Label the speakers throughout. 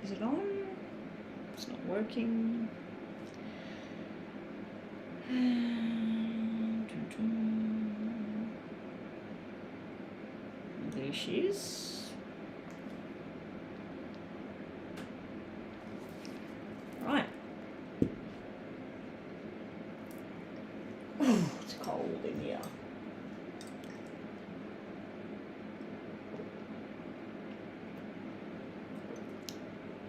Speaker 1: Is it on? It's not working. There she is. Right. Oh, it's cold in here.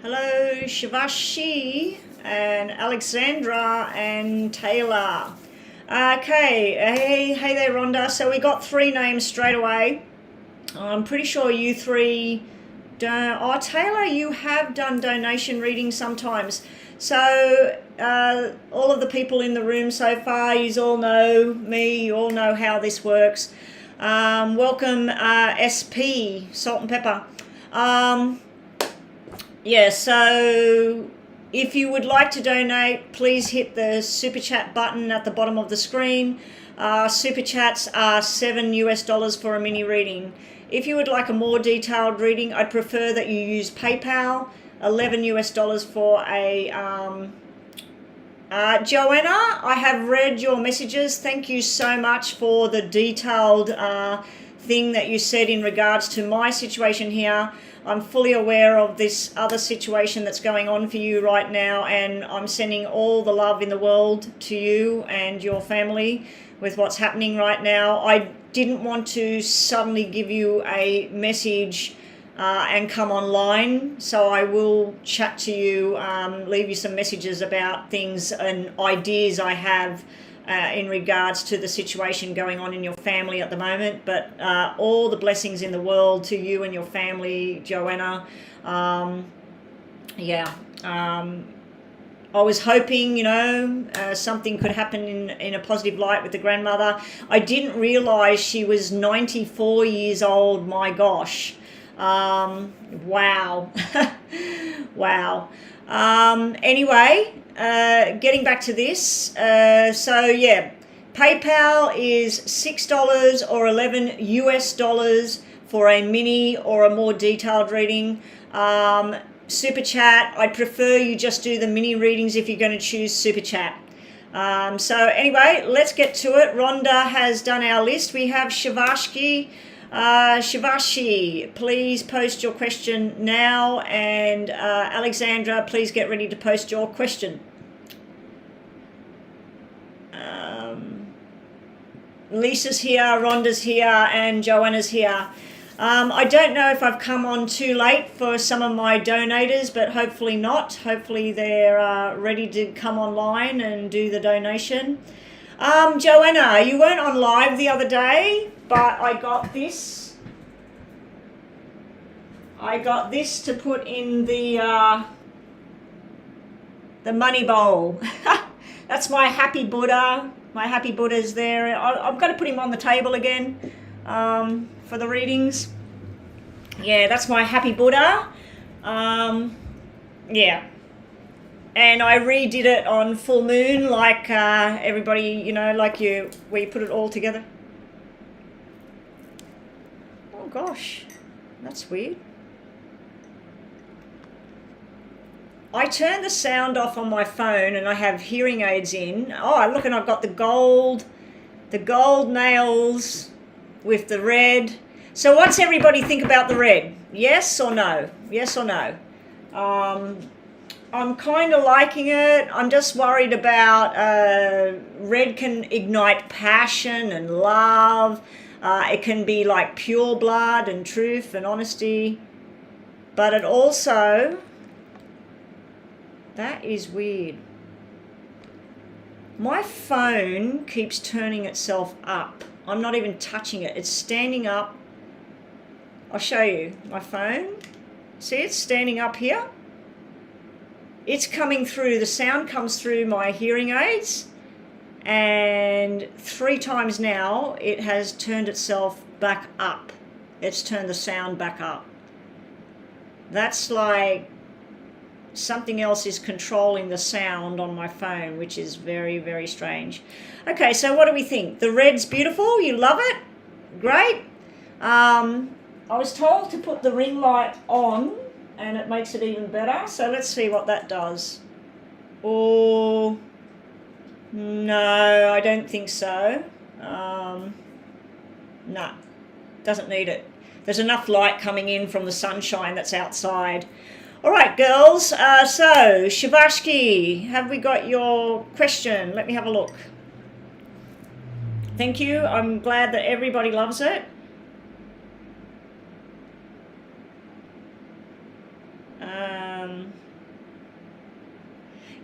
Speaker 1: Hello, Shivashi and Alexandra and Taylor. Okay, hey there, Rhonda. So we got 3 names straight away. I'm pretty sure you 3 don't. Oh, Taylor, you have done donation readings sometimes. So all of the people in the room so far, you all know me. You all know how this works. Welcome, SP Salt and Pepper. Yeah, so if you would like to donate, please hit the super chat button at the bottom of the screen. Super chats are $7 US for a mini reading. If you would like a more detailed reading, I'd prefer that you use PayPal. $11 US for a Joanna, I have read your messages. Thank you so much for the detailed thing that you said in regards to my situation here. I'm fully aware of this other situation that's going on for you right now, and I'm sending all the love in the world to you and your family with what's happening right now. I didn't want to suddenly give you a message and come online, so I will chat to you, leave you some messages about things and ideas I have in regards to the situation going on in your family at the moment. But all the blessings in the world to you and your family, Joanna. I was hoping, something could happen in a positive light with the grandmother. I didn't realize she was 94 years old. My gosh. Wow. Wow. Anyway, getting back to this. PayPal is $6 or $11 US for a mini or a more detailed reading. Super chat, I'd prefer you just do the mini readings if you're going to choose super chat. So anyway, let's get to it. Rhonda has done our list. We have Shivashi. Shivashi, please post your question now, and Alexandra, please get ready to post your question. Lisa's here, Rhonda's here, and Joanna's here. I don't know if I've come on too late for some of my donators, but hopefully not. Hopefully they're ready to come online and do the donation. Joanna, you weren't on live the other day, but I got this. I got this to put in the money bowl. That's my happy Buddha. My happy Buddha's there. I'm going to put him on the table again for the readings. Yeah, that's my happy Buddha. Yeah. And I redid it on full moon, like everybody, where you put it all together. Oh gosh, that's weird. I turned the sound off on my phone and I have hearing aids in. Oh, look, and I've got the gold nails with the red. So what's everybody think about the red? Yes or no? Yes or no? I'm kind of liking it. I'm just worried about red can ignite passion and love. It can be like pure blood and truth and honesty. But it also, that is weird. My phone keeps turning itself up. I'm not even touching it. It's standing up. I'll show you my phone. See, it's standing up here. It's coming through, the sound comes through my hearing aids, and 3 times now it has turned itself back up. It's turned the sound back up. That's like something else is controlling the sound on my phone, which is very, very strange. Okay, so what do we think? The red's beautiful, you love it? Great. I was told to put the ring light on and it makes it even better. So let's see what that does. Oh, no, I don't think so. No, doesn't need it. There's enough light coming in from the sunshine that's outside. All right, girls. So, Shivashki, have we got your question? Let me have a look. Thank you. I'm glad that everybody loves it.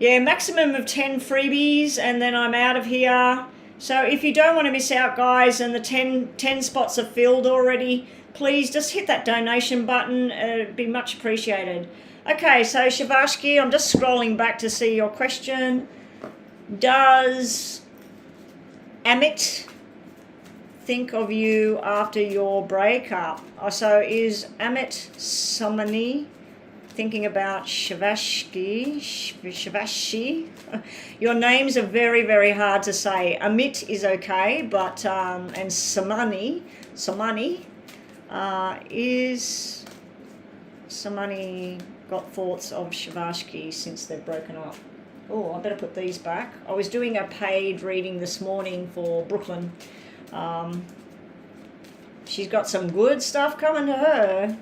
Speaker 1: Yeah, maximum of 10 freebies, and then I'm out of here. So if you don't want to miss out, guys, and the 10 spots are filled already, please just hit that donation button. It'd be much appreciated. Okay, so Shivashki, I'm just scrolling back to see your question. Does Amit think of you after your breakup? So is Amit Samani thinking about Shivashki? Your names are very, very hard to say. Amit is okay, but and Samani is Samani got thoughts of Shivashki since they've broken up? Oh, I better put these back. I was doing a paid reading this morning for Brooklyn. She's got some good stuff coming to her.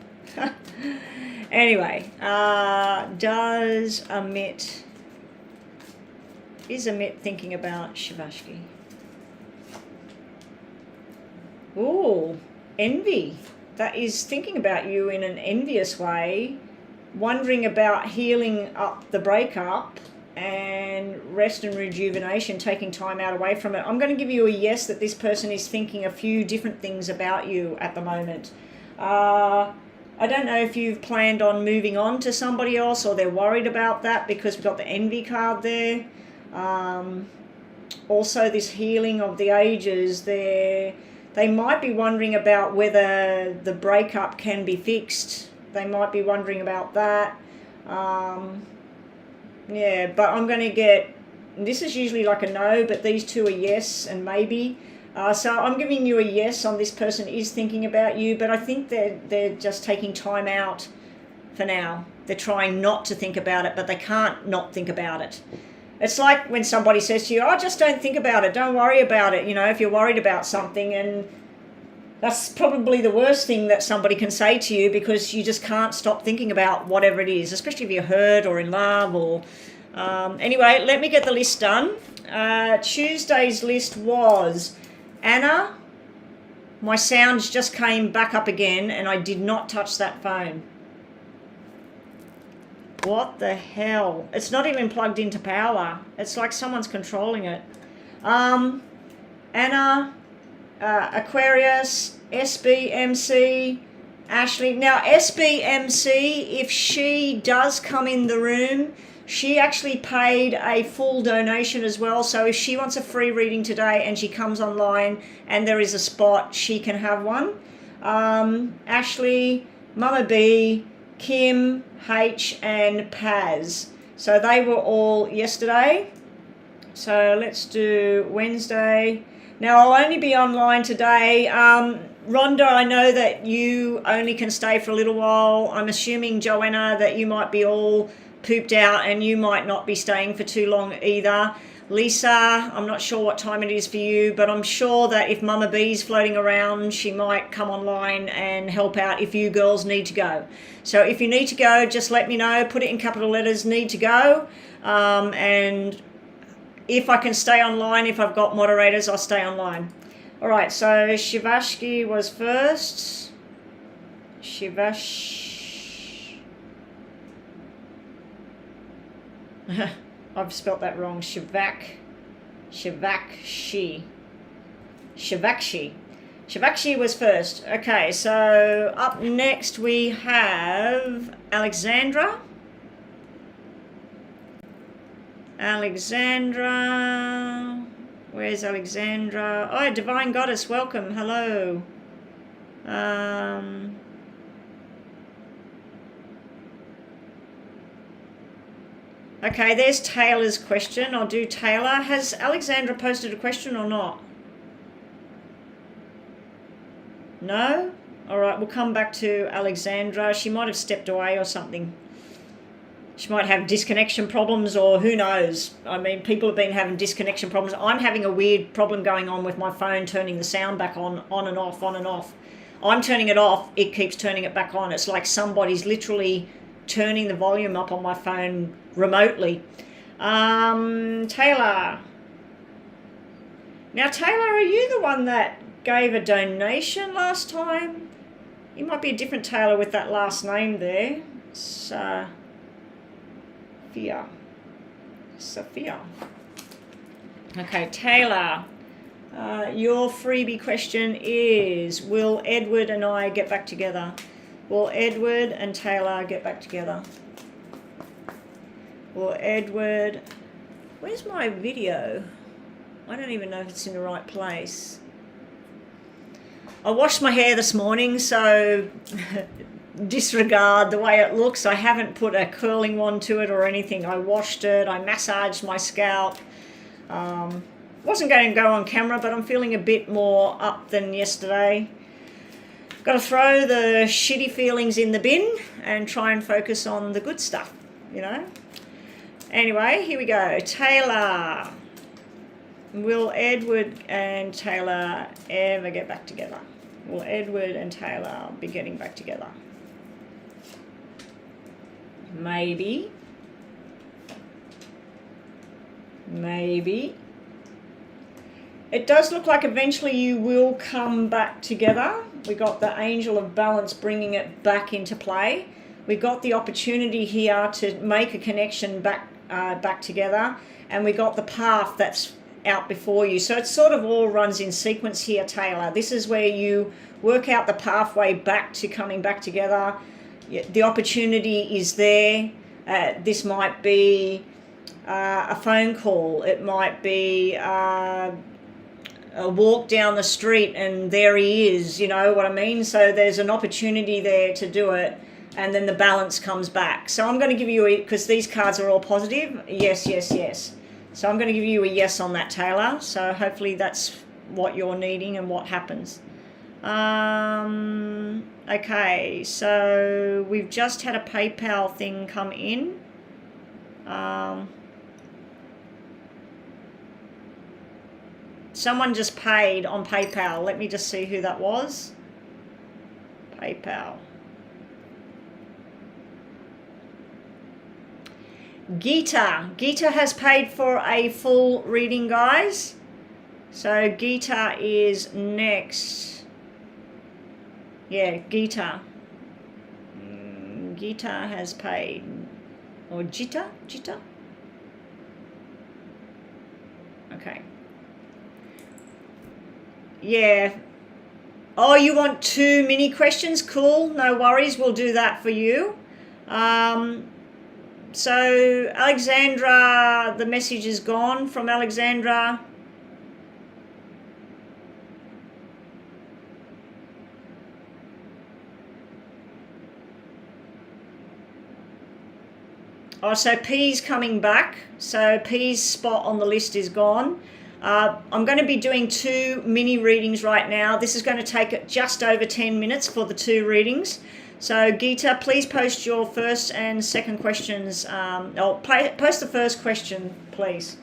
Speaker 1: Anyway, is Amit thinking about Shivashki? Ooh, envy. That is thinking about you in an envious way, wondering about healing up the breakup and rest and rejuvenation, taking time out away from it. I'm going to give you a yes that this person is thinking a few different things about you at the moment. I don't know if you've planned on moving on to somebody else or they're worried about that because we've got the envy card there. Also, this healing of the ages, they might be wondering about whether the breakup can be fixed. They might be wondering about that. Yeah, but I'm going to get, this is usually like a no, but these two are yes and maybe. So I'm giving you a yes on this person is thinking about you, but I think they're just taking time out for now. They're trying not to think about it, but they can't not think about it. It's like when somebody says to you, oh, just don't think about it, don't worry about it, if you're worried about something, and that's probably the worst thing that somebody can say to you because you just can't stop thinking about whatever it is, especially if you're hurt or in love or... Anyway, let me get the list done. Tuesday's list was... Anna, my sounds just came back up again and I did not touch that phone. What the hell? It's not even plugged into power. It's like someone's controlling it. Anna, Aquarius, SBMC, Ashley. Now, SBMC, if she does come in the room, she actually paid a full donation as well. So if she wants a free reading today and she comes online and there is a spot, she can have one. Ashley, Mama B, Kim, H, and Paz. So they were all yesterday. So let's do Wednesday. Now I'll only be online today. Rhonda, I know that you only can stay for a little while. I'm assuming, Joanna, that you might be all pooped out and you might not be staying for too long either. Lisa, I'm not sure what time it is for you, but I'm sure that if Mama B's floating around, she might come online and help out if you girls need to go. So if you need to go, just let me know, put it in capital letters, need to go. And if I can stay online, if I've got moderators, I'll stay online. All right, so Shivashki was first. I've spelt that wrong. Shivakshi. Shivakshi was first. Okay, so up next we have Alexandra. Where's Alexandra? Oh, Divine Goddess, welcome. Hello. Okay, there's Taylor's question. I'll do Taylor. Has Alexandra posted a question or not? No? All right, we'll come back to Alexandra. She might have stepped away or something. She might have disconnection problems, or who knows. I mean, people have been having disconnection problems. I'm having a weird problem going on with my phone, turning the sound back on and off, on and off. I'm turning it off, it keeps turning it back on. It's like somebody's literally turning the volume up on my phone remotely. Taylor. Now, Taylor, are you the one that gave a donation last time? You might be a different Taylor with that last name there. Sophia. Okay, Taylor, your freebie question is, will Edward and I get back together? Will Edward and Taylor get back together? Will Edward... Where's my video? I don't even know if it's in the right place. I washed my hair this morning, so disregard the way it looks. I haven't put a curling wand to it or anything. I washed it, I massaged my scalp. Wasn't going to go on camera, but I'm feeling a bit more up than yesterday. Got to throw the shitty feelings in the bin and try and focus on the good stuff, you know. Anyway, here we go. Taylor. Will Edward and Taylor ever get back together? Will Edward and Taylor be getting back together? Maybe. Maybe. It does look like eventually you will come back together. We got the Angel of Balance bringing it back into play. We got the opportunity here to make a connection back together, and we got the path that's out before you. So it sort of all runs in sequence here, Taylor. This is where you work out the pathway back to coming back together. The opportunity is there. This might be a phone call. It might be a walk down the street and there he is, you know what I mean? So there's an opportunity there to do it, and then the balance comes back. So I'm going to give you, because these cards are all positive, yes, yes, yes. So I'm going to give you a yes on that, Taylor. So hopefully that's what you're needing and what happens. Okay, so we've just had a PayPal thing come in. Someone just paid on PayPal. Let me just see who that was. PayPal. Geeta has paid for a full reading, guys. So Geeta is next. Yeah, Geeta. Geeta has paid. Or Jita? Okay. Yeah. Oh, you want 2 mini questions? Cool. No worries. We'll do that for you. So Alexandra, the message is gone from Alexandra. Oh, so P's coming back. So P's spot on the list is gone. I'm going to be doing 2 mini readings right now. This is going to take just over 10 minutes for the 2 readings. So Geeta, please post your first and second questions. Post the first question, please.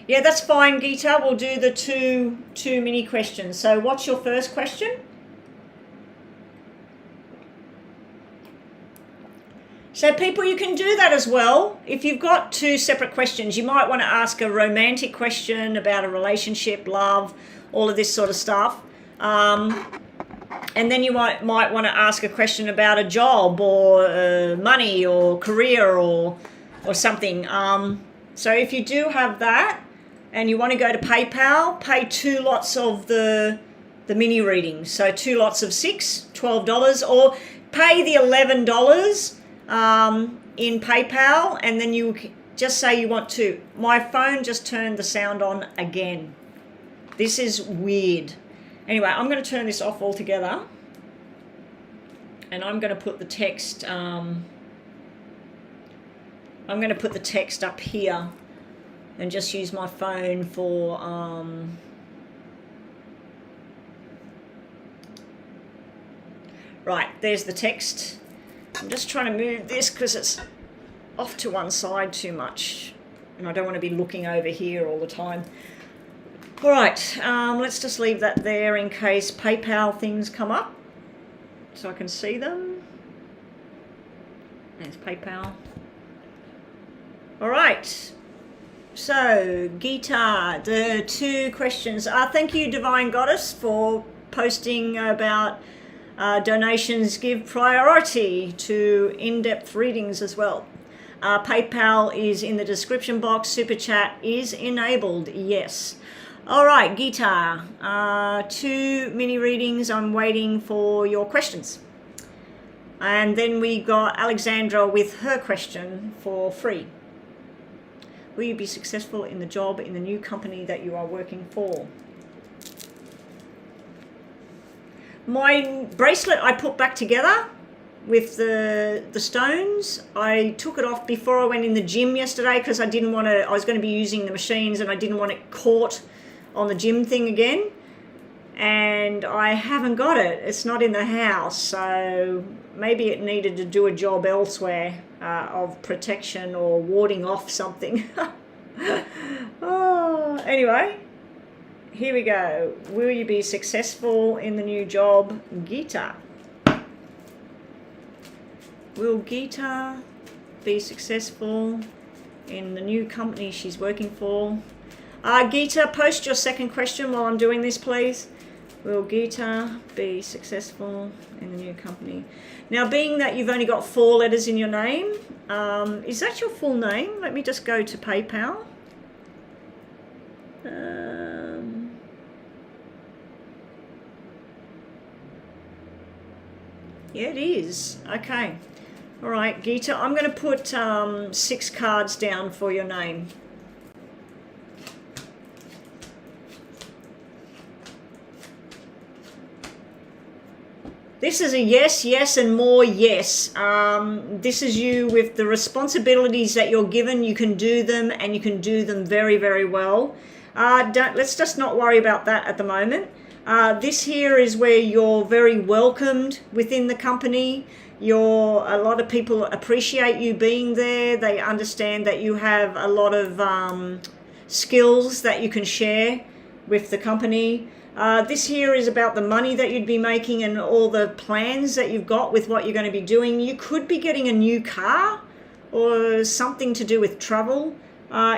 Speaker 1: Yeah, that's fine, Geeta. We'll do the two mini questions. So what's your first question? So people, you can do that as well. If you've got 2 separate questions, you might want to ask a romantic question about a relationship, love, all of this sort of stuff. And then you might want to ask a question about a job or money or career or something. So if you do have that and you want to go to PayPal, pay 2 lots of the mini readings. So 2 lots of $6, $12, or pay the $11 in PayPal, and then you just say you want to. My phone just turned the sound on again. This is weird. Anyway, I'm going to turn this off altogether, and I'm going to put the text. I'm going to put the text up here, and just use my phone for Right, there's the text. I'm just trying to move this because it's off to one side too much. And I don't want to be looking over here all the time. All right, let's just leave that there in case PayPal things come up so I can see them. There's PayPal. All right. So, Gita, the 2 questions. Thank you, Divine Goddess, for posting about donations give priority to in-depth readings as well. PayPal is in the description box. Super Chat is enabled, yes. All right, Gita, 2 mini readings. I'm waiting for your questions. And then we got Alexandra with her question for free. Will you be successful in the job in the new company that you are working for? My bracelet I put back together with the stones. I took it off before I went in the gym yesterday because I didn't want to, I was going to be using the machines and I didn't want it caught on the gym thing again. And I haven't got it. It's not in the house, so maybe it needed to do a job elsewhere of protection or warding off something. Oh, anyway, here we go. Will you be successful in the new job, Gita? Will Gita be successful in the new company she's working for? Gita, post your second question while I'm doing this, please. Will Gita be successful in the new company? Now, being that you've only got 4 letters in your name, is that your full name? Let me just go to PayPal. Yeah, it is. Okay. All right, Gita, I'm going to put 6 cards down for your name. This is a yes, yes, and more yes. This is you with the responsibilities that you're given. You can do them, and you can do them very, very well. Let's just not worry about that at the moment. This here is where you're very welcomed within the company. A lot of people appreciate you being there. They understand that you have a lot of skills that you can share with the company. This here is about the money that you'd be making and all the plans that you've got with what you're going to be doing. You could be getting a new car or something to do with travel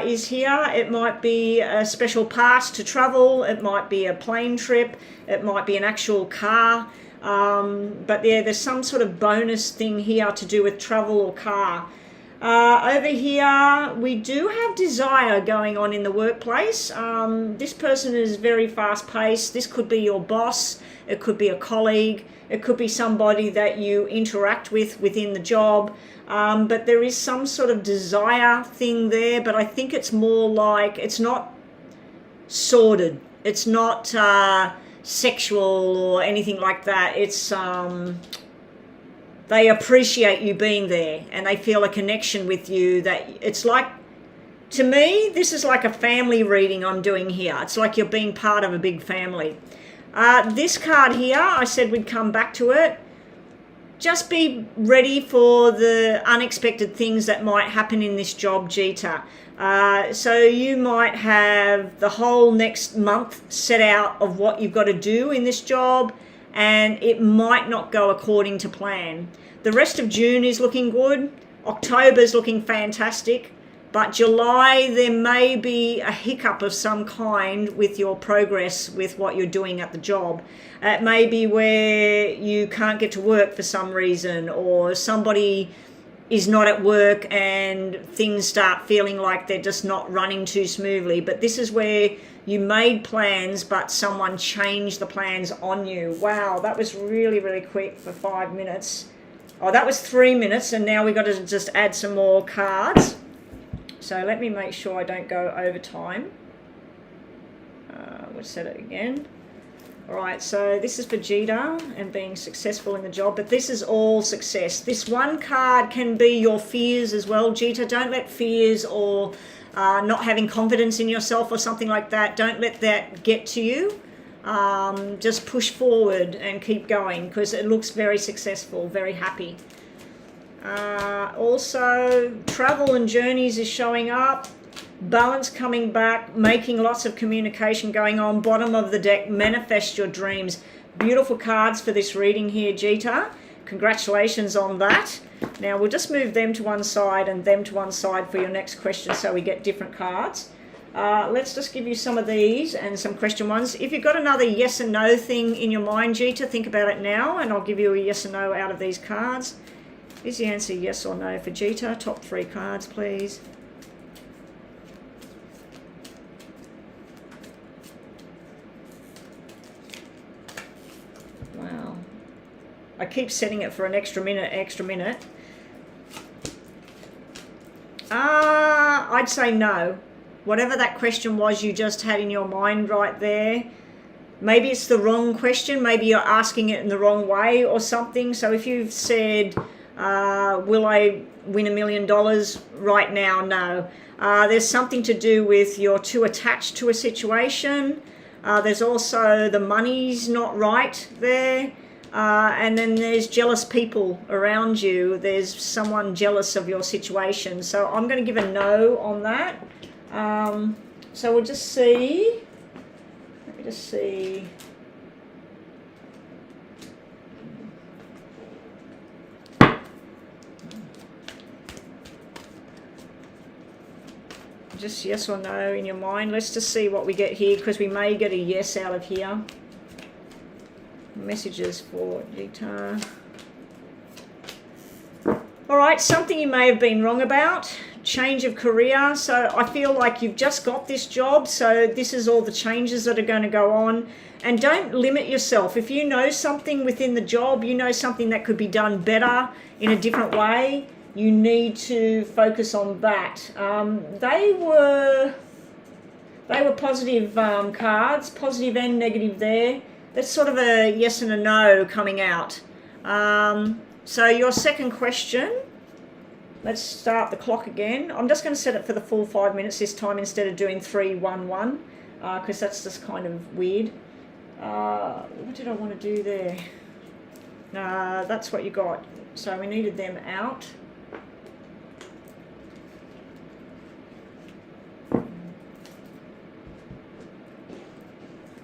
Speaker 1: is here. It might be a special pass to travel. It might be a plane trip. It might be an actual car. But yeah, there's some sort of bonus thing here to do with travel or car. Over here, we do have desire going on in the workplace. This person is very fast-paced. This could be your boss. It could be a colleague. It could be somebody that you interact with within the job. But there is some sort of desire thing there, but I think it's more like, it's not sordid. It's not sexual or anything like that. It's... they appreciate you being there and they feel a connection with you. That it's like, to me, this is like a family reading I'm doing here. It's like you're being part of a big family. This card here, I said we'd come back to it. Just be ready for the unexpected things that might happen in this job, Gita. So you might have the whole next month set out of what you've got to do in this job, and it might not go according to plan. The rest of June is looking good. October's looking fantastic. But July, there may be a hiccup of some kind with your progress with what you're doing at the job. It may be where you can't get to work for some reason, or somebody is not at work and things start feeling like they're just not running too smoothly. But this is where you made plans, but someone changed the plans on you. Wow, that was really, really quick for 5 minutes. Oh, that was 3 minutes, and now we've got to just add some more cards. So let me make sure I don't go over time. We'll set it again. All right, so this is for Gita and being successful in the job, but this is all success. This one card can be your fears as well, Gita. Don't let fears or not having confidence in yourself or something like that, don't let that get to you. just push forward and keep going, because it looks very successful, very happy. Also, travel and journeys is showing up. Balance coming back, making lots of communication going on. Bottom of the deck, manifest your dreams. Beautiful cards for this reading here, Jita. Congratulations on that. Now we'll just move them to one side and them to one side for your next question, so we get different cards. Let's just give you some of these and some question ones. If you've got another yes and no thing in your mind, Jita, think about it now, and I'll give you a yes and no out of these cards. Is the answer yes or no for Jita? Top 3 cards, please. Wow. I keep setting it for an extra minute. I'd say no. Whatever that question was you just had in your mind right there, maybe it's the wrong question, maybe you're asking it in the wrong way or something. So if you've said, will I win $1 million right now? No. There's something to do with you're too attached to a situation. There's also the money's not right there. And then there's jealous people around you. There's someone jealous of your situation. So I'm going to give a no on that. So we'll just see. Let me just see. Just yes or no in your mind. Let's just see what we get here, because we may get a yes out of here. Messages for Jita. All right, something you may have been wrong about. Change of career. So I feel like you've just got this job, so this is all the changes that are going to go on. And don't limit yourself. If you know something within the job, you know something that could be done better in a different way, you need to focus on that. They were positive cards, positive and negative there. That's sort of a yes and a no coming out. So your second question, let's start the clock again. I'm just going to set it for the full 5 minutes this time instead of doing 3, 1, 1, because that's just kind of weird. What did I want to do there? That's what you got. So we needed them out.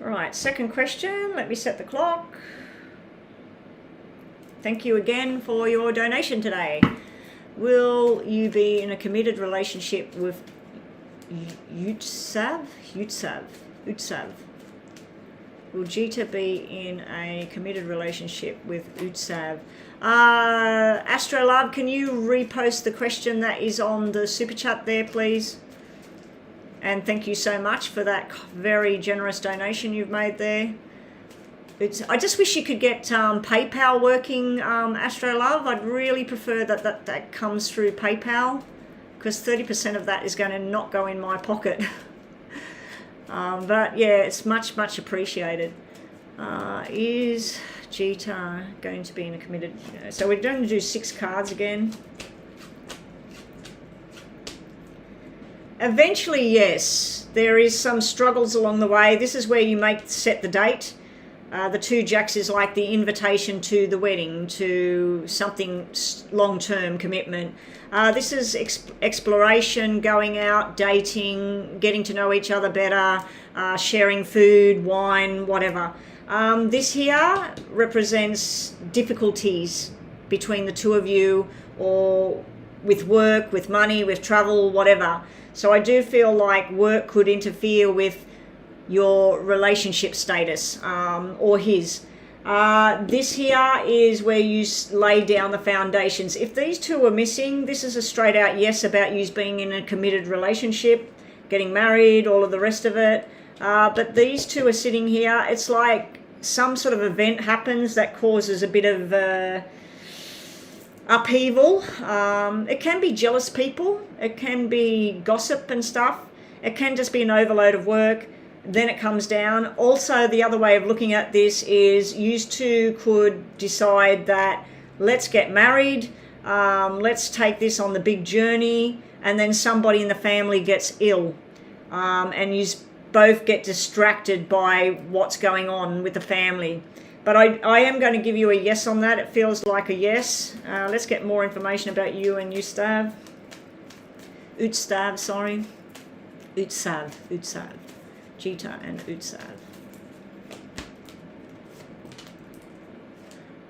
Speaker 1: All right, second question. Let me set the clock. Thank you again for your donation today. Will you be in a committed relationship with Utsav? Will Jita be in a committed relationship with Utsav? Astro Love, can you repost the question that is on the super chat there, please? And thank you so much for that very generous donation you've made there. I just wish you could get PayPal working, Astro Love. I'd really prefer that comes through PayPal, because 30% of that is going to not go in my pocket. But yeah, it's much, much appreciated. Is Jita going to be in a committed... So we're going to do 6 cards again. Eventually, yes. There is some struggles along the way. This is where you set the date. The 2 jacks is like the invitation to the wedding, to something long-term commitment. This is exploration, going out, dating, getting to know each other better, sharing food, wine, whatever. This here represents difficulties between the 2 of you, or with work, with money, with travel, whatever. So I do feel like work could interfere with your relationship status, or his. This here is where you lay down the foundations. If these 2 are missing, this is a straight out yes about you being in a committed relationship, getting married, all of the rest of it. But these 2 are sitting here. It's like some sort of event happens that causes a bit of upheaval. It can be jealous people. It can be gossip and stuff. It can just be an overload of work. Then it comes down. Also, the other way of looking at this is you 2 could decide that let's get married, let's take this on the big journey, and then somebody in the family gets ill, and you both get distracted by what's going on with the family. But I am going to give you a yes on that. It feels like a yes. Let's get more information about you and Utsav. Utsav, sorry. Utsav. Jita and Utsav.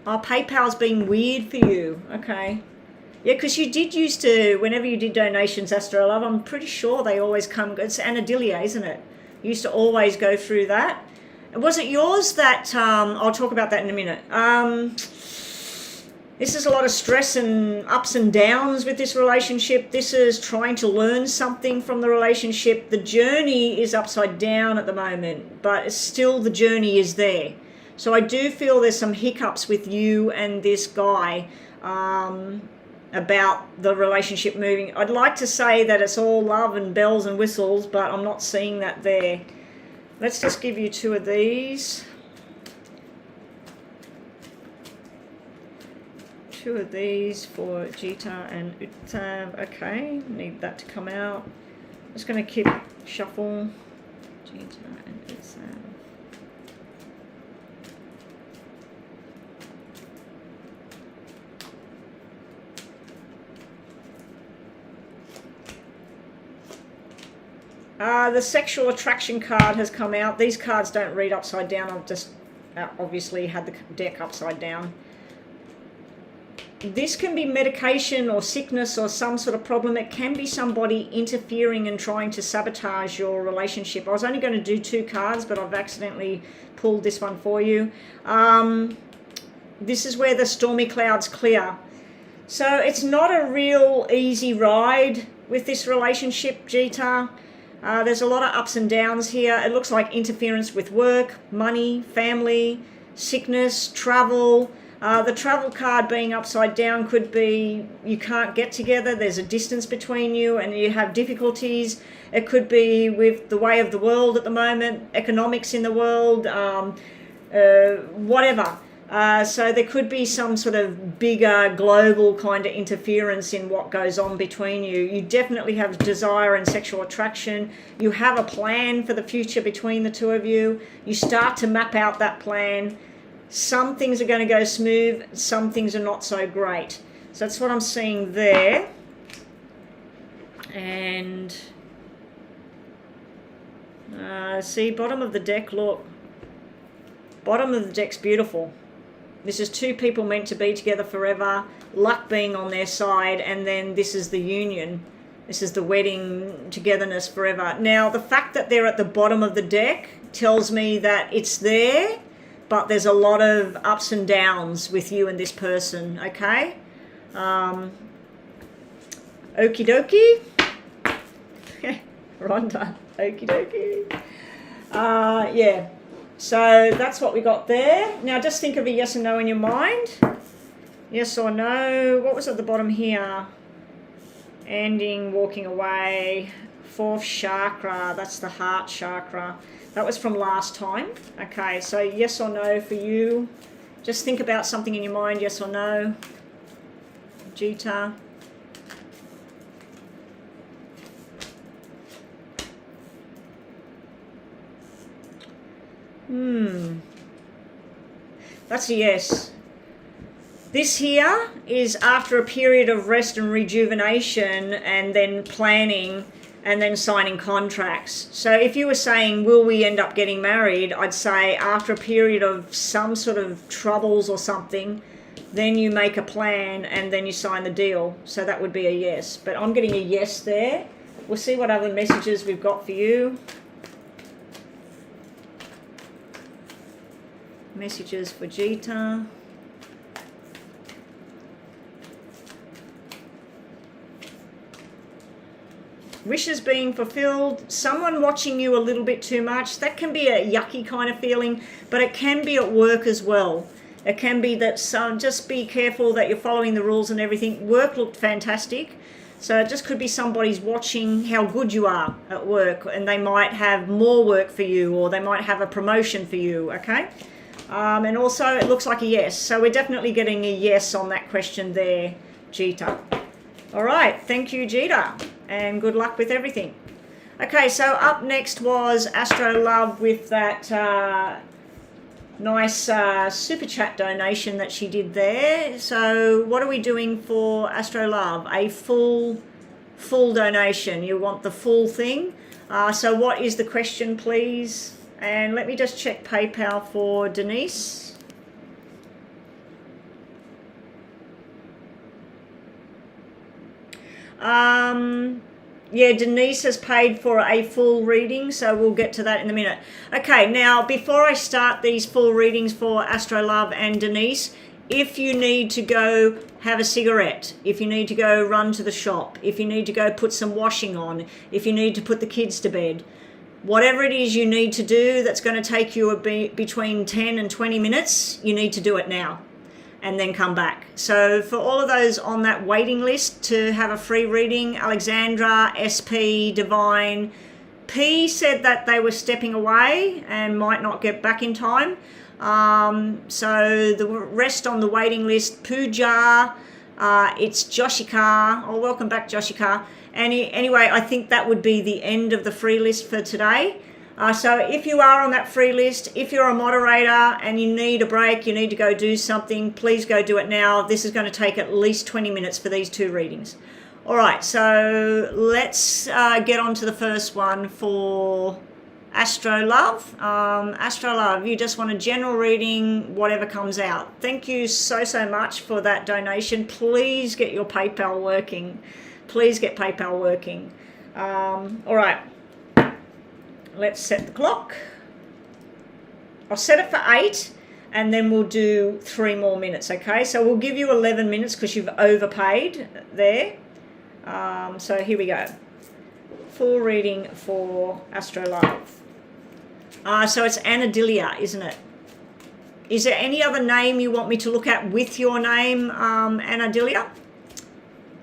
Speaker 1: Oh, PayPal's been weird for you. Okay. Yeah, because you did used to, whenever you did donations, Astrolove, I'm pretty sure they always come, it's Anadilia, isn't it? You used to always go through that. Was it yours that, I'll talk about that in a minute. This is a lot of stress and ups and downs with this relationship. This is trying to learn something from the relationship. The journey is upside down at the moment, but still the journey is there. So I do feel there's some hiccups with you and this guy about the relationship moving. I'd like to say that it's all love and bells and whistles, but I'm not seeing that there. Let's just give you two of these. Two of these for Jita and Uttav. Okay, need that to come out. Just going to keep shuffle. Jita and Uttav. The sexual attraction card has come out. These cards don't read upside down. I've just obviously had the deck upside down. This can be medication or sickness or some sort of problem. It can be somebody interfering and trying to sabotage your relationship. I was only going to do two cards, but I've accidentally pulled this one for you. This is where the stormy clouds clear. So it's not a real easy ride with this relationship, Jita. There's a lot of ups and downs here. It looks like interference with work, money, family, sickness, travel. The travel card being upside down could be you can't get together, there's a distance between you and you have difficulties. It could be with the way of the world at the moment, economics in the world, whatever. So there could be some sort of bigger global kind of interference in what goes on between you. You definitely have desire and sexual attraction. You have a plan for the future between the two of you. You start to map out that plan. Some things are going to go smooth, some things are not so great. So that's what I'm seeing there. And see, bottom of the deck, look. Bottom of the deck's beautiful. This is two people meant to be together forever, luck being on their side, and then this is the union. This is the wedding, togetherness forever. Now, the fact that they're at the bottom of the deck tells me that it's there, but there's a lot of ups and downs with you and this person, okay? Okie dokie. Rhonda, okie dokie. Yeah. So that's what we got there. Now just think of a yes and no in your mind. Yes or no. What was at the bottom here? Ending, walking away. Fourth chakra, that's the heart chakra. That was from last time. Okay, so yes or no for you. Just think about something in your mind, yes or no. Jita. That's a yes. This here is after a period of rest and rejuvenation and then planning and then signing contracts. So if you were saying, will we end up getting married? I'd say after a period of some sort of troubles or something, then you make a plan and then you sign the deal. So that would be a yes. But I'm getting a yes there. We'll see what other messages we've got for you. Messages for Jita. Wishes being fulfilled. Someone watching you a little bit too much. That can be a yucky kind of feeling, but it can be at work as well. It can be that just be careful that you're following the rules and everything. Work looked fantastic. So it just could be somebody's watching how good you are at work and they might have more work for you or they might have a promotion for you, okay? And also it looks like a yes. So we're definitely getting a yes on that question there, Jita. All right, thank you, Jita, and good luck with everything. Okay, so up next was Astro Love with that nice super chat donation that she did there. So what are we doing for Astro Love? A full donation. You want the full thing. So what is the question, please? And let me just check PayPal for Denise. Yeah, Denise has paid for a full reading, so we'll get to that in a minute. Okay, now before I start these full readings for Astro Love and Denise, if you need to go have a cigarette, if you need to go run to the shop, if you need to go put some washing on, if you need to put the kids to bed, whatever it is you need to do that's going to take you between 10 and 20 minutes, you need to do it now and then come back. So for all of those on that waiting list to have a free reading, Alexandra, SP, Divine, P said that they were stepping away and might not get back in time. So the rest on the waiting list, Pooja, it's Joshika. Oh, welcome back, Joshika. Anyway, I think that would be the end of the free list for today. So if you are on that free list, if you're a moderator and you need a break, you need to go do something, please go do it now. This is going to take at least 20 minutes for these two readings. All right, so let's get on to the first one for Astro Love. Astro Love, you just want a general reading, whatever comes out. Thank you so much for that donation. Please get your PayPal working. Please get PayPal working. All right. Let's set the clock. I'll set it for 8 and then we'll do 3 more minutes, okay? So we'll give you 11 minutes because you've overpaid there. So here we go. Full reading for Astro Love. So it's Anadilia, isn't it? Is there any other name you want me to look at with your name, Anadilia?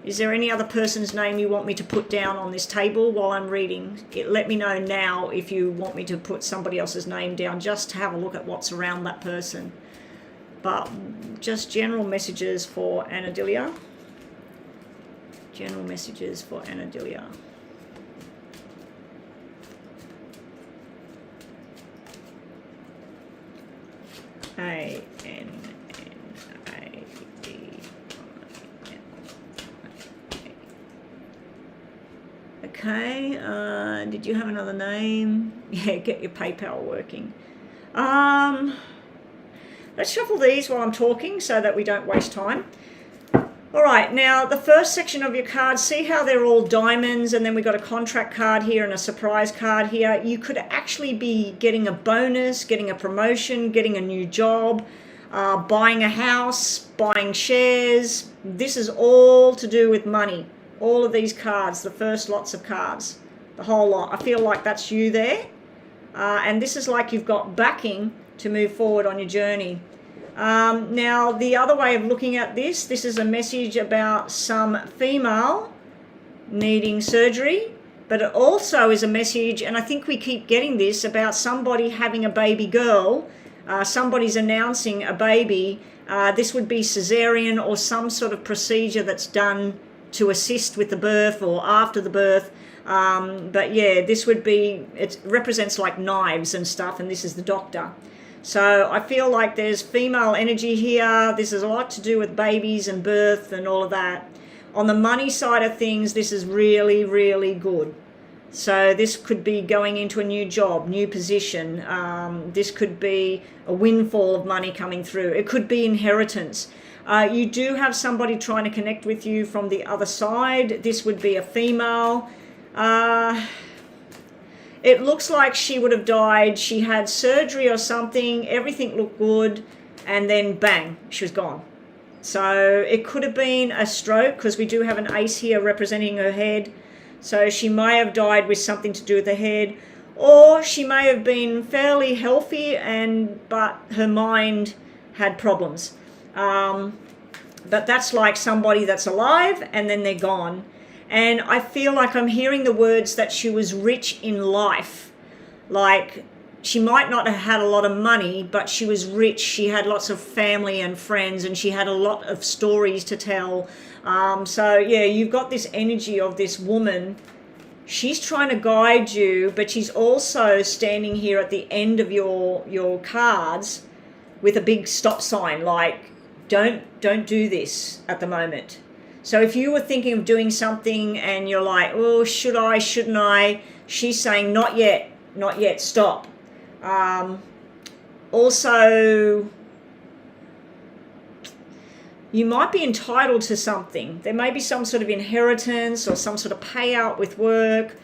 Speaker 1: Is there any other person's name you want me to put down on this table while I'm reading? Let me know now if you want me to put somebody else's name down just to have a look at what's around that person. But just general messages for Anadilia. General messages for Anadilia. A-N. Okay, did you have another name? Yeah, get your PayPal working. Let's shuffle these while I'm talking so that we don't waste time. All right, now the first section of your cards, see how they're all diamonds and then we've got a contract card here and a surprise card here. You could actually be getting a bonus, getting a promotion, getting a new job, buying a house, buying shares. This is all to do with money. All of these cards, the first lots of cards, the whole lot. I feel like that's you there. And this is like you've got backing to move forward on your journey. Now, the other way of looking at this is a message about some female needing surgery, but it also is a message, and I think we keep getting this, about somebody having a baby girl. Somebody's announcing a baby. This would be cesarean or some sort of procedure that's done to assist with the birth or after the birth. But yeah, this would be, it represents like knives and stuff, and this is the doctor. So I feel like there's female energy here. This is a lot to do with babies and birth and all of that. On the money side of things, this is really, really good. So this could be going into a new job, new position. This could be a windfall of money coming through. It could be inheritance. You do have somebody trying to connect with you from the other side. This would be a female. It looks like she would have died. She had surgery or something. Everything looked good. And then bang, she was gone. So it could have been a stroke because we do have an ace here representing her head. So she may have died with something to do with the head. Or she may have been fairly healthy but her mind had problems. But that's like somebody that's alive and then they're gone. And I feel like I'm hearing the words that she was rich in life. Like she might not have had a lot of money, but she was rich. She had lots of family and friends and she had a lot of stories to tell. So yeah, you've got this energy of this woman she's trying to guide you, but she's also standing here at the end of your cards with a big stop sign, like don't do this at the moment. So if you were thinking of doing something and you're like, oh, should I, shouldn't I? She's saying, not yet, stop. Also, you might be entitled to something. There may be some sort of inheritance or some sort of payout with work,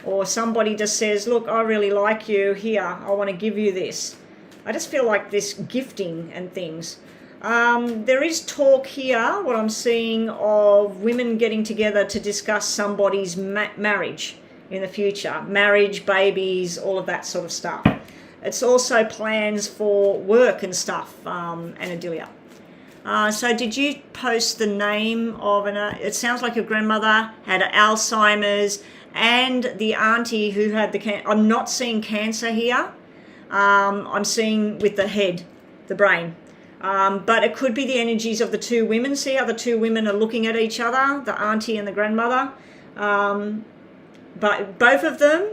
Speaker 1: or somebody just says, look, I really like you, here, I want to give you this. I just feel like this gifting and things. There is talk here, what I'm seeing, of women getting together to discuss somebody's marriage in the future. Marriage, babies, all of that sort of stuff. It's also plans for work and stuff, Anadelia. So did you post the name of it sounds like your grandmother had Alzheimer's and the auntie who had I'm not seeing cancer here. I'm seeing with the head, the brain. But it could be the energies of the two women. See how the two women are looking at each other, the auntie and the grandmother. But both of them,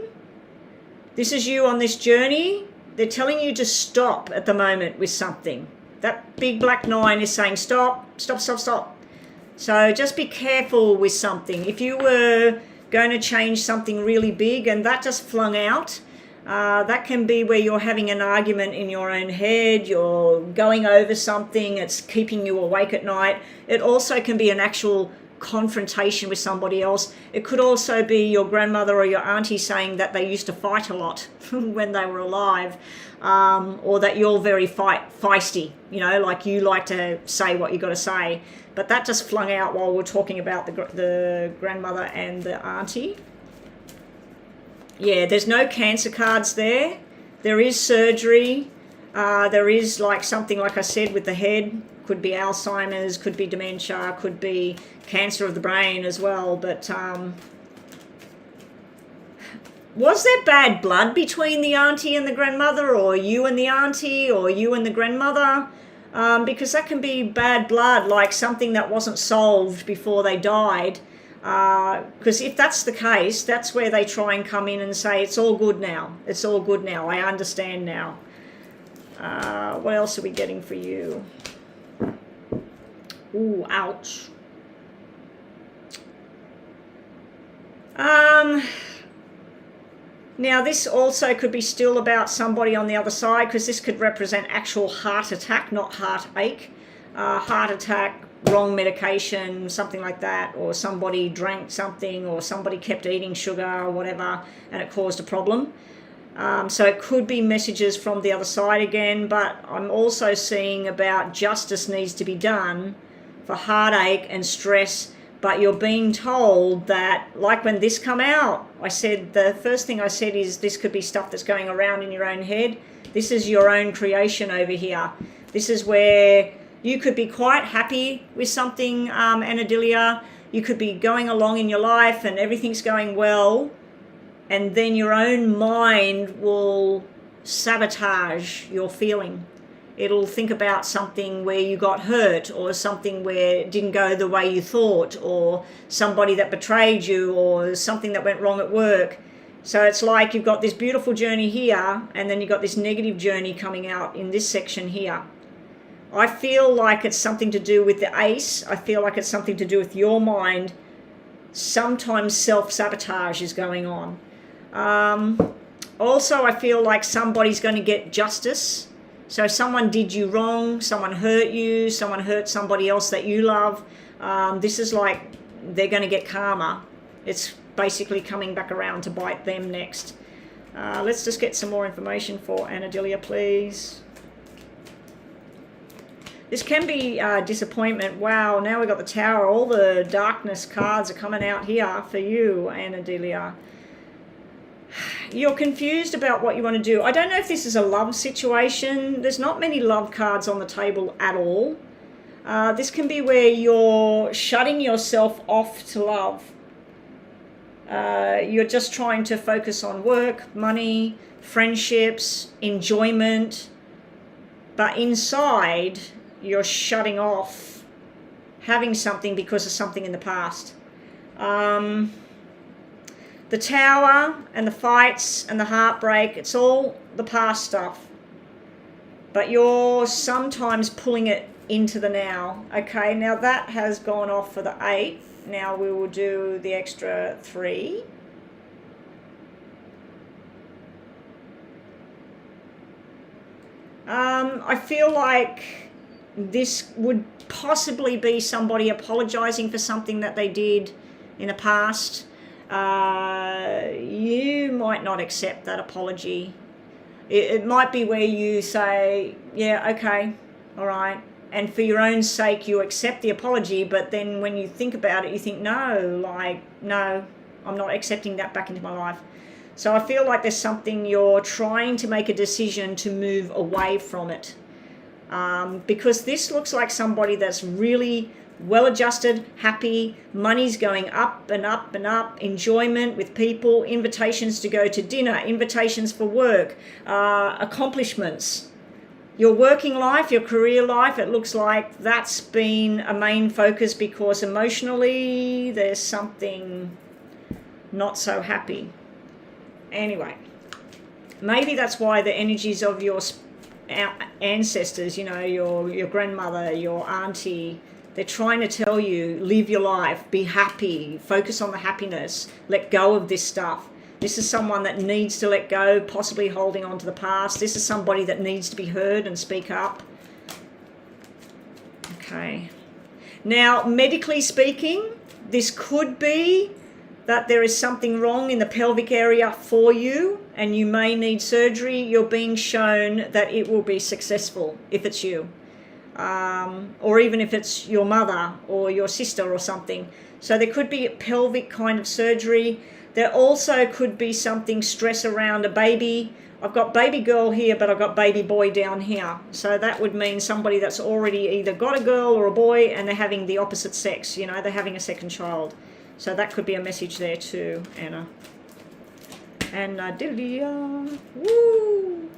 Speaker 1: this is you on this journey. They're telling you to stop at the moment with something. That big black 9 is saying stop. So just be careful with something. If you were going to change something really big and that just flung out, that can be where you're having an argument in your own head, you're going over something, it's keeping you awake at night. It also can be an actual confrontation with somebody else. It could also be your grandmother or your auntie saying that they used to fight a lot when they were alive, or that you're very feisty, like you like to say what you got to say. But that just flung out while we're talking about the grandmother and the auntie. Yeah, there's no cancer cards there. There is surgery. There is like something, like I said, with the head. Could be Alzheimer's, could be dementia, could be cancer of the brain as well. But was there bad blood between the auntie and the grandmother, or you and the auntie, or you and the grandmother? Because that can be bad blood, like something that wasn't solved before they died. Because if that's the case, that's where they try and come in and say, it's all good now. It's all good now. I understand now. What else are we getting for you? Ooh, ouch. Now this also could be still about somebody on the other side, because this could represent actual heart attack, not heartache. Heart attack, wrong medication, something like that, or somebody drank something, or somebody kept eating sugar or whatever, and it caused a problem. So it could be messages from the other side again, but I'm also seeing about justice needs to be done for heartache and stress. But you're being told that, like when this come out, I said, the first thing I said is this could be stuff that's going around in your own head. This is your own creation over here. This is where you could be quite happy with something, Anadelia. You could be going along in your life and everything's going well, and then your own mind will sabotage your feeling. It'll think about something where you got hurt, or something where it didn't go the way you thought, or somebody that betrayed you, or something that went wrong at work. So it's like you've got this beautiful journey here, and then you've got this negative journey coming out in this section here. I feel like it's something to do with the ace. I feel like it's something to do with your mind. Sometimes self-sabotage is going on. Also, I feel like somebody's going to get justice. So someone did you wrong, someone hurt you, someone hurt somebody else that you love. This is like they're going to get karma. It's basically coming back around to bite them next. Let's just get some more information for Anadelia, please. This can be disappointment. Wow, now we've got the Tower. All the darkness cards are coming out here for you, Anadelia. You're confused about what you want to do. I don't know if this is a love situation. There's not many love cards on the table at all. This can be where you're shutting yourself off to love. You're just trying to focus on work, money, friendships, enjoyment. But inside, you're shutting off having something because of something in the past. The Tower and the fights and the heartbreak, it's all the past stuff. But you're sometimes pulling it into the now. Okay, now that has gone off for the 8. Now we will do the extra 3. I feel like this would possibly be somebody apologizing for something that they did in the past. You might not accept that apology. It might be where you say, yeah, okay, all right. And for your own sake, you accept the apology. But then when you think about it, you think, no, I'm not accepting that back into my life. So I feel like there's something you're trying to make a decision to move away from it. Because this looks like somebody that's really well-adjusted, happy, money's going up and up and up, enjoyment with people, invitations to go to dinner, invitations for work, accomplishments. Your working life, your career life, it looks like that's been a main focus because emotionally there's something not so happy. Anyway, maybe that's why the energies of your ancestors, your grandmother, your auntie, they're trying to tell you, live your life, be happy, focus on the happiness, let go of this stuff. This is someone that needs to let go, possibly holding on to the past. This is somebody that needs to be heard and speak up. Okay. Now, medically speaking, this could be that there is something wrong in the pelvic area for you and you may need surgery. You're being shown that it will be successful if it's you. Or even if it's your mother or your sister or something. So there could be a pelvic kind of surgery. There also could be something stress around a baby. I've got baby girl here, but I've got baby boy down here. So that would mean somebody that's already either got a girl or a boy and they're having the opposite sex, they're having a second child. So that could be a message there too, Anna. And woo!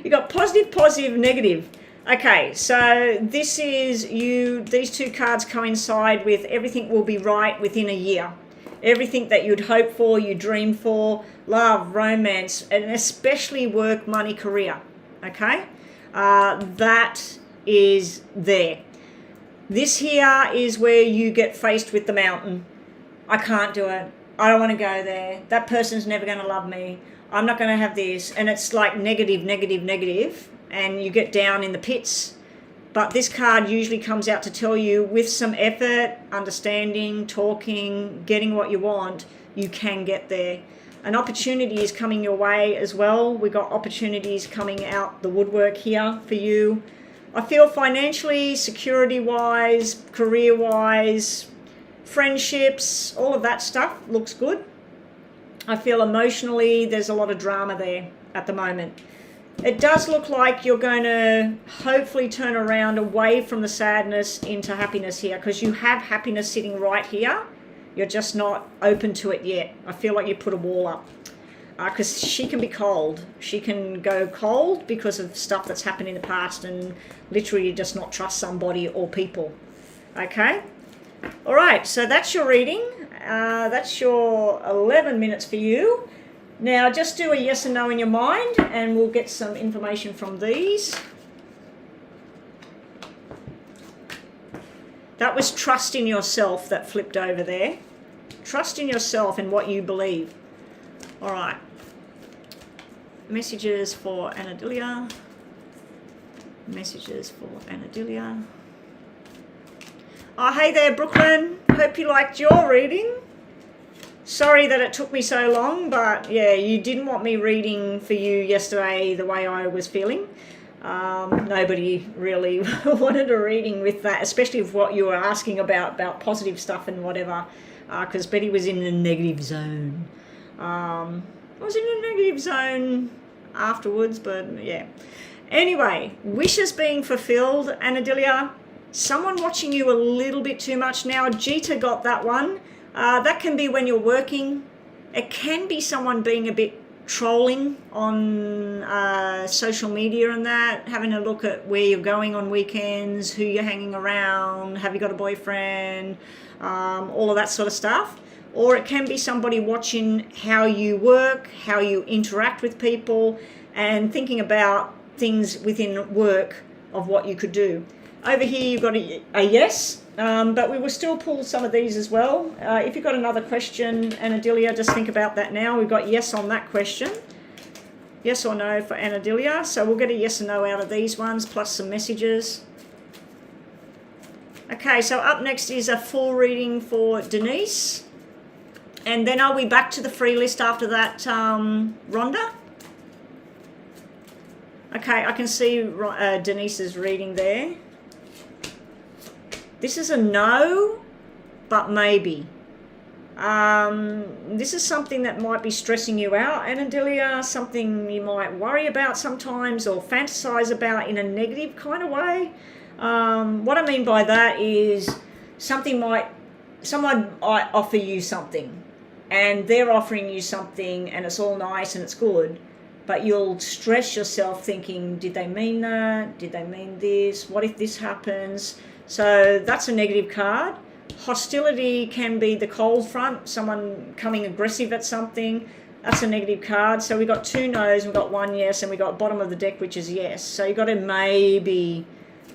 Speaker 1: You got positive, negative. Okay, so this is you. These two cards coincide with everything will be right within a year. Everything that you'd hope for, you dream for, love, romance, and especially work, money, career. Okay, that is there. This here is where you get faced with the mountain. I can't do it. I don't want to go there. That person's never going to love me. I'm not going to have this. And it's like negative. And you get down in the pits. But this card usually comes out to tell you with some effort, understanding, talking, getting what you want, you can get there. An opportunity is coming your way as well. We've got opportunities coming out the woodwork here for you. I feel financially, security-wise, career-wise, friendships, all of that stuff looks good. I feel emotionally there's a lot of drama there at the moment. It does look like you're going to hopefully turn around away from the sadness into happiness here because you have happiness sitting right here. You're just not open to it yet. I feel like you put a wall up because she can be cold. She can go cold because of stuff that's happened in the past and literally just not trust somebody or people. Okay? All right, so that's your reading. That's your 11 minutes for you. Now, just do a yes and no in your mind, and we'll get some information from these. That was trust in yourself that flipped over there. Trust in yourself and what you believe. All right. Messages for Anadilia. Messages for Anadilia. Oh, hey there, Brooklyn. Hope you liked your reading. Sorry that it took me so long, but yeah, you didn't want me reading for you yesterday the way I was feeling. Nobody really wanted a reading with that, especially with what you were asking about positive stuff and whatever, because Betty was in the negative zone. I was in a negative zone afterwards, but yeah. Anyway, wishes being fulfilled, Anadilia. Someone watching you a little bit too much now. Jita got that one. That can be when you're working. It can be someone being a bit trolling on social media and that, having a look at where you're going on weekends, who you're hanging around, have you got a boyfriend, all of that sort of stuff. or it can be somebody watching how you work, how you interact with people, and thinking about things within work of what you could do. Over here you've got a yes, but we will still pull some of these as well. If you've got another question, Anadilia, just think about that now. We've got yes on that question. Yes or no for Anadilia. So we'll get a yes and no out of these ones, plus some messages. Okay, so up next is a full reading for Denise. And then are we back to the free list after that, Rhonda? Okay, I can see Denise's reading there. This is a no, but maybe. This is something that might be stressing you out, Anadilia, something you might worry about sometimes or fantasize about in a negative kind of way. What I mean by that is someone might offer you something and they're offering you something and it's all nice and it's good, but you'll stress yourself thinking, did they mean that? Did they mean this? What if this happens? So that's a negative card. Hostility can be the cold front, someone coming aggressive at something. That's a negative card. So we got 2 no's, we've got 1 yes, and we got bottom of the deck, which is yes. So you got a maybe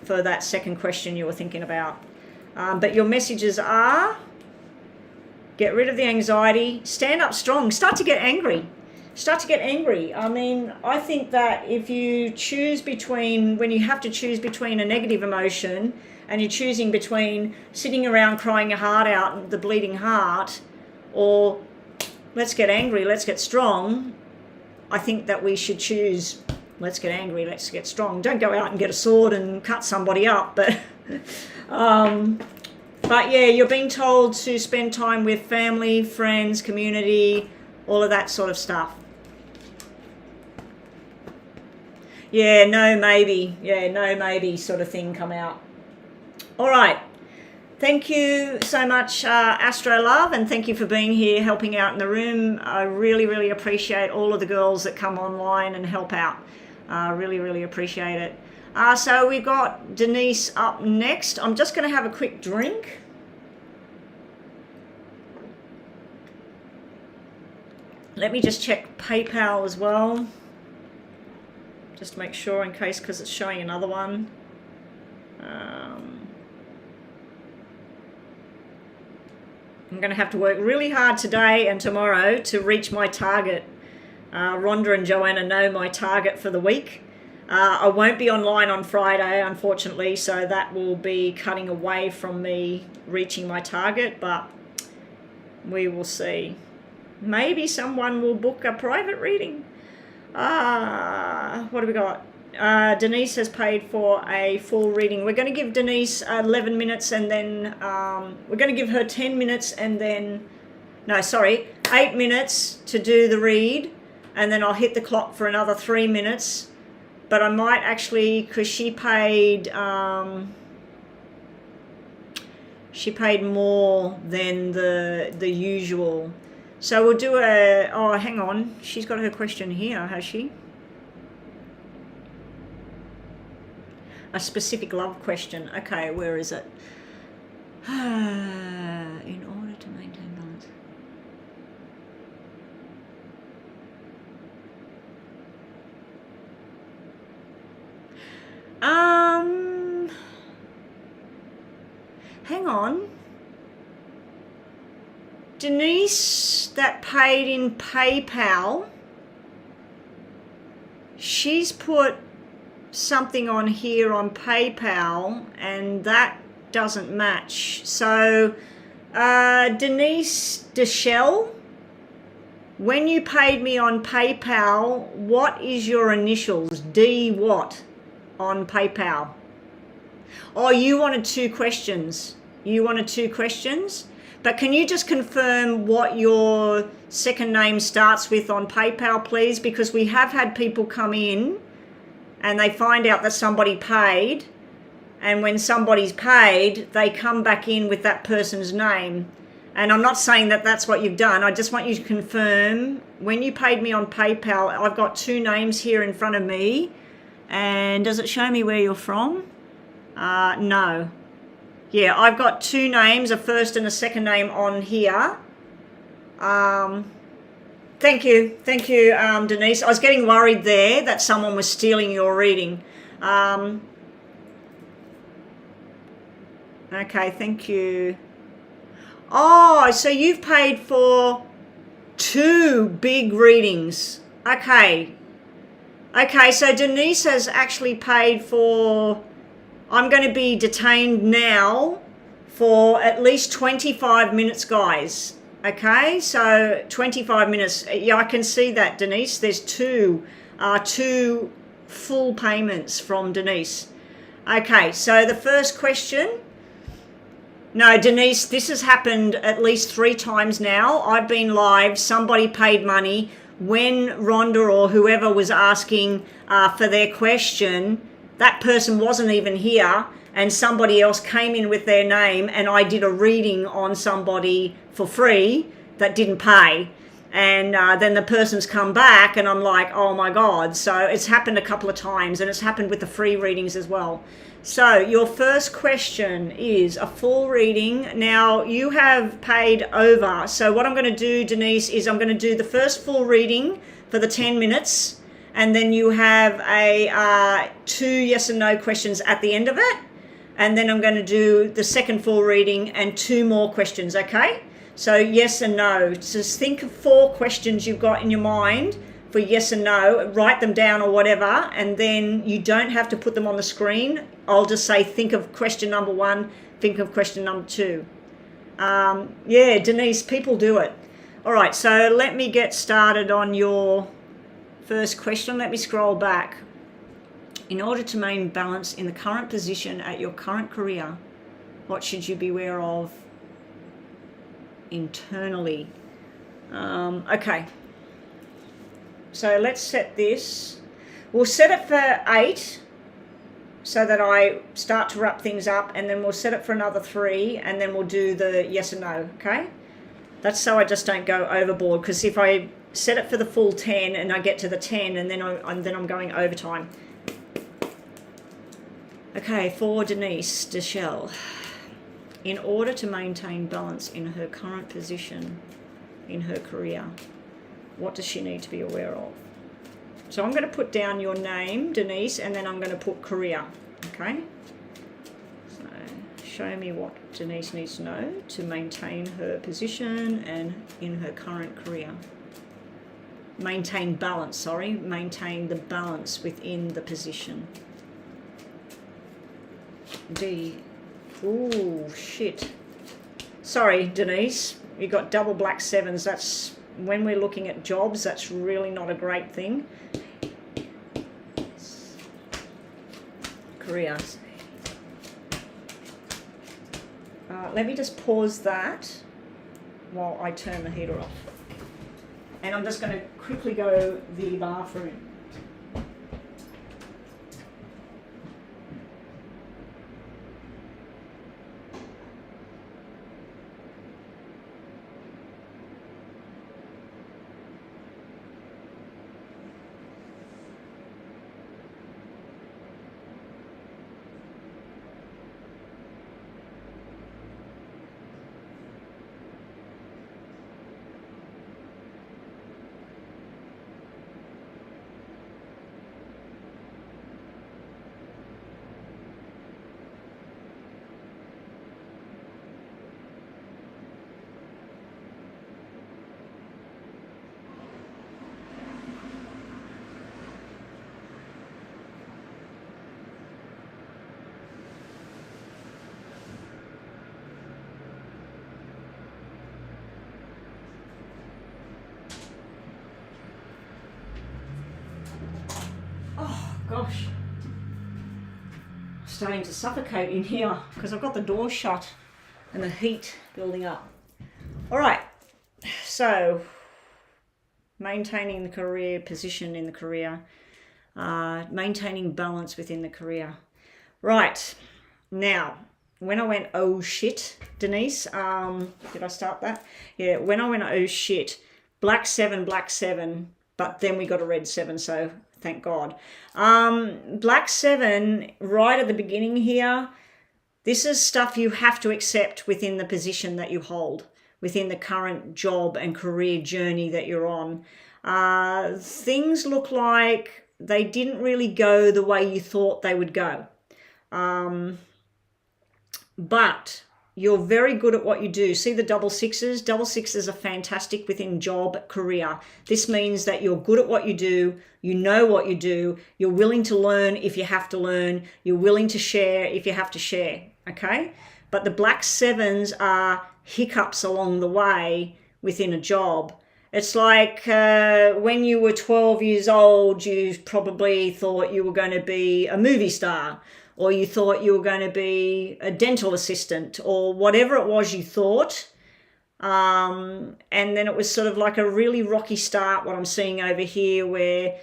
Speaker 1: for that second question you were thinking about. But your messages are, get rid of the anxiety, stand up strong, start to get angry. Start to get angry. I mean, I think that if you choose between, when you have to choose between a negative emotion and you're choosing between sitting around crying your heart out, the bleeding heart, or let's get angry, let's get strong, I think that we should choose, let's get angry, let's get strong. Don't go out and get a sword and cut somebody up, but yeah, you're being told to spend time with family, friends, community, all of that sort of stuff. Yeah, no, maybe. Yeah, no, maybe sort of thing come out. All right. Thank you so much, Astro Love, and thank you for being here, helping out in the room. I really, really appreciate all of the girls that come online and help out. Really, really appreciate it. So we've got Denise up next. I'm just going to have a quick drink. Let me just check PayPal as well. Just to make sure in case, because it's showing another one. I'm going to have to work really hard today and tomorrow to reach my target. Rhonda and Joanna know my target for the week. I won't be online on Friday, unfortunately, so that will be cutting away from me reaching my target, but we will see. Maybe someone will book a private reading. What have we got? Denise has paid for a full reading. We're going to give Denise 11 minutes and then we're going to give her 10 minutes and then, 8 minutes to do the read, and then I'll hit the clock for another 3 minutes. But I might actually, because she paid more than the usual. So we'll do hang on. She's got her question here, has she? A specific love question. Okay, where is it? In order to maintain balance. Hang on. Denise that paid in PayPal, she's put something on here on PayPal and that doesn't match. So Denise Deschelle, when you paid me on PayPal, what is your initials? D what on PayPal? Oh, you wanted 2 questions. But can you just confirm what your second name starts with on PayPal, please? Because we have had people come in and they find out that somebody paid, and when somebody's paid, they come back in with that person's name. And I'm not saying that that's what you've done. I just want you to confirm, when you paid me on PayPal, I've got 2 names here in front of me. And does it show me where you're from? No. Yeah, I've got 2 names, a first and a second name on here. Thank you, Denise. I was getting worried there that someone was stealing your reading. Okay, thank you. Oh, so you've paid for 2 big readings. Okay, so Denise has actually paid for, I'm going to be detained now for at least 25 minutes, guys. Okay, so 25 minutes. Yeah, I can see that, Denise. There's two full payments from Denise. Okay, so the first question. No, Denise, this has happened at least 3 times now. I've been live. Somebody paid money. When Rhonda or whoever was asking for their question, that person wasn't even here, and somebody else came in with their name, and I did a reading on somebody for free that didn't pay. And then the person's come back, and I'm like, oh my God. So it's happened a couple of times, and it's happened with the free readings as well. So your first question is a full reading. Now you have paid over. So what I'm going to do, Denise, is I'm going to do the first full reading for the 10 minutes. And then you have a 2 yes and no questions at the end of it. And then I'm going to do the second full reading and 2 more questions, okay? So yes and no. Just think of 4 questions you've got in your mind for yes and no, write them down or whatever, and then you don't have to put them on the screen. I'll just say, think of question number 1, think of question number 2. Yeah, Denise, people do it. All right, so let me get started on your first question. Let me scroll back. In order to maintain balance in the current position at your current career, what should you be aware of internally? Okay. So let's set this. We'll set it for 8 so that I start to wrap things up, and then we'll set it for another 3, and then we'll do the yes and no, okay? That's so I just don't go overboard, because if I set it for the full 10 and I get to the 10 and then I'm going overtime. Okay, for Denise Deschelle. In order to maintain balance in her current position in her career, what does she need to be aware of? So I'm going to put down your name, Denise, and then I'm going to put career, okay? So show me what Denise needs to know to maintain her position and in her current career. Maintain balance, maintain the balance within the position. D. Ooh, shit. Sorry, Denise, you got double black 7s. That's, when we're looking at jobs, that's really not a great thing. Career. Let me just pause that while I turn the heater off. And I'm just going to quickly go to the bathroom. Gosh, I'm starting to suffocate in here because I've got the door shut and the heat building up. All right, so maintaining the career position in the career, maintaining balance within the career. Right, now, when I went, oh shit, Denise, did I start that? Yeah, when I went, oh shit, black 7, but then we got a red 7, so thank God. Black 7, right at the beginning here, this is stuff you have to accept within the position that you hold, within the current job and career journey that you're on. Things look like they didn't really go the way you thought they would go. But you're very good at what you do. See the double sixes? Double sixes are fantastic within job, career. This means that you're good at what you do, you know what you do, you're willing to learn if you have to learn, you're willing to share if you have to share, okay? But the black sevens are hiccups along the way within a job. It's like when you were 12 years old, you probably thought you were going to be a movie star, or you thought you were going to be a dental assistant, or whatever it was you thought. And then it was sort of like a really rocky start, what I'm seeing over here, where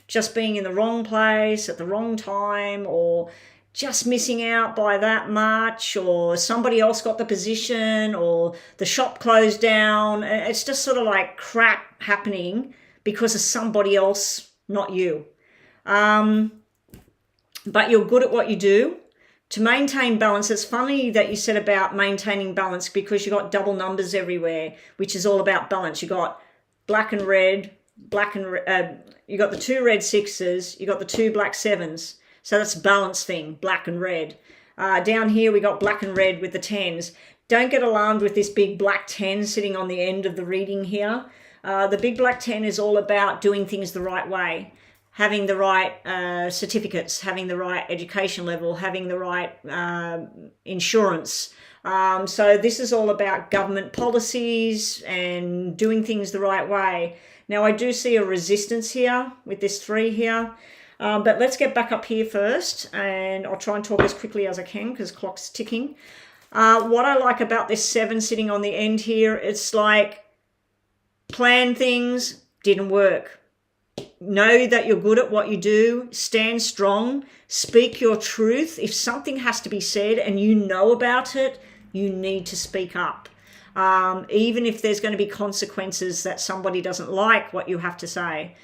Speaker 1: just being in the wrong place at the wrong time, or just missing out by that much, or somebody else got the position, or the shop closed down. It's just sort of like crap happening because of somebody else, not you. But you're good at what you do. To maintain balance, it's funny that you said about maintaining balance, because you got double numbers everywhere, which is all about balance. You got black and red, you got the 2 red sixes, you got the 2 black sevens. So that's a balance thing, black and red. Down here we got black and red with the 10s. Don't get alarmed with this big black 10 sitting on the end of the reading here. The big black 10 is all about doing things the right way. Having the right certificates, having the right education level, having the right insurance. So this is all about government policies and doing things the right way. Now I do see a resistance here with this 3 here, but let's get back up here first, and I'll try and talk as quickly as I can because clock's ticking. What I like about this 7 sitting on the end here, it's like plan things, didn't work. Know that you're good at what you do, stand strong, speak your truth. If something has to be said and you know about it, you need to speak up. Even if there's going to be consequences that somebody doesn't like what you have to say.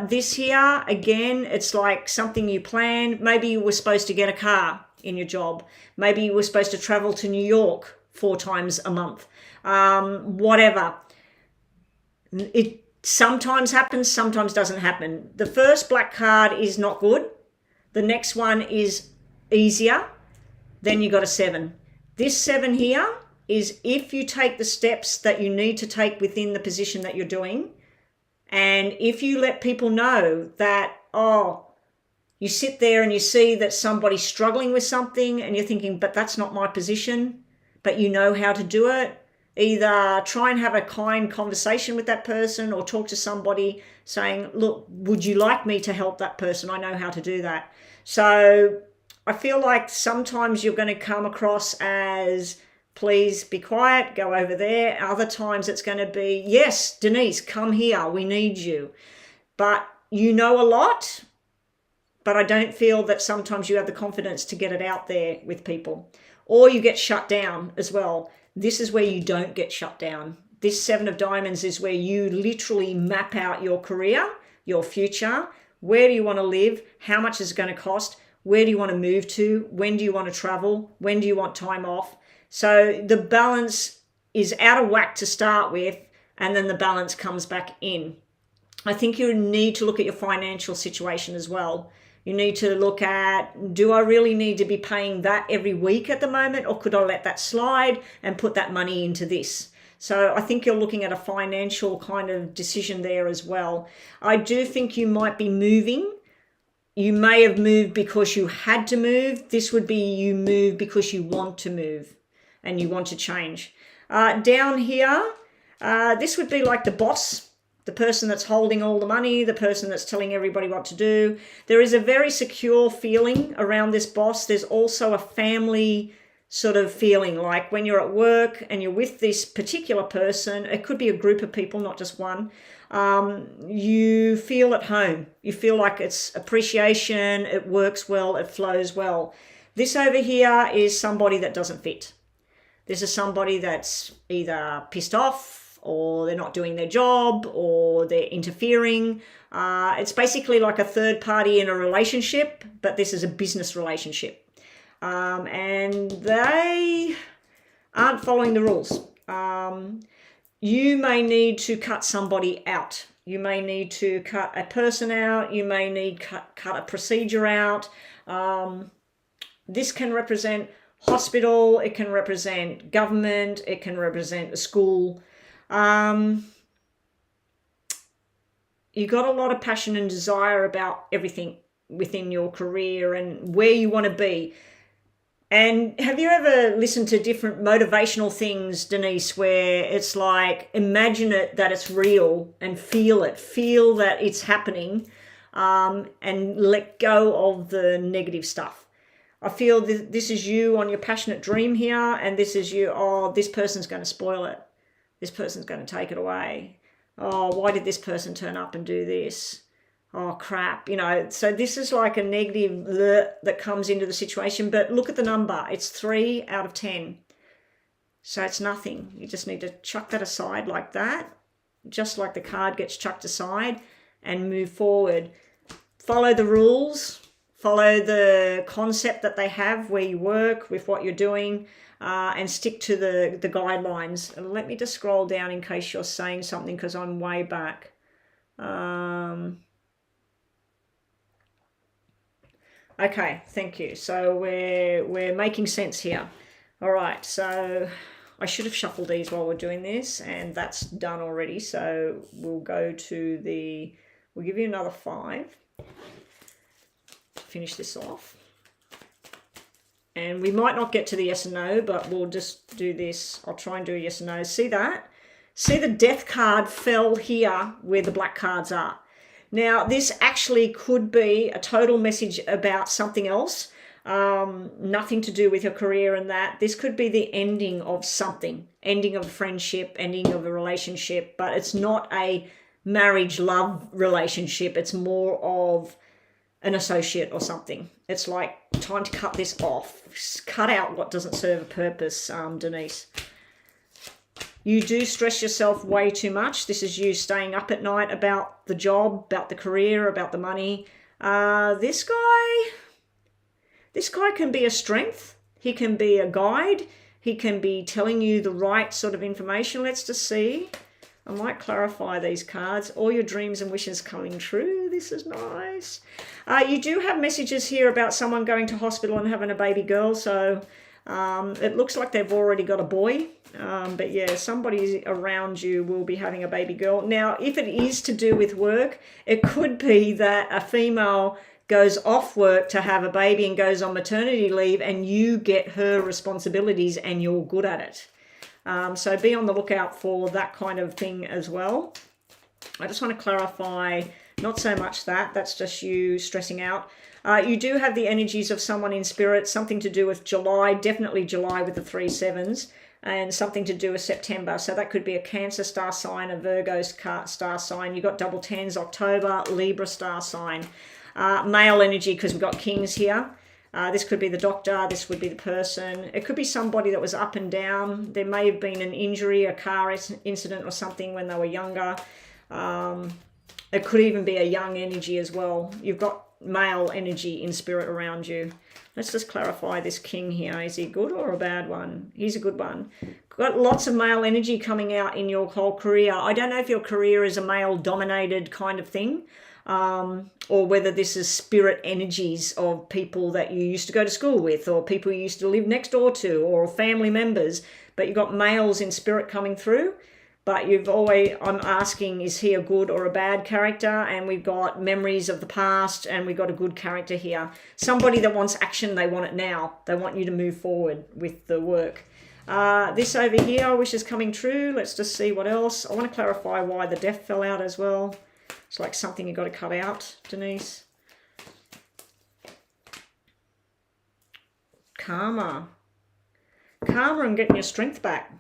Speaker 1: This here, again, it's like something you planned. Maybe you were supposed to get a car in your job. Maybe you were supposed to travel to New York 4 times a month. Whatever. It sometimes happens, sometimes doesn't happen. The first black card is not good. The next one is easier. Then you got a 7. This 7 here is if you take the steps that you need to take within the position that you're doing, and if you let people know that, oh, you sit there and you see that somebody's struggling with something and you're thinking, but that's not my position, but you know how to do it. Either try and have a kind conversation with that person, or talk to somebody saying, look, would you like me to help that person? I know how to do that. So I feel like sometimes you're going to come across as, please be quiet, go over there. Other times it's going to be, yes, Denise, come here, we need you. But you know a lot, but I don't feel that sometimes you have the confidence to get it out there with people. Or you get shut down as well. This is where you don't get shut down. This 7 of diamonds is where you literally map out your career, your future. Where do you want to live? How much is it going to cost? Where do you want to move to? When do you want to travel? When do you want time off? So the balance is out of whack to start with, and then the balance comes back in. I think you need to look at your financial situation as well. You need to look at, do I really need to be paying that every week at the moment, or could I let that slide and put that money into this? So I think you're looking at a financial kind of decision there as well. I do think you might be moving. You may have moved because you had to move. This would be you move because you want to move and you want to change. Down here, this would be like the boss, the person that's holding all the money, the person that's telling everybody what to do. There is a very secure feeling around this boss. There's also a family sort of feeling, like when you're at work and you're with this particular person, it could be a group of people, not just one. You feel at home. You feel like it's appreciation, it works well, it flows well. This over here is somebody that doesn't fit. This is somebody that's either pissed off, or they're not doing their job, or they're interfering. It's basically like a third party in a relationship, but this is a business relationship. And they aren't following the rules. You may need to cut somebody out. You may need to cut a person out. You may need cut a procedure out. This can represent hospital. It can represent government. It can represent a school. You got a lot of passion and desire about everything within your career and where you want to be. And have you ever listened to different motivational things, Denise, where it's like, imagine it that it's real and feel it, feel that it's happening, and let go of the negative stuff. I feel this is you on your passionate dream here, and this is you, oh, this person's going to spoil it. This person's going to take it away. Oh, why did this person turn up and do this? Oh, crap. You know, so this is like a negative that comes into the situation. But look at the number. It's 3 out of 10. So it's nothing. You just need to chuck that aside like that, just like the card gets chucked aside, and move forward. Follow the rules. Follow the concept that they have where you work with what you're doing, and stick to the guidelines. And let me just scroll down in case you're saying something because I'm way back. Okay, thank you. So we're making sense here. All right, so I should have shuffled these while we're doing this, and that's done already. So we'll go to we'll give you another 5. Finish this off. And we might not get to the yes and no, but we'll just do this. I'll try and do a yes and no. See that? See the death card fell here where the black cards are. Now, this actually could be a total message about something else, nothing to do with your career and that. This could be the ending of something, ending of a friendship, ending of a relationship, but it's not a marriage-love relationship. It's more of an associate or something. It's like time to cut this off. Cut out what doesn't serve a purpose, Denise. You do stress yourself way too much. This is you staying up at night about the job, about the career, about the money. This guy can be a strength. He can be a guide. He can be telling you the right sort of information. Let's just see. I might clarify these cards. All your dreams and wishes coming true. This is nice. You do have messages here about someone going to hospital and having a baby girl. So it looks like they've already got a boy. But yeah, somebody around you will be having a baby girl. Now, if it is to do with work, it could be that a female goes off work to have a baby and goes on maternity leave, and you get her responsibilities and you're good at it. So be on the lookout for that kind of thing as well. I just want to clarify, not so much that's just you stressing out. You do have the energies of someone in spirit, something to do with July, definitely July with the 3 7s, and something to do with September. So that could be a Cancer star sign, a Virgo star sign. You've got double 10s, October, Libra star sign. Male energy, because we've got kings here. This could be the doctor, this would be the person. It could be somebody that was up and down. There may have been an injury, a car incident or something when they were younger. It could even be a young energy as well. You've got male energy in spirit around you. Let's just clarify this king here. Is he good or a bad one? He's a good one. Got lots of male energy coming out in your whole career. I don't know if your career is a male-dominated kind of thing, or whether this is spirit energies of people that you used to go to school with, or people you used to live next door to, or family members, but you've got males in spirit coming through. But I'm asking, is he a good or a bad character? And we've got memories of the past, and we've got a good character here. Somebody that wants action, they want it now. They want you to move forward with the work. This over here, I wish is coming true. Let's just see what else. I want to clarify why the death fell out as well. It's like something you've got to cut out, Denise. Karma. Karma and getting your strength back.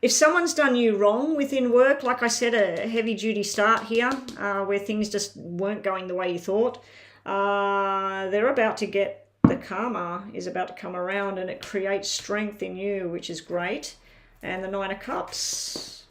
Speaker 1: If someone's done you wrong within work, like I said, a heavy-duty start here, where things just weren't going the way you thought, they're about to get, the karma is about to come around, and it creates strength in you, which is great. And the 9 of Cups.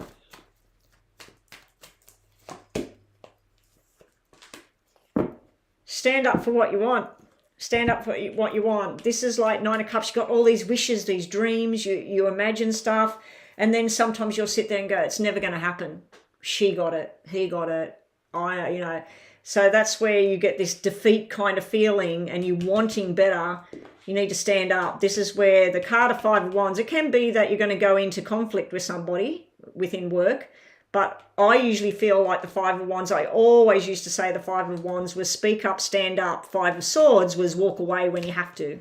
Speaker 1: Stand up for what you want. Stand up for what you want. This is like 9 of Cups. You've got all these wishes, these dreams. You imagine stuff. And then sometimes you'll sit there and go, it's never going to happen. She got it. He got it. You know. So that's where you get this defeat kind of feeling and you wanting better. You need to stand up. This is where the card of 5 of Wands, it can be that you're going to go into conflict with somebody within work. But I usually feel like the 5 of Wands, I always used to say the 5 of Wands was speak up, stand up. 5 of Swords was walk away when you have to.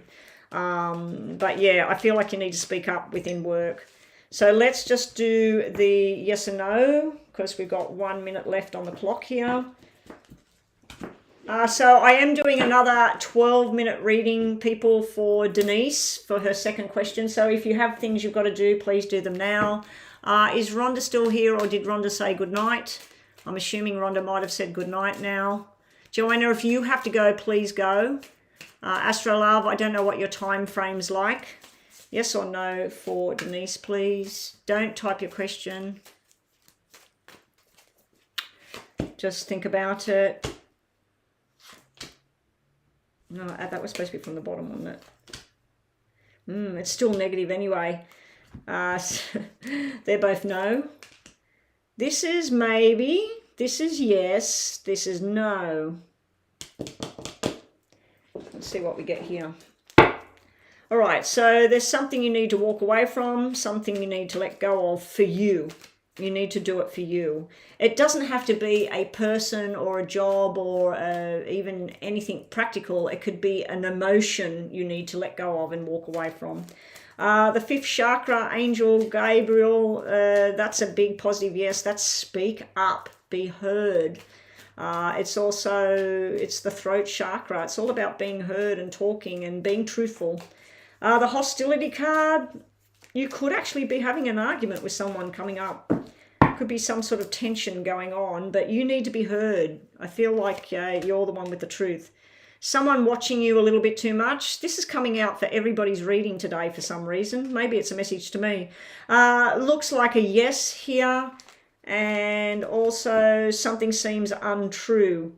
Speaker 1: But yeah, I feel like you need to speak up within work. So let's just do the yes and no, because we've got 1 minute left on the clock here. So I am doing another 12-minute reading, people, for Denise for her second question. So if you have things you've got to do, please do them now. Is Rhonda still here, or did Rhonda say good night? I'm assuming Rhonda might have said good night now. Joanna, if you have to go, please go. Astrolove, I don't know what your time frame's like. Yes or no for Denise, please. Don't type your question. Just think about it. No, that was supposed to be from the bottom, wasn't it? It's still negative anyway. They're both no. This is maybe. This is yes. This is no. Let's see what we get here. All right, so there's something you need to walk away from, something you need to let go of for you. You need to do it for you. It doesn't have to be a person or a job or even anything practical. It could be an emotion you need to let go of and walk away from. The 5th chakra, Angel Gabriel, that's a big positive yes. That's speak up, be heard. It's the throat chakra. It's all about being heard and talking and being truthful. The hostility card, you could actually be having an argument with someone coming up. Could be some sort of tension going on, but you need to be heard. I feel like you're the one with the truth. Someone watching you a little bit too much. This is coming out for everybody's reading today for some reason. Maybe it's a message to me. Looks like a yes here, and also something seems untrue.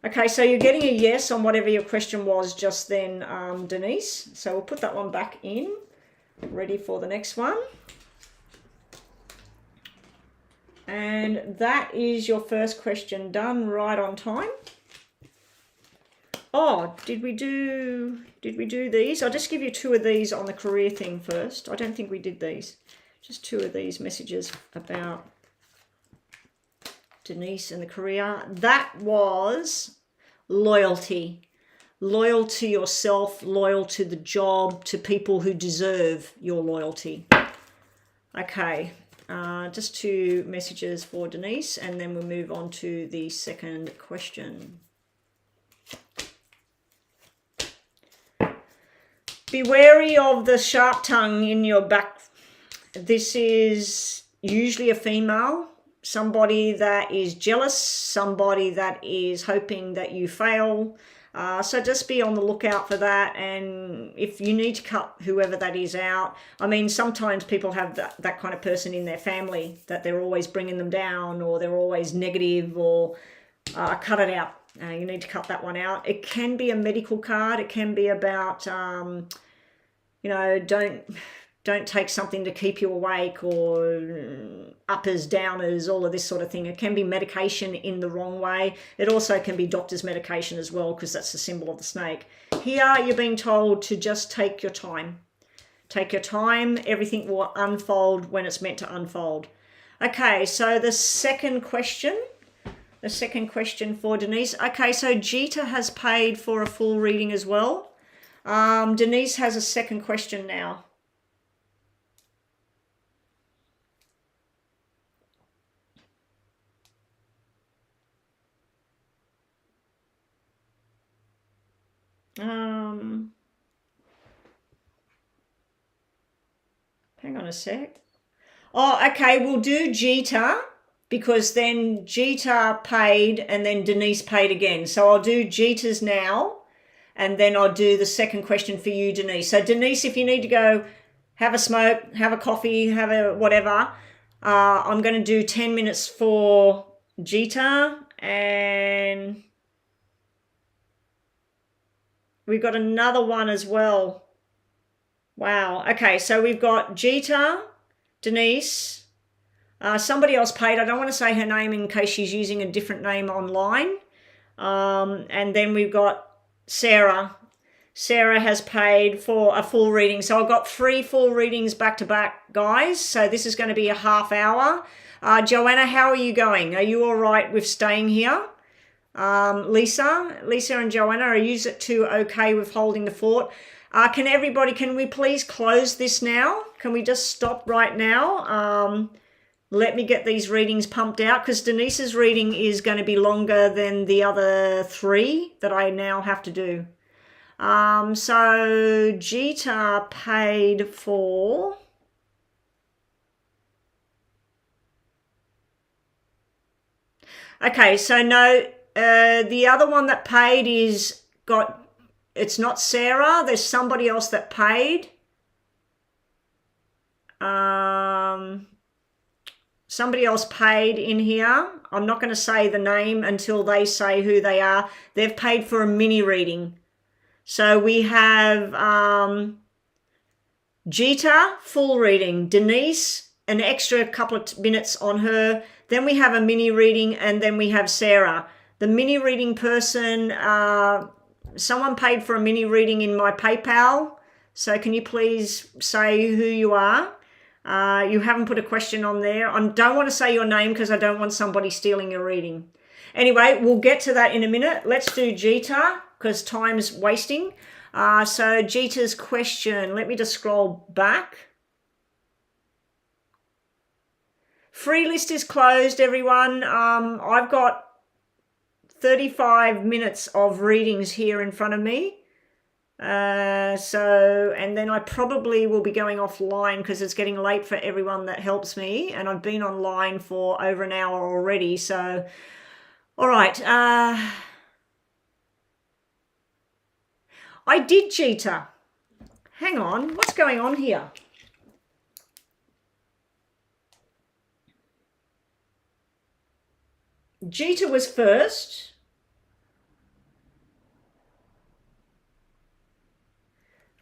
Speaker 1: Okay, so you're getting a yes on whatever your question was just then, Denise. So we'll put that one back in. Ready for the next one. And that is your first question done right on time. Oh, did we do these? I'll just give you 2 of these on the career thing first. I don't think we did these. Just 2 of these messages about Denise and the career. That was loyalty. Loyal to yourself, loyal to the job, to people who deserve your loyalty. Okay, just 2 messages for Denise, and then we'll move on to the second question. Be wary of the sharp tongue in your back. This is usually a female, somebody that is jealous, somebody that is hoping that you fail. So just be on the lookout for that, and if you need to cut whoever that is out, I mean, sometimes people have that kind of person in their family that they're always bringing them down, or they're always negative, or cut it out. You need to cut that one out. It can be a medical card. It can be about, you know, don't take something to keep you awake, or uppers, downers, all of this sort of thing. It can be medication in the wrong way. It also can be doctor's medication as well, because that's the symbol of the snake. Here you're being told to just take your time. Take your time. Everything will unfold when it's meant to unfold. Okay, so the second question for Denise. Okay, so Jita has paid for a full reading as well. Denise has a second question now. Hang on a sec. Oh, okay, we'll do Jita, because then Jita paid and then Denise paid again. So I'll do Jita's now, and then I'll do the second question for you, Denise. So Denise, if you need to go have a smoke, have a coffee, have a whatever, I'm going to do 10 minutes for Jita, and we've got another one as well. Wow. Okay, so we've got Jita, Denise. Somebody else paid. I don't want to say her name in case she's using a different name online. And then we've got Sarah. Sarah has paid for a full reading. So I've got 3 full readings back to back, guys. So this is going to be a half hour. Joanna, how are you going? Are you all right with staying here? Lisa and Joanna, are you two okay with holding the fort? Can we please close this now? Can we just stop right now? Let me get these readings pumped out because Denise's reading is going to be longer than the other 3 that I now have to do. So Jita paid for... Okay, so no, the other one that paid it's not Sarah. There's somebody else that paid. Somebody else paid in here. I'm not going to say the name until they say who they are. They've paid for a mini reading. So we have Jita, full reading. Denise, an extra couple of minutes on her. Then we have a mini reading, and then we have Sarah. The mini reading person, someone paid for a mini reading in my PayPal. So can you please say who you are? You haven't put a question on there. I don't want to say your name because I don't want somebody stealing your reading. Anyway, we'll get to that in a minute. Let's do Jita because time's wasting. So Jita's question, let me just scroll back. Free list is closed, everyone. I've got 35 minutes of readings here in front of me. And then I probably will be going offline because it's getting late for everyone that helps me. And I've been online for over an hour already. So, all right. I did Jita. Hang on. What's going on here? Jita was first.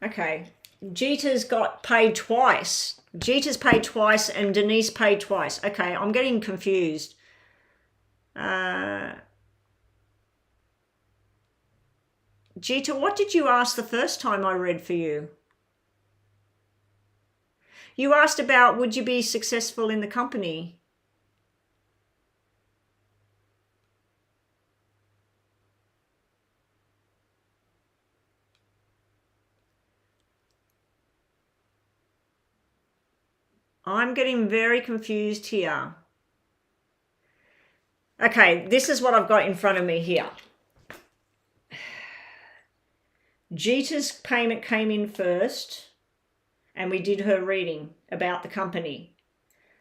Speaker 1: Okay. Jita's got paid twice. Jita's paid twice and Denise paid twice. Okay, I'm getting confused. Jita, what did you ask the first time I read for you? You asked about would you be successful in the company? I'm getting very confused here. Okay, this is what I've got in front of me here. Jita's payment came in first and we did her reading about the company.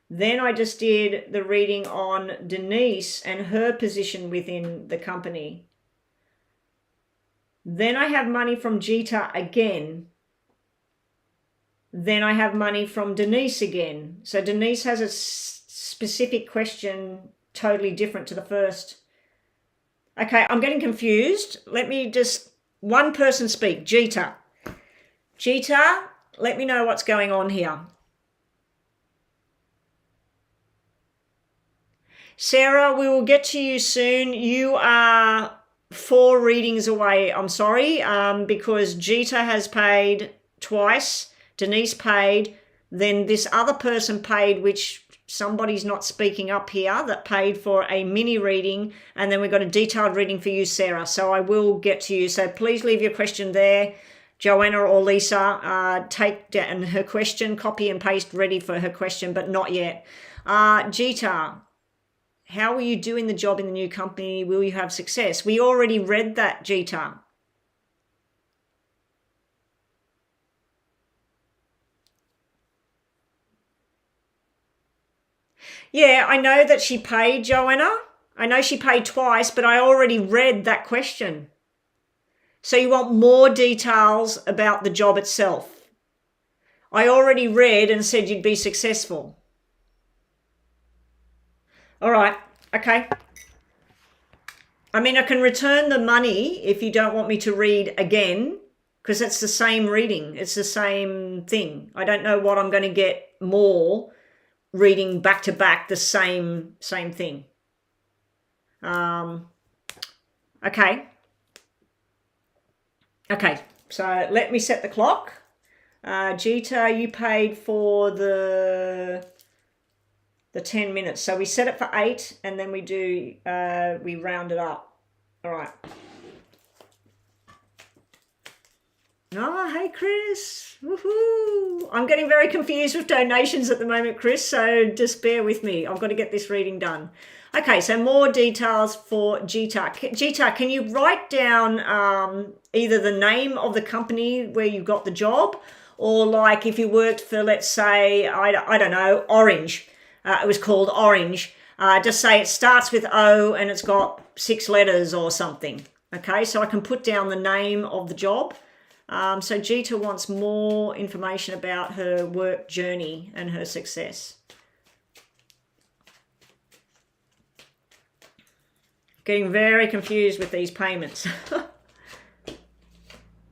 Speaker 1: Then I just did the reading on Denise and her position within the company. Then I have money from Jita again. Then I have money from Denise again. So Denise has a specific question totally different to the first. Okay, I'm getting confused. Let me just, one person speak, Jita. Jita, let me know what's going on here. Sarah, we will get to you soon. You are 4 readings away, I'm sorry, because Jita has paid twice. Denise paid, then this other person paid, which somebody's not speaking up here, that paid for a mini reading, and then we've got a detailed reading for you, Sarah. So I will get to you. So please leave your question there. Joanna or Lisa, take down her question, copy and paste ready for her question, but not yet. Jita, how will you do in the job in the new company? Will you have success? We already read that, Jita. Yeah, I know that she paid, Joanna. I know she paid twice, but I already read that question. So you want more details about the job itself. I already read and said you'd be successful. All right, okay. I mean, I can return the money if you don't want me to read again, because it's the same reading. It's the same thing. I don't know what I'm going to get more reading back to back the same thing. Okay. Okay, so let me set the clock. Gita, you paid for the 10 minutes. So we set it for 8 and then we do, we round it up. All right. Oh, hey, Chris. Woohoo. I'm getting very confused with donations at the moment, Chris, so just bear with me. I've got to get this reading done. Okay, so more details for Gita. Gita, can you write down either the name of the company where you got the job, or like if you worked for, let's say, I don't know, Orange. It was called Orange. Just say it starts with O and it's got 6 letters or something. Okay, so I can put down the name of the job. So Gita wants more information about her work journey and her success. Getting very confused with these payments.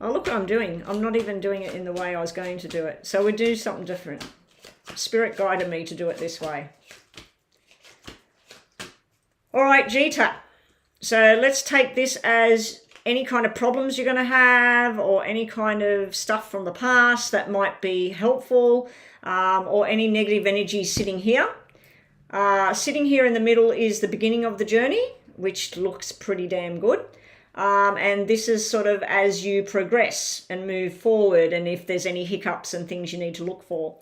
Speaker 1: Oh, look what I'm doing. I'm not even doing it in the way I was going to do it. So we'll do something different. Spirit guided me to do it this way. All right, Gita. So let's take this as any kind of problems you're going to have, or any kind of stuff from the past that might be helpful, or any negative energy sitting here. Sitting here in the middle is the beginning of the journey, which looks pretty damn good. And this is sort of as you progress and move forward, and if there's any hiccups and things you need to look for.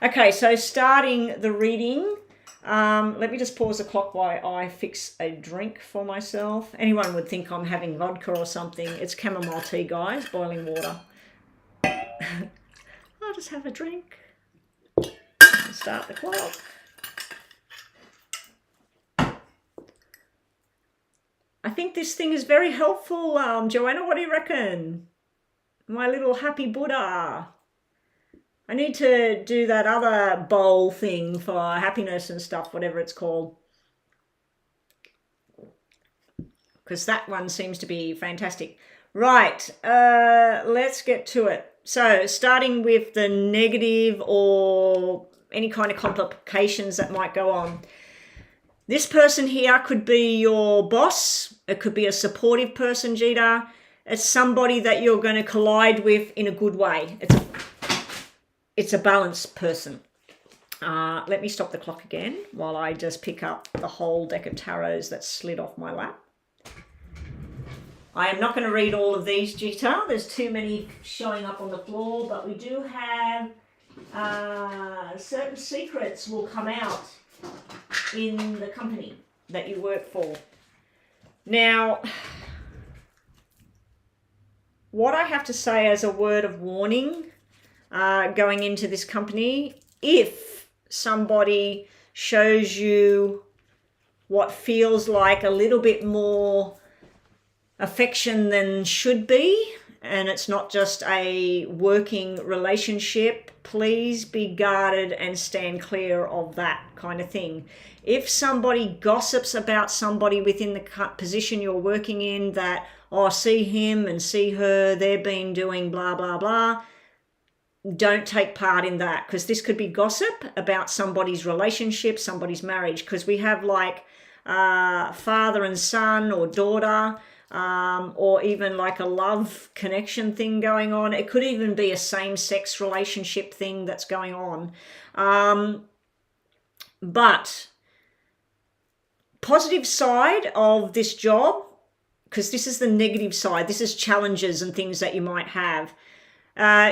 Speaker 1: Okay, so starting the reading. Let me just pause the clock while I fix a drink for myself. Anyone would think I'm having vodka or something. It's chamomile tea, guys, boiling water. I'll just have a drink. Start the clock. I think this thing is very helpful, Joanna. What do you reckon? My little happy Buddha. I need to do that other bowl thing for happiness and stuff, whatever it's called. Because that one seems to be fantastic. Right, let's get to it. So starting with the negative or any kind of complications that might go on. This person here could be your boss. It could be a supportive person, Gita. It's somebody that you're going to collide with in a good way. It's a balanced person. Let me stop the clock again while I just pick up the whole deck of tarots that slid off my lap. I am not going to read all of these, Gita. There's too many showing up on the floor, but we do have certain secrets will come out in the company that you work for. Now, what I have to say as a word of warning, going into this company, if somebody shows you what feels like a little bit more affection than should be, and it's not just a working relationship, please be guarded and stand clear of that kind of thing. If somebody gossips about somebody within the position you're working in, that, oh, see him and see her, they've been doing blah, blah, blah, don't take part in that, because this could be gossip about somebody's relationship, somebody's marriage, because we have like father and son or daughter, or even like a love connection thing going on. It could even be a same-sex relationship thing that's going on. But positive side of this job, because this is the negative side, this is challenges and things that you might have.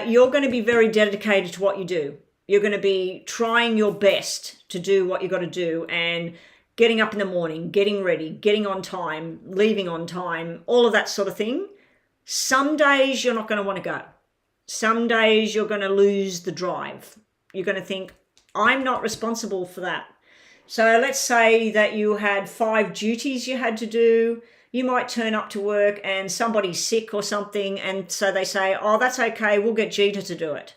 Speaker 1: You're going to be very dedicated to what you do. You're going to be trying your best to do what you got to do, and getting up in the morning, getting ready, getting on time, leaving on time, all of that sort of thing. Some days you're not going to want to go. Some days you're going to lose the drive. You're going to think, I'm not responsible for that. So let's say that you had 5 duties you had to do. You might turn up to work and somebody's sick or something, and so they say, oh, that's okay, we'll get Gita to do it.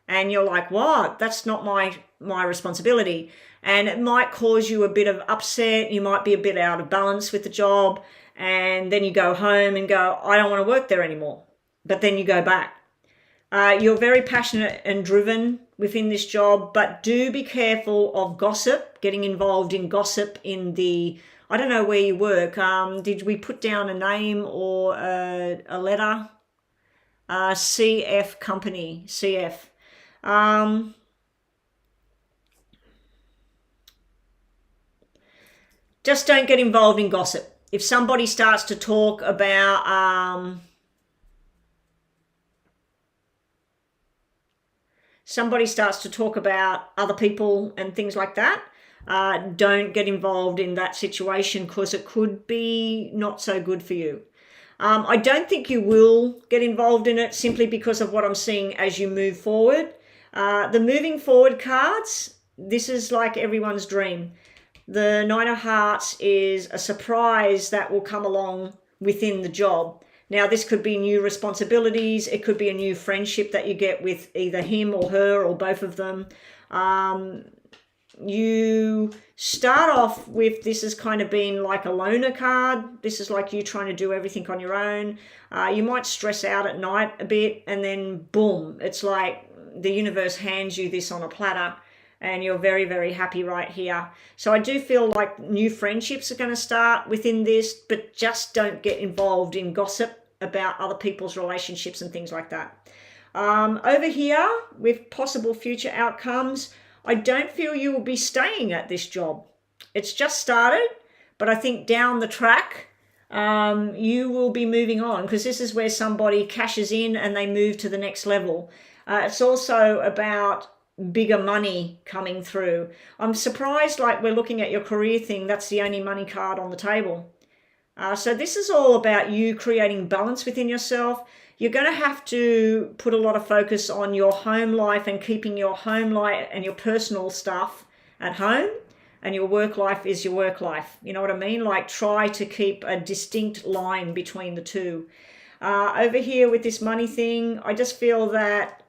Speaker 1: And you're like, what? That's not my responsibility. And it might cause you a bit of upset. You might be a bit out of balance with the job. And then you go home and go, I don't want to work there anymore. But then you go back. You're very passionate and driven within this job, but do be careful of gossip, getting involved in gossip in the, I don't know where you work. Did we put down a name or a letter? CF company, CF. Just don't get involved in gossip. If somebody starts to talk about other people and things like that, don't get involved in that situation because it could be not so good for you. I don't think you will get involved in it simply because of what I'm seeing as you move forward. The moving forward cards, this is like everyone's dream. The Nine of Hearts is a surprise that will come along within the job. Now, this could be new responsibilities. It could be a new friendship that you get with either him or her or both of them. You start off with this as kind of being like a loner card. This is like you trying to do everything on your own. You might stress out at night a bit and then boom, it's like the universe hands you this on a platter and you're very, very happy right here. So I do feel like new friendships are going to start within this, but just don't get involved in gossip about other people's relationships and things like that. Over here with possible future outcomes, I don't feel you will be staying at this job. It's just started, but I think down the track, you will be moving on because this is where somebody cashes in and they move to the next level. It's also about bigger money coming through. I'm surprised, like we're looking at your career thing, that's the only money card on the table. So this is all about you creating balance within yourself. You're going to have to put a lot of focus on your home life and keeping your home life and your personal stuff at home, and your work life is your work life. You know what I mean? Like try to keep a distinct line between the two. Over here with this money thing, I just feel that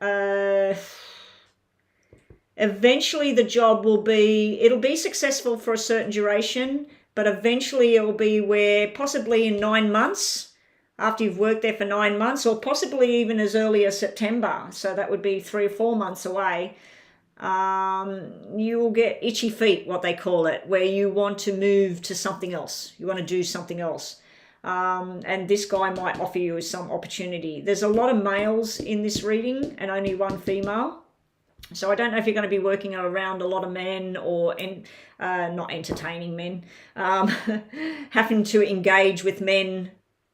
Speaker 1: eventually the job it'll be successful for a certain duration, but eventually it will be where possibly in 9 months, after you've worked there for 9 months, or possibly even as early as September, so that would be 3 or 4 months away, you will get itchy feet, what they call it, where you want to move to something else. You want to do something else. And this guy might offer you some opportunity. There's a lot of males in this reading and only one female. So I don't know if you're going to be working around a lot of men or not entertaining men, having to engage with men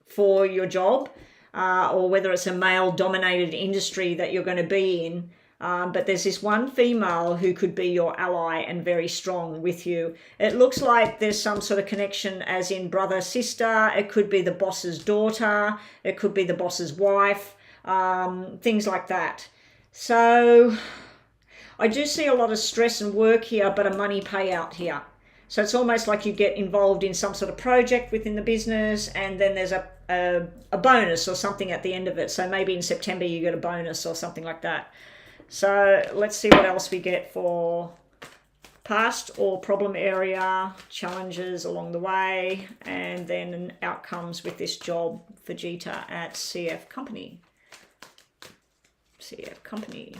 Speaker 1: for your job, or whether it's a male-dominated industry that you're going to be in. But there's this one female who could be your ally and very strong with you. It looks like there's some sort of connection as in brother, sister. It could be the boss's daughter. It could be the boss's wife, things like that. So I do see a lot of stress and work here, but a money payout here. So it's almost like you get involved in some sort of project within the business and then there's a bonus or something at the end of it. So maybe in September you get a bonus or something like that. So let's see what else we get for past or problem area, challenges along the way, and then outcomes with this job for Jita at CF Company. CF Company.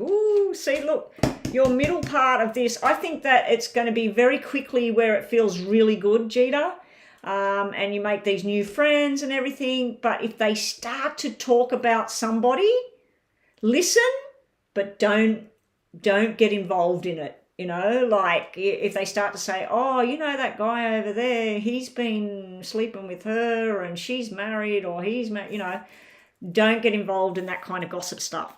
Speaker 1: Ooh, see, look, your middle part of this, I think that it's going to be very quickly where it feels really good, Jita, and you make these new friends and everything. But if they start to talk about somebody, listen, but don't get involved in it. You know, like if they start to say, oh, you know, that guy over there, he's been sleeping with her and she's married or he's married, you know, don't get involved in that kind of gossip stuff.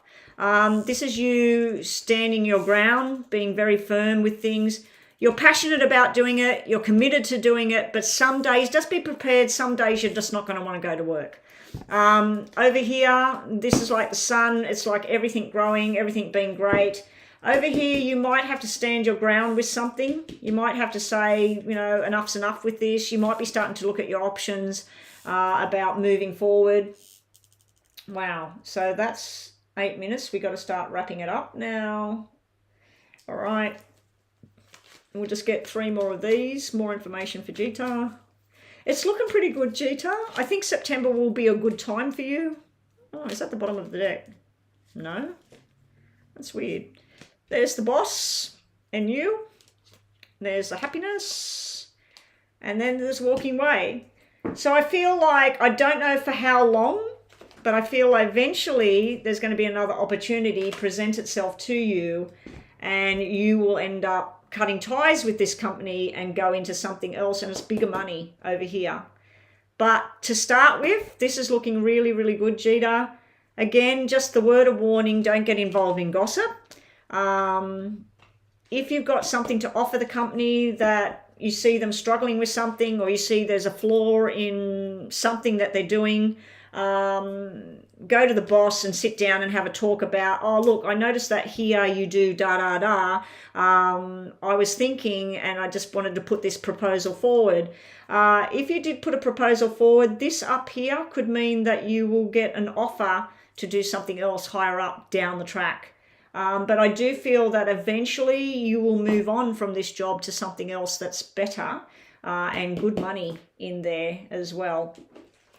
Speaker 1: This is you standing your ground, being very firm with things. You're passionate about doing it. You're committed to doing it. But some days, just be prepared. Some days you're just not going to want to go to work. Over here, this is like the sun. It's like everything growing, everything being great. Over here, you might have to stand your ground with something. You might have to say, you know, enough's enough with this. You might be starting to look at your options about moving forward. Wow. So that's 8 minutes. We got to start wrapping it up now. All right. We'll just get 3 more of these. More information for Jita. It's looking pretty good, Jita. I think September will be a good time for you. Oh, is that the bottom of the deck? No? That's weird. There's the boss and you. There's the happiness. And then there's walking away. So I feel like, I don't know for how long, but I feel eventually there's going to be another opportunity present itself to you, and you will end up cutting ties with this company and go into something else, and it's bigger money over here. But to start with, this is looking really, really good, Jita. Again, just the word of warning, don't get involved in gossip. If you've got something to offer the company that you see them struggling with something, or you see there's a flaw in something that they're doing, go to the boss and sit down and have a talk about, oh, look, I noticed that here you do da-da-da. I was thinking, and I just wanted to put this proposal forward. If you did put a proposal forward, this up here could mean that you will get an offer to do something else higher up down the track. But I do feel that eventually you will move on from this job to something else that's better and good money in there as well.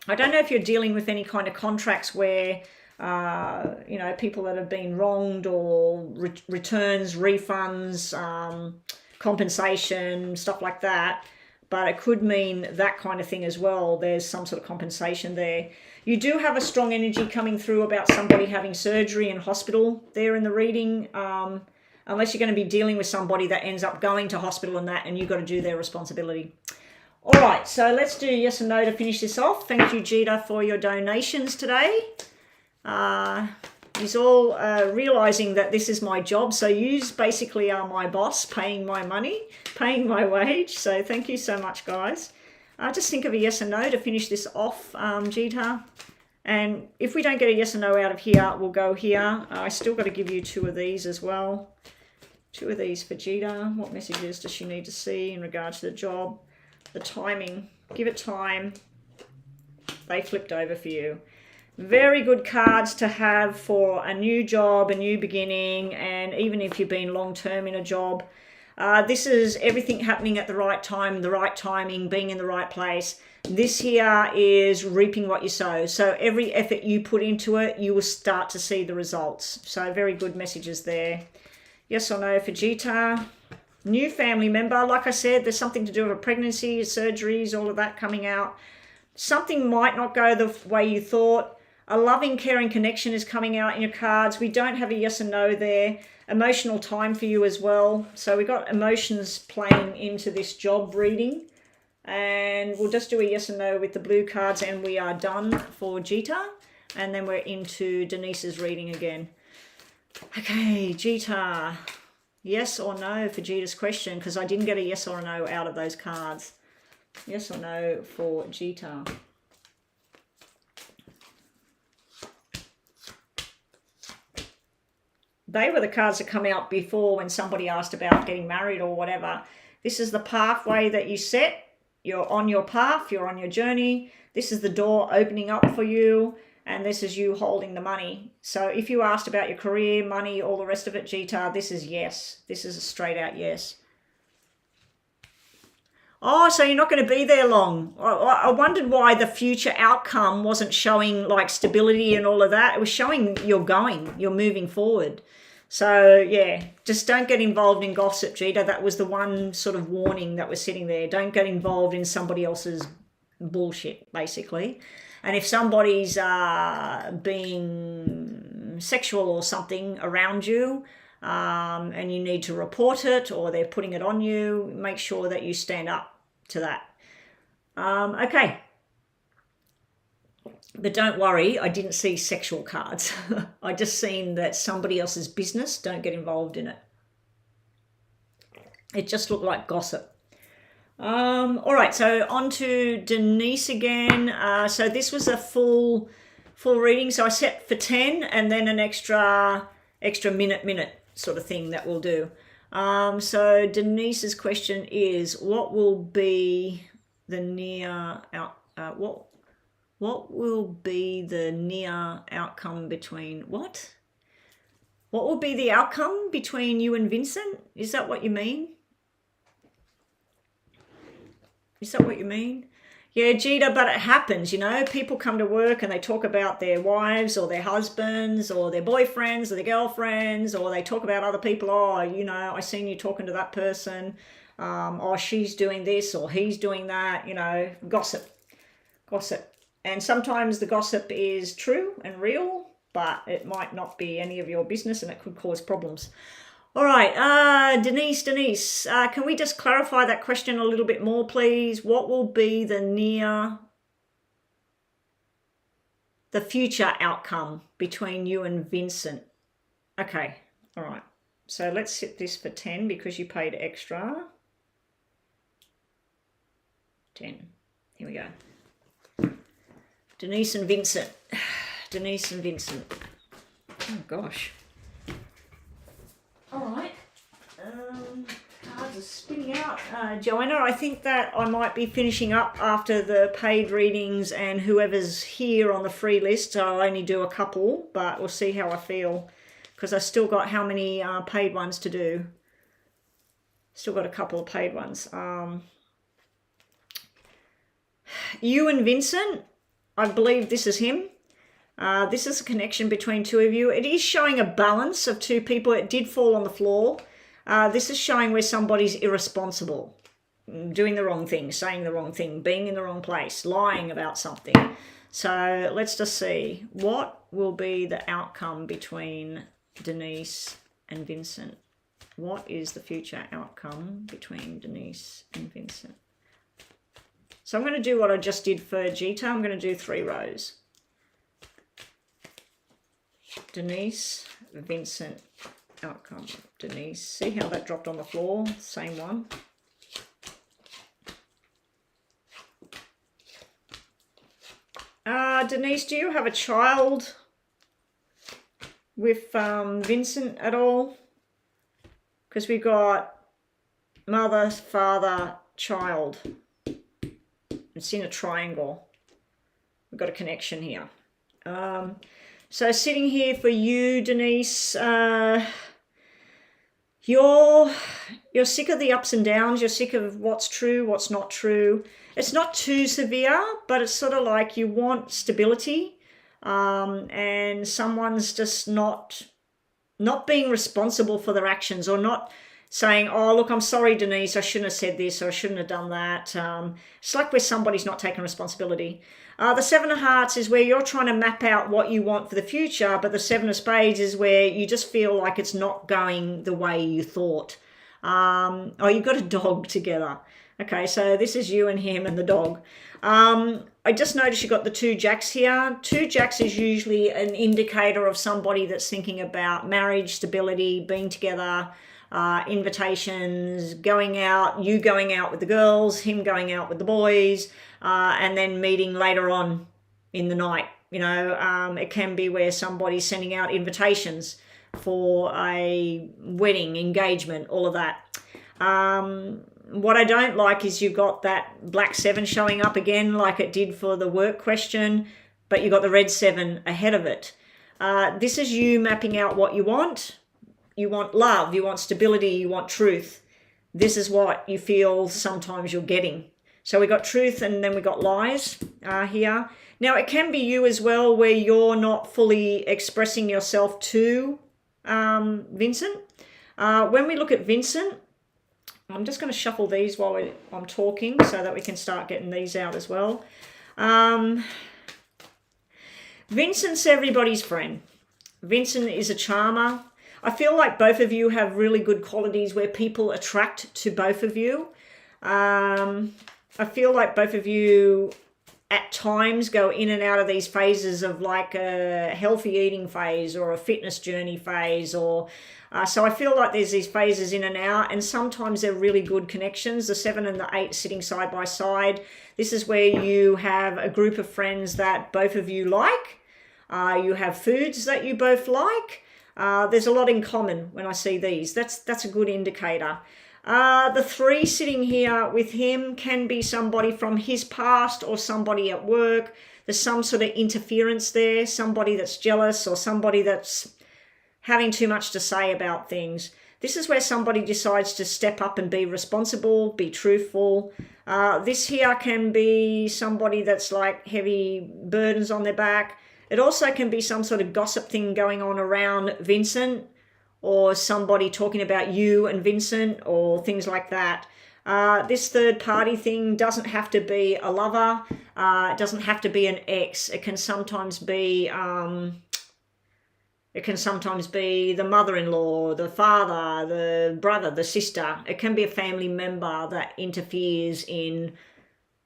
Speaker 1: I don't know if you're dealing with any kind of contracts where, you know, people that have been wronged, or returns, refunds, compensation, stuff like that. But it could mean that kind of thing as well. There's some sort of compensation there. You do have a strong energy coming through about somebody having surgery in hospital there in the reading, unless you're going to be dealing with somebody that ends up going to hospital and you've got to do their responsibility. All right, so let's do yes and no to finish this off. Thank you, Jita, for your donations today. He's all realizing that this is my job. So you basically are my boss, paying my money, paying my wage. So thank you so much, guys. Just think of a yes and no to finish this off, Jita. And if we don't get a yes and no out of here, we'll go here. I still got to give you 2 of these as well. 2 of these for Jita. What messages does she need to see in regard to the job? The timing. Give it time. They flipped over for you. Very good cards to have for a new job, a new beginning, and even if you've been long-term in a job. This is everything happening at the right time, the right timing, being in the right place. This here is reaping what you sow. So every effort you put into it, you will start to see the results. So very good messages there. Yes or no for Jita. New family member, like I said, there's something to do with a pregnancy, surgeries, all of that coming out. Something might not go the way you thought. A loving, caring connection is coming out in your cards. We don't have a yes and no there. Emotional time for you as well. So we got emotions playing into this job reading. And we'll just do a yes and no with the blue cards, and we are done for Jita. And then we're into Denise's reading again. Okay, Jita. Yes or no for Jita's question, because I didn't get a yes or a no out of those cards. Yes or no for Jita. They were the cards that come out before when somebody asked about getting married or whatever. This is the pathway that you set. You're on your path. You're on your journey. This is the door opening up for you. And this is you holding the money. So if you asked about your career, money, all the rest of it, Jita, this is yes. This is a straight out yes. Oh, so you're not going to be there long. I wondered why the future outcome wasn't showing like stability and all of that. It was showing you're going, you're moving forward. So yeah, just don't get involved in gossip, Jita. That was the one sort of warning that was sitting there. Don't get involved in somebody else's bullshit, basically. And if somebody's being sexual or something around you, and you need to report it, or they're putting it on you, make sure that you stand up to that. Okay. But don't worry, I didn't see sexual cards. I just seen that somebody else's business, don't get involved in it. It just looked like gossip. All right, so on to Denise again. So this was a full reading. So I set for 10 and then an extra minute sort of thing that we'll do. So Denise's question is, what will be the near what will be the near outcome between what? What will be the outcome between you and Vincent? Is that what you mean? Is that what you mean? Yeah, Jeter, but it happens, you know. People come to work and they talk about their wives or their husbands or their boyfriends or their girlfriends, or they talk about other people. Oh, you know, I seen you talking to that person. Oh, she's doing this or he's doing that, you know, gossip. Gossip. And sometimes the gossip is true and real, but it might not be any of your business and it could cause problems. All right, Denise, can we just clarify that question a little bit more, please? What will be the future outcome between you and Vincent? Okay, all right. So let's set this for 10 because you paid extra. 10. Here we go. Denise and Vincent. Denise and Vincent. Oh, gosh. All right. Cards are spinning out. Joanna, I think that I might be finishing up after the paid readings, and whoever's here on the free list, I'll only do a couple, but we'll see how I feel because I still got how many paid ones to do. Still got a couple of paid ones. You and Vincent, I believe this is him. This is a connection between two of you. It is showing a balance of two people. It did fall on the floor. This is showing where somebody's irresponsible, doing the wrong thing, saying the wrong thing, being in the wrong place, lying about something. So let's just see. What will be the outcome between Denise and Vincent? What is the future outcome between Denise and Vincent? So I'm going to do what I just did for Gita. I'm going to do 3 rows. Denise, Vincent, outcome. Denise, see how that dropped on the floor? Same one. Denise, do you have a child with Vincent at all? Because we've got mother, father, child. It's in a triangle. We've got a connection here. So sitting here for you, Denise, you're sick of the ups and downs. You're sick of what's true, what's not true. It's not too severe, but it's sort of like you want stability, and someone's just not being responsible for their actions, or not saying, oh, look, I'm sorry, Denise, I shouldn't have said this, or I shouldn't have done that. It's like where somebody's not taking responsibility. The 7 of Hearts is where you're trying to map out what you want for the future, but the 7 of Spades is where you just feel like it's not going the way you thought. Oh, you've got a dog together. Okay, so this is you and him and the dog. I just noticed you got the 2 jacks here. 2 jacks is usually an indicator of somebody that's thinking about marriage, stability, being together, invitations, going out, you going out with the girls, him going out with the boys, and then meeting later on in the night. You know, it can be where somebody's sending out invitations for a wedding, engagement, all of that. What I don't like is you've got that black 7 showing up again like it did for the work question, but you've got the red 7 ahead of it. This is you mapping out what you want. You want love, you want stability, you want truth. This is what you feel sometimes you're getting. So we got truth and then we got lies here. Now it can be you as well where you're not fully expressing yourself to Vincent. When we look at Vincent, I'm just going to shuffle these while I'm talking so that we can start getting these out as well. Vincent's everybody's friend. Vincent is a charmer. I feel like both of you have really good qualities where people attract to both of you. I feel like both of you at times go in and out of these phases of like a healthy eating phase or a fitness journey phase, or so I feel like there's these phases in and out, and sometimes they're really good connections. The 7 and the 8 sitting side by side. This is where you have a group of friends that both of you like. You have foods that you both like. There's a lot in common when I see these. That's a good indicator. The 3 sitting here with him can be somebody from his past or somebody at work. There's some sort of interference there, somebody that's jealous or somebody that's having too much to say about things. This is where somebody decides to step up and be responsible, be truthful. This here can be somebody that's like heavy burdens on their back. It also can be some sort of gossip thing going on around Vincent, or somebody talking about you and Vincent, or things like that. This third party thing doesn't have to be a lover. It doesn't have to be an ex. It can sometimes be the mother-in-law, the father, the brother, the sister. It can be a family member that interferes in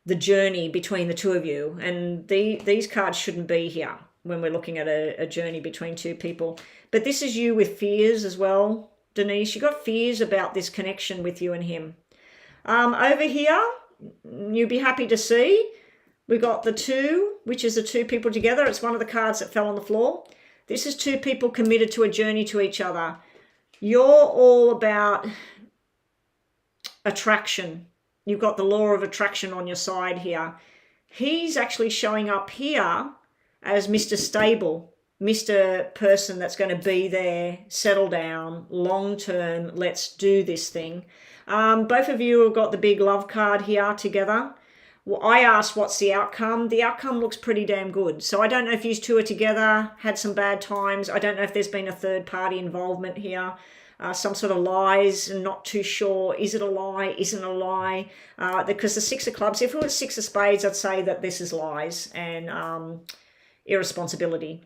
Speaker 1: the journey between the two of you. And these cards shouldn't be here when we're looking at a journey between two people. But this is you with fears as well, Denise. You've got fears about this connection with you and him. Over here, you'll be happy to see, we got the 2, which is the 2 people together. It's one of the cards that fell on the floor. This is 2 people committed to a journey to each other. You're all about attraction. You've got the law of attraction on your side here. He's actually showing up here as Mr. Stable, Mr. Person that's going to be there, settle down, long term, let's do this thing. Both of you have got the big love card here together. Well, I asked what's the outcome. The outcome looks pretty damn good. So I don't know if you 2 are together, had some bad times. I don't know if there's been a third party involvement here. Some sort of lies, and not too sure. Is it a lie? Isn't it a lie? Because the 6 of clubs, if it was 6 of spades, I'd say that this is lies and irresponsibility.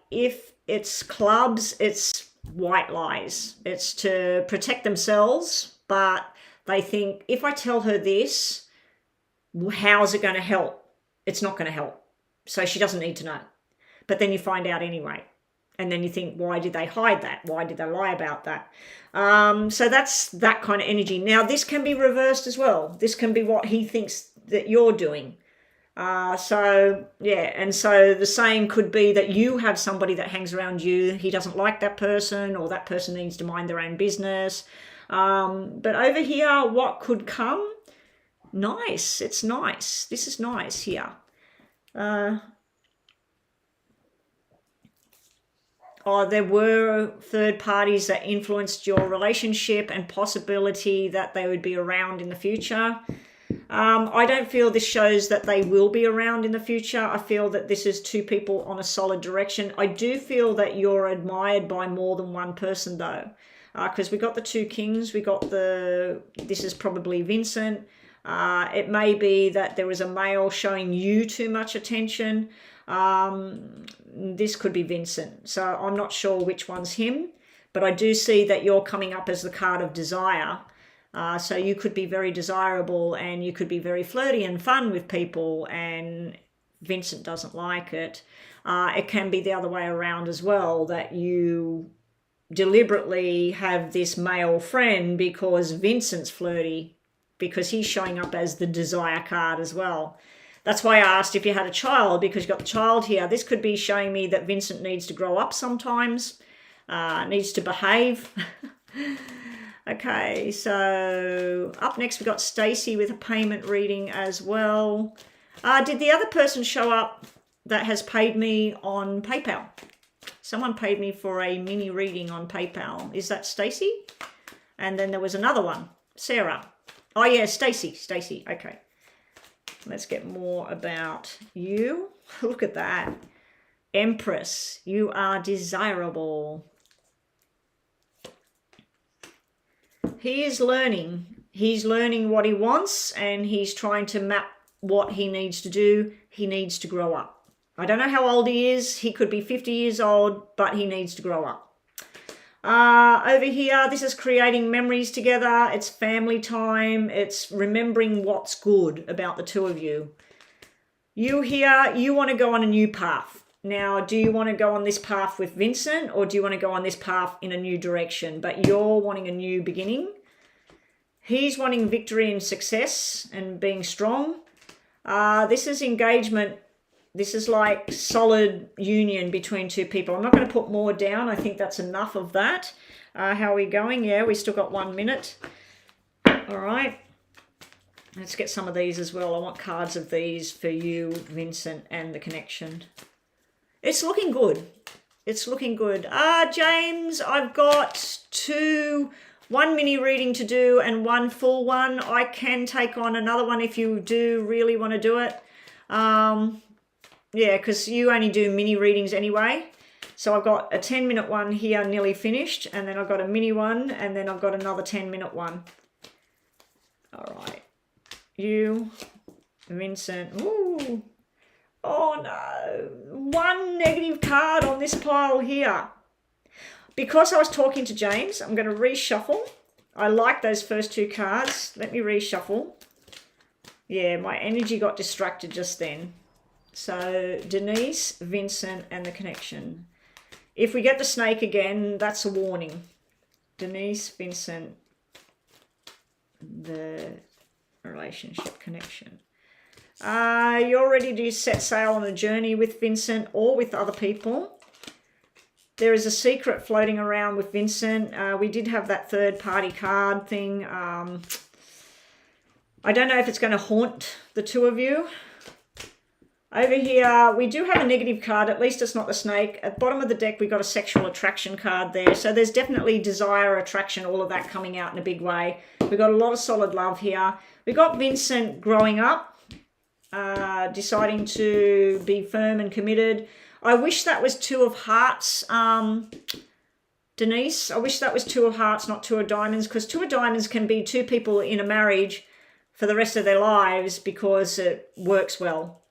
Speaker 1: If it's clubs, it's white lies. It's to protect themselves, but they think, if I tell her this, how's it going to help? It's not going to help. So she doesn't need to know. But then you find out anyway. And then you think, why did they hide that? Why did they lie about that? So that's that kind of energy. Now, this can be reversed as well. This can be what he thinks that you're doing. So, yeah. And so the same could be that you have somebody that hangs around you. He doesn't like that person, or that person needs to mind their own business. But over here, what could come? Nice. It's nice. This is nice here. There were third parties that influenced your relationship, and possibility that they would be around in the future. I don't feel this shows that they will be around in the future. I feel that this is 2 people on a solid direction. I do feel that you're admired by more than one person though, because we got the 2 kings. We got this is probably Vincent. It may be that there is a male showing you too much attention. This could be Vincent. So I'm not sure which one's him, but I do see that you're coming up as the card of desire. So you could be very desirable, and you could be very flirty and fun with people, and Vincent doesn't like it. It can be the other way around as well, that you deliberately have this male friend because Vincent's flirty, because he's showing up as the desire card as well. That's why I asked if you had a child, because you've got the child here. This could be showing me that Vincent needs to grow up sometimes, needs to behave. Okay, so up next we've got Stacey with a payment reading as well. Did the other person show up that has paid me on PayPal? Someone paid me for a mini reading on PayPal. Is that Stacey? And then there was another one, Sarah. Oh yeah, Stacey. Okay. Let's get more about you. Look at that. Empress, you are desirable. He is learning. He's learning what he wants, and he's trying to map what he needs to do. He needs to grow up. I don't know how old he is. He could be 50 years old, but he needs to grow up. Over here, this is creating memories together. It's family time. It's remembering what's good about the 2 of you. You here, you want to go on a new path. Now, do you want to go on this path with Vincent, or do you want to go on this path in a new direction? But you're wanting a new beginning. He's wanting victory and success and being strong. This is engagement. This is like solid union between 2 people. I'm not going to put more down. I think that's enough of that. How are we going? Yeah, we still got 1 minute. All right. Let's get some of these as well. I want cards of these for you, Vincent, and the connection. It's looking good. It's looking good. James, I've got one mini reading to do and one full one. I can take on another one if you do really want to do it. Yeah, because you only do mini readings anyway. So I've got a 10-minute one here nearly finished, and then I've got a mini one, and then I've got another 10-minute one. All right. You, Vincent. Ooh. Oh no. One negative card on this pile here. Because I was talking to James, I'm going to reshuffle. I like those first two cards. Let me reshuffle. Yeah, my energy got distracted just then. So Denise, Vincent, and the connection. If we get the snake again, that's a warning. Denise, Vincent, the relationship connection. You're ready to set sail on a journey with Vincent or with other people. There is a secret floating around with Vincent. We did have that third party card thing. I don't know if it's going to haunt the two of you. Over here, we do have a negative card. At least it's not the snake. At the bottom of the deck, we got a sexual attraction card there. So there's definitely desire, attraction, all of that coming out in a big way. We got a lot of solid love here. We got Vincent growing up, deciding to be firm and committed. I wish that was two of hearts, Denise. I wish that was two of hearts, not two of diamonds, because two of diamonds can be two people in a marriage for the rest of their lives because it works well.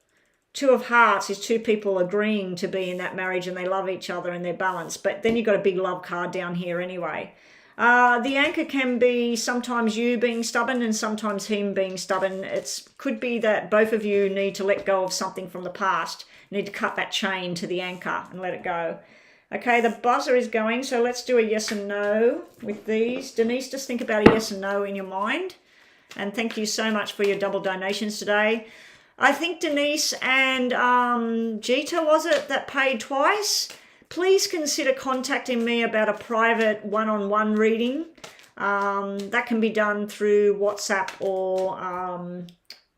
Speaker 1: Two of hearts is two people agreeing to be in that marriage and they love each other and they're balanced. But then you've got a big love card down here anyway. The anchor can be sometimes you being stubborn and sometimes him being stubborn. It could be that both of you need to let go of something from the past. You need to cut that chain to the anchor and let it go. Okay, the buzzer is going, so let's do a yes and no with these. Denise, just think about a yes and no in your mind. And thank you so much for your double donations today. I think Denise and Jeeta, was it, that paid twice? Please consider contacting me about a private one-on-one reading. That can be done through WhatsApp or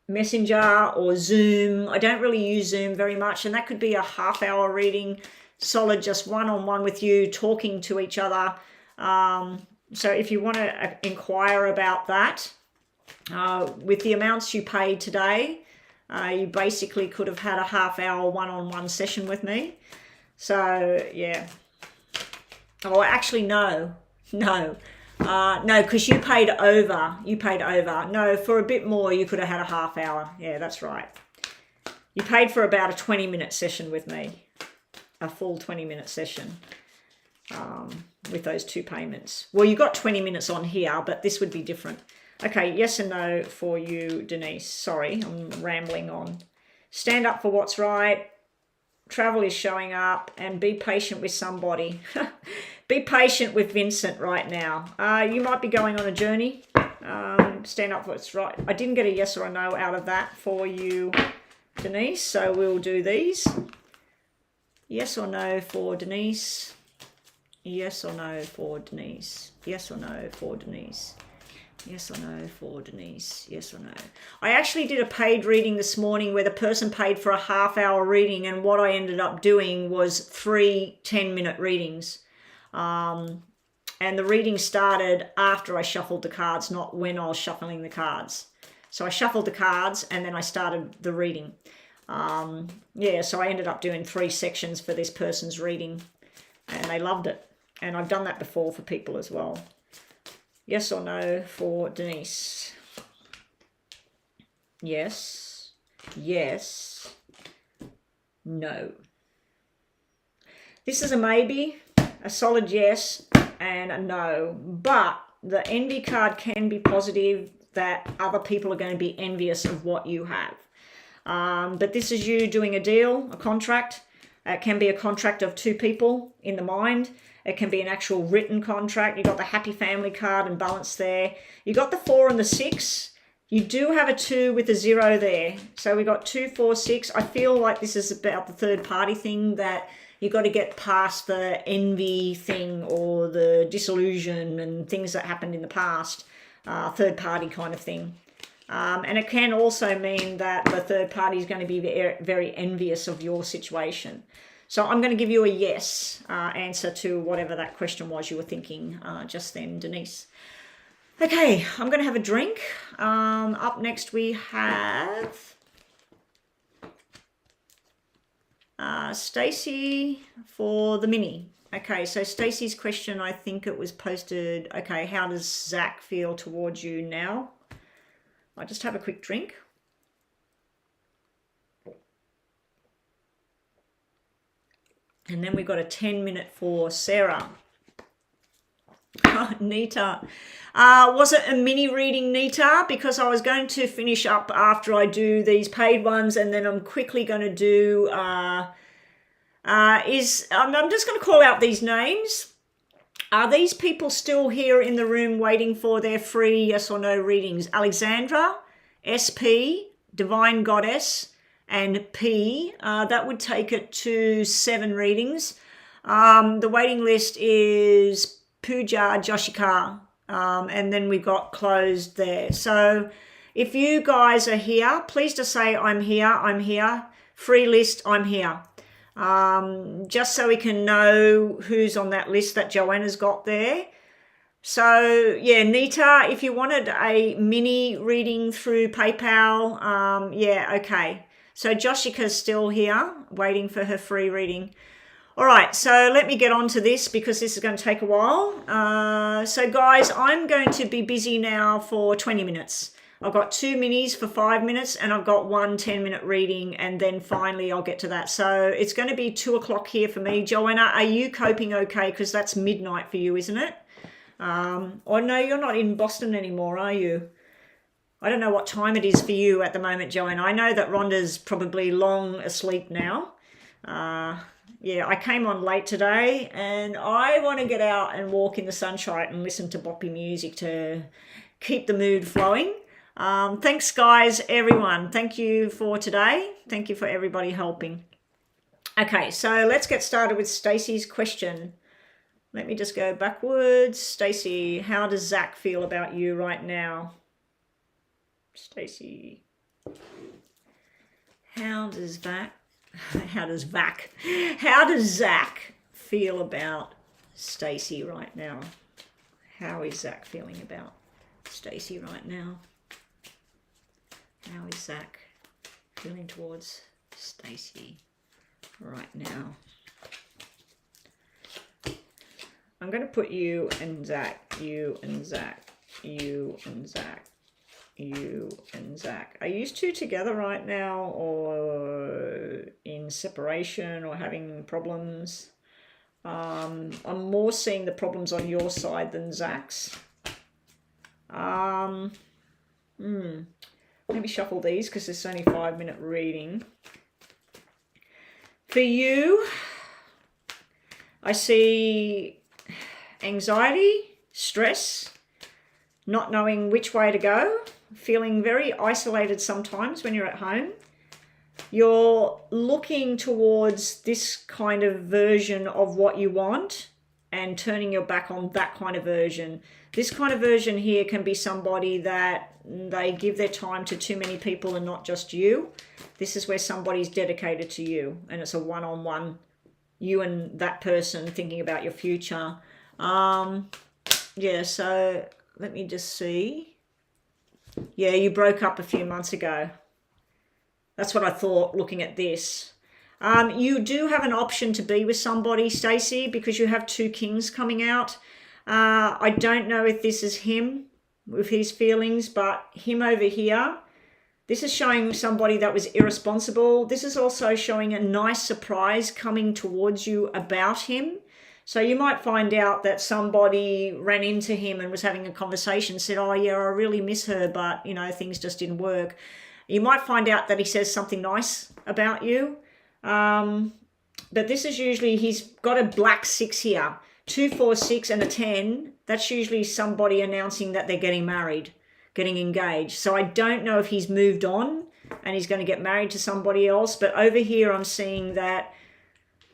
Speaker 1: Messenger or Zoom. I don't really use Zoom very much, and that could be a half-hour reading, solid, just one-on-one with you, talking to each other. So if you want to inquire about that, with the amounts you paid today, you basically could have had a half-hour one-on-one session with me. So, yeah. Oh, actually, no, because you paid over. No, for a bit more, you could have had a half hour. Yeah, that's right. You paid for about a 20-minute session with me, a full 20-minute session with those two payments. Well, you got 20 minutes on here, but this would be different. Okay, yes and no for you, Denise. Sorry, I'm rambling on. Stand up for what's right. Travel is showing up, and be patient with somebody. Be patient with Vincent right now. You might be going on a journey. Stand up for what's right. I didn't get a yes or a no out of that for you, Denise, so we'll do these. Yes or no for Denise. Yes or no for Denise. Yes or no for Denise. Yes or no for Denise. Yes or no. I actually did a paid reading this morning where the person paid for a half-hour reading, and what I ended up doing was 3 10-minute readings. And the reading started after I shuffled the cards, not when I was shuffling the cards. So I shuffled the cards and then I started the reading. Yeah, so I ended up doing 3 sections for this person's reading, and they loved it. And I've done that before for people as well. Yes or no for Denise? Yes. Yes. No. This is a maybe, a solid yes, and a no. But the envy card can be positive, that other people are going to be envious of what you have. But this is you doing a deal, a contract. It can be a contract of 2 people in the mind. It can be an actual written contract. You got the happy family card and balance there. You got the 4 and the 6. You do have a 2 with a 0 there. So we got 2, 4, 6. I feel like this is about the third party thing, that you got to get past the envy thing or the disillusion and things that happened in the past. Third party kind of thing. And it can also mean that the third party is going to be very, very envious of your situation. So I'm going to give you a yes answer to whatever that question was you were thinking just then, Denise. Okay, I'm going to have a drink. Up next we have Stacey for the mini. Okay, so Stacey's question, I think it was posted, okay, how does Zach feel towards you now? I'll just have a quick drink. And then we've got a 10-minute for Sarah. Nita. Was it a mini reading, Nita? Because I was going to finish up after I do these paid ones, and then I'm quickly going to do... I'm just going to call out these names. Are these people still here in the room waiting for their free yes or no readings? Alexandra, SP, Divine Goddess, and P. That would take it to 7 readings. The waiting list is Pooja, Joshika, and then we've got closed there. So if you guys are here, please just say, I'm here. Free list, I'm here. Just so we can know who's on that list that Joanna's got there. So yeah, Nita, if you wanted a mini reading through PayPal, yeah, okay. So Joshika's still here waiting for her free reading. All right, so let me get on to this because this is going to take a while. So guys, I'm going to be busy now for 20 minutes. I've got 2 minis for 5 minutes and I've got 1 10-minute reading, and then finally I'll get to that. So it's going to be 2 o'clock here for me. Joanna, are you coping okay? Because that's midnight for you, isn't it? Or no, you're not in Boston anymore, are you? I don't know what time it is for you at the moment, Joanna. I know that Rhonda's probably long asleep now. Yeah, I came on late today and I want to get out and walk in the sunshine and listen to boppy music to keep the mood flowing. Thanks, guys, everyone. Thank you for today. Thank you for everybody helping. Okay, so let's get started with Stacey's question. Let me just go backwards. Stacey, how does Zach feel about you right now? Stacey, how does Zach feel about Stacey right now? How is Zach feeling about Stacey right now? How is Zach feeling towards Stacey right now? I'm going to put you and Zach, you and Zach, you and Zach, you and Zach. Are you two together right now, or in separation, or having problems? I'm more seeing the problems on your side than Zach's. Let me shuffle these because it's only 5-minute reading. For you, I see anxiety, stress, not knowing which way to go, feeling very isolated sometimes when you're at home. You're looking towards this kind of version of what you want and turning your back on that kind of version. This kind of version here can be somebody that they give their time to too many people and not just you. This is where somebody's dedicated to you and it's a one-on-one, you and that person thinking about your future. Yeah, so let me just see. Yeah, you broke up a few months ago. That's what I thought looking at this. You do have an option to be with somebody, Stacey, because you have 2 kings coming out. I don't know if this is him with his feelings, but him over here, this is showing somebody that was irresponsible. This is also showing a nice surprise coming towards you about him. So you might find out that somebody ran into him and was having a conversation, said, oh yeah, I really miss her, but you know, things just didn't work. You might find out that he says something nice about you. But this is usually, he's got a black 6 here, 2, 4, 6 and a 10. That's usually somebody announcing that they're getting married, getting engaged. So I don't know if he's moved on and he's going to get married to somebody else. But over here, I'm seeing that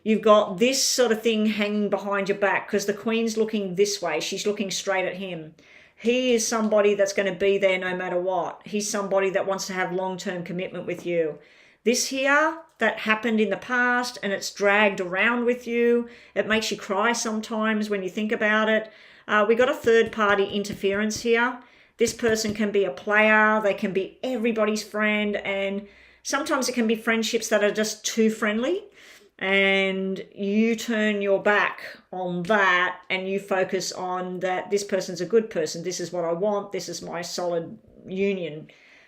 Speaker 1: you've got this sort of thing hanging behind your back because the Queen's looking this way. She's looking straight at him. He is somebody that's going to be there no matter what. He's somebody that wants to have long-term commitment with you. This here, that happened in the past and it's dragged around with you. It makes you cry sometimes when you think about it. We got a third party interference here. This person can be a player, they can be everybody's friend, and sometimes it can be friendships that are just too friendly, and you turn your back on that and you focus on that this person's a good person, this is what I want, this is my solid union.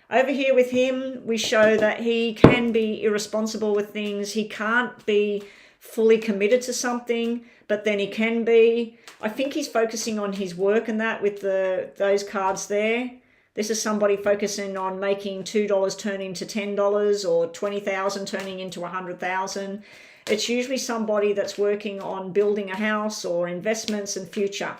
Speaker 1: Over here with him, we show that he can be irresponsible with things. He can't be fully committed to something, but then he can be. I think he's focusing on his work and that with those cards there. This is somebody focusing on making $2 turn into $10 or 20,000 turning into 100,000. It's usually somebody that's working on building a house or investments and future.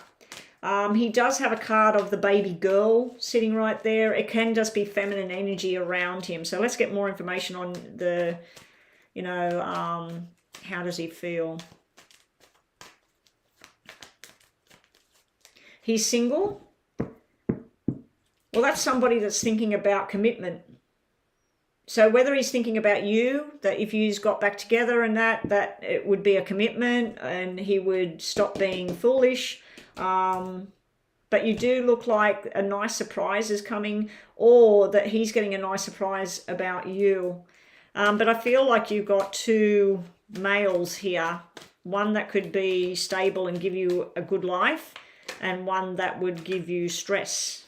Speaker 1: He does have a card of the baby girl sitting right there. It can just be feminine energy around him. So let's get more information on the, how does he feel? He's single. Well, that's somebody that's thinking about commitment. So whether he's thinking about you, that if you got back together and that it would be a commitment and he would stop being foolish. But you do look like a nice surprise is coming, or that he's getting a nice surprise about you. But I feel like you've got two males here. One that could be stable and give you a good life, and one that would give you stress.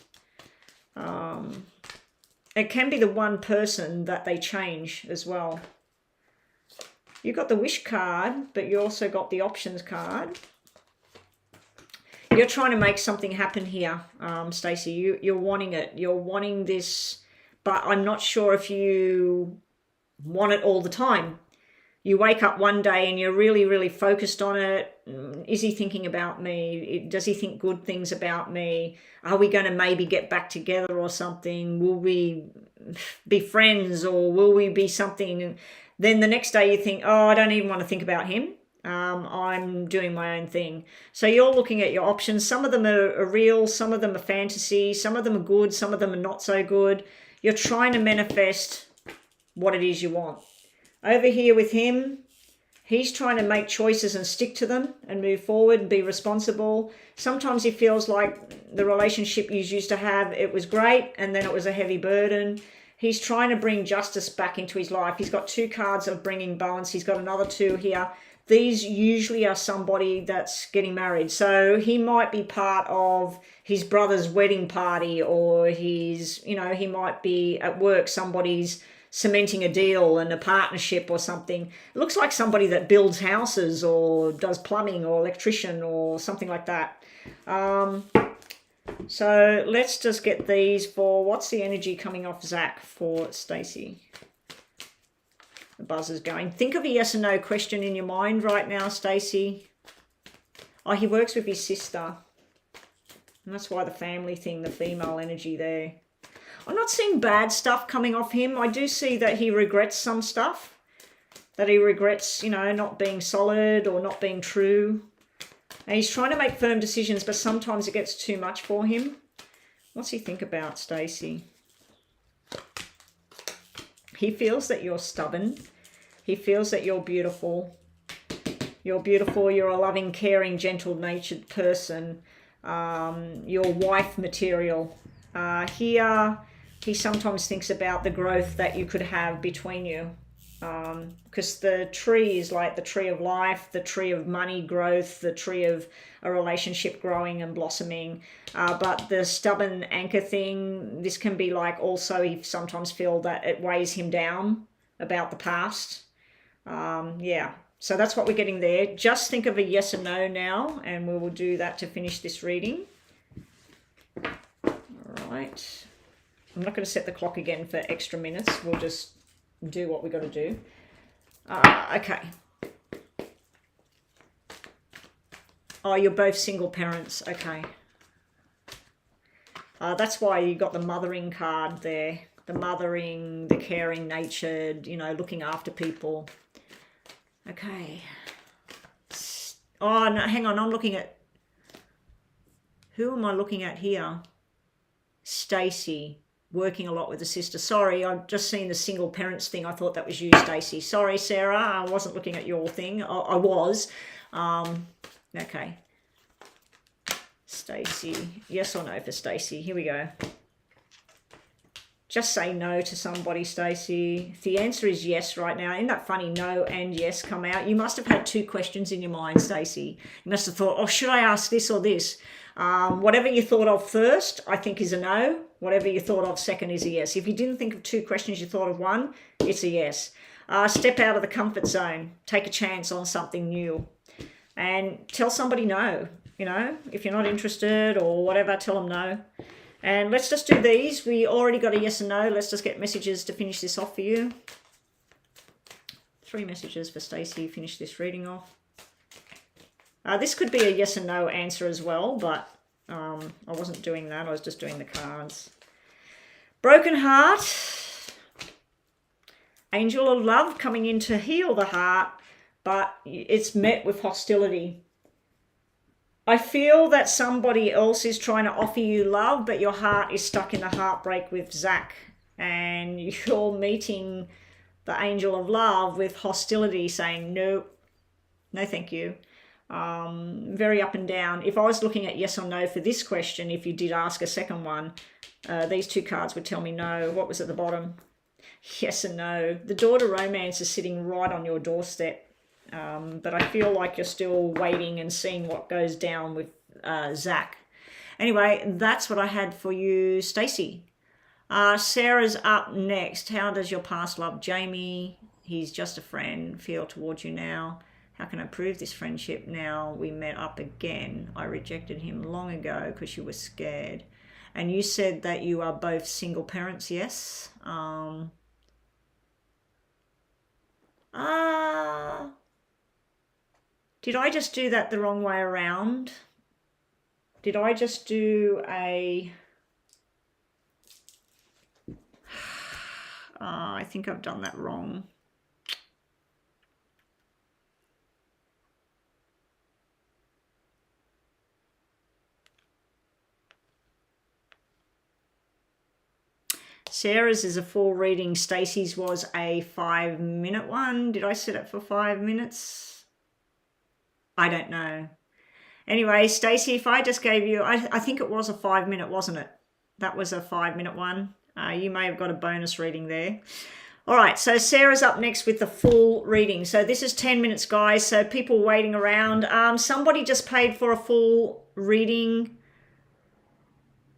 Speaker 1: It can be the one person that they change as well. You got the wish card, but you also got the options card. You're trying to make something happen here, Stacey. You're wanting it. You're wanting this, but I'm not sure if you want it all the time. You wake up one day and you're really, really focused on it. Is he thinking about me? Does he think good things about me? Are we going to maybe get back together or something? Will we be friends, or will we be something? Then the next day you think, oh, I don't even want to think about him. I'm doing my own thing. So you're looking at your options. Some of them are real, some of them are fantasy, some of them are good, some of them are not so good. You're trying to manifest what it is you want. Over here with him, he's trying to make choices and stick to them and move forward and be responsible. Sometimes he feels like the relationship you used to have, it was great and then it was a heavy burden. He's trying to bring justice back into his life. He's got two cards of bringing balance. He's got another two here. These usually are somebody that's getting married. So he might be part of his brother's wedding party, or he might be at work, somebody's cementing a deal and a partnership or something. It looks like somebody that builds houses or does plumbing or electrician or something like that. So let's just get these for what's the energy coming off Zach for Stacey. The buzzer's going. Think of a yes or no question in your mind right now, Stacey. Oh, he works with his sister. And that's why the family thing, the female energy there. I'm not seeing bad stuff coming off him. I do see that he regrets some stuff. That he regrets, not being solid or not being true. And he's trying to make firm decisions, but sometimes it gets too much for him. What's he think about, Stacey? He feels that you're stubborn. He feels that you're beautiful. You're beautiful. You're a loving, caring, gentle-natured person. You're wife material. Here, he sometimes thinks about the growth that you could have between you. Because the tree is like the tree of life, the tree of money growth, the tree of a relationship growing and blossoming. But the stubborn anchor thing, this can be like also he sometimes feel that it weighs him down about the past. Yeah, so that's what we're getting there. Just think of a yes or no now, and we will do that to finish this reading. All right. I'm not going to set the clock again for extra minutes. We'll just do what we got to do. Okay. Oh, you're both single parents. Okay. That's why you got the mothering card there. The mothering, the caring natured, looking after people. Okay. Oh, no, hang on. I'm looking at... Who am I looking at here? Stacey. working a lot with the sister. Sorry, I've just seen the single parents thing. I thought that was you, Stacey. Sorry, Sarah. I wasn't looking at your thing. I was. Okay. Stacey. Yes or no for Stacey? Here we go. Just say no to somebody, Stacey. The answer is yes right now. Isn't that funny? No and yes come out. You must have had two questions in your mind, Stacey. You must have thought, oh, should I ask this or this? Whatever you thought of first, I think is a no. Whatever you thought of second is a yes. If you didn't think of two questions, you thought of one, it's a yes. Step out of the comfort zone. Take a chance on something new. And tell somebody no. You know, if you're not interested or whatever, tell them no. And let's just do these. We already got a yes and no. Let's just get messages to finish this off for you. 3 messages for Stacey. Finish this reading off. This could be a yes and no answer as well, but I wasn't doing that. I was just doing the cards. Broken heart. Angel of love coming in to heal the heart, but it's met with hostility. I feel that somebody else is trying to offer you love, but your heart is stuck in the heartbreak with Zach. And you're meeting the angel of love with hostility, saying, no, no thank you. Very up and down. If I was looking at yes or no for this question, if you did ask a second one, these two cards would tell me no. What was at the bottom? Yes and no. The door to romance is sitting right on your doorstep. But I feel like you're still waiting and seeing what goes down with Zach. Anyway, that's what I had for you, Stacey. Sarah's up next. How does your past love Jamie? He's just a friend. Feel towards you now. How can I prove this friendship now we met up again? I rejected him long ago because you were scared. And you said that you are both single parents, yes? Did I just do that the wrong way around? Did I just do a... I think I've done that wrong. Sarah's is a full reading. Stacey's was a 5-minute one. Did I set it for 5 minutes? I don't know. Anyway, Stacey, if I just gave you, I think it was a 5-minute, wasn't it? That was a 5-minute one. You may have got a bonus reading there. All right, so Sarah's up next with the full reading. So this is 10 minutes, guys. So people waiting around. Somebody just paid for a full reading.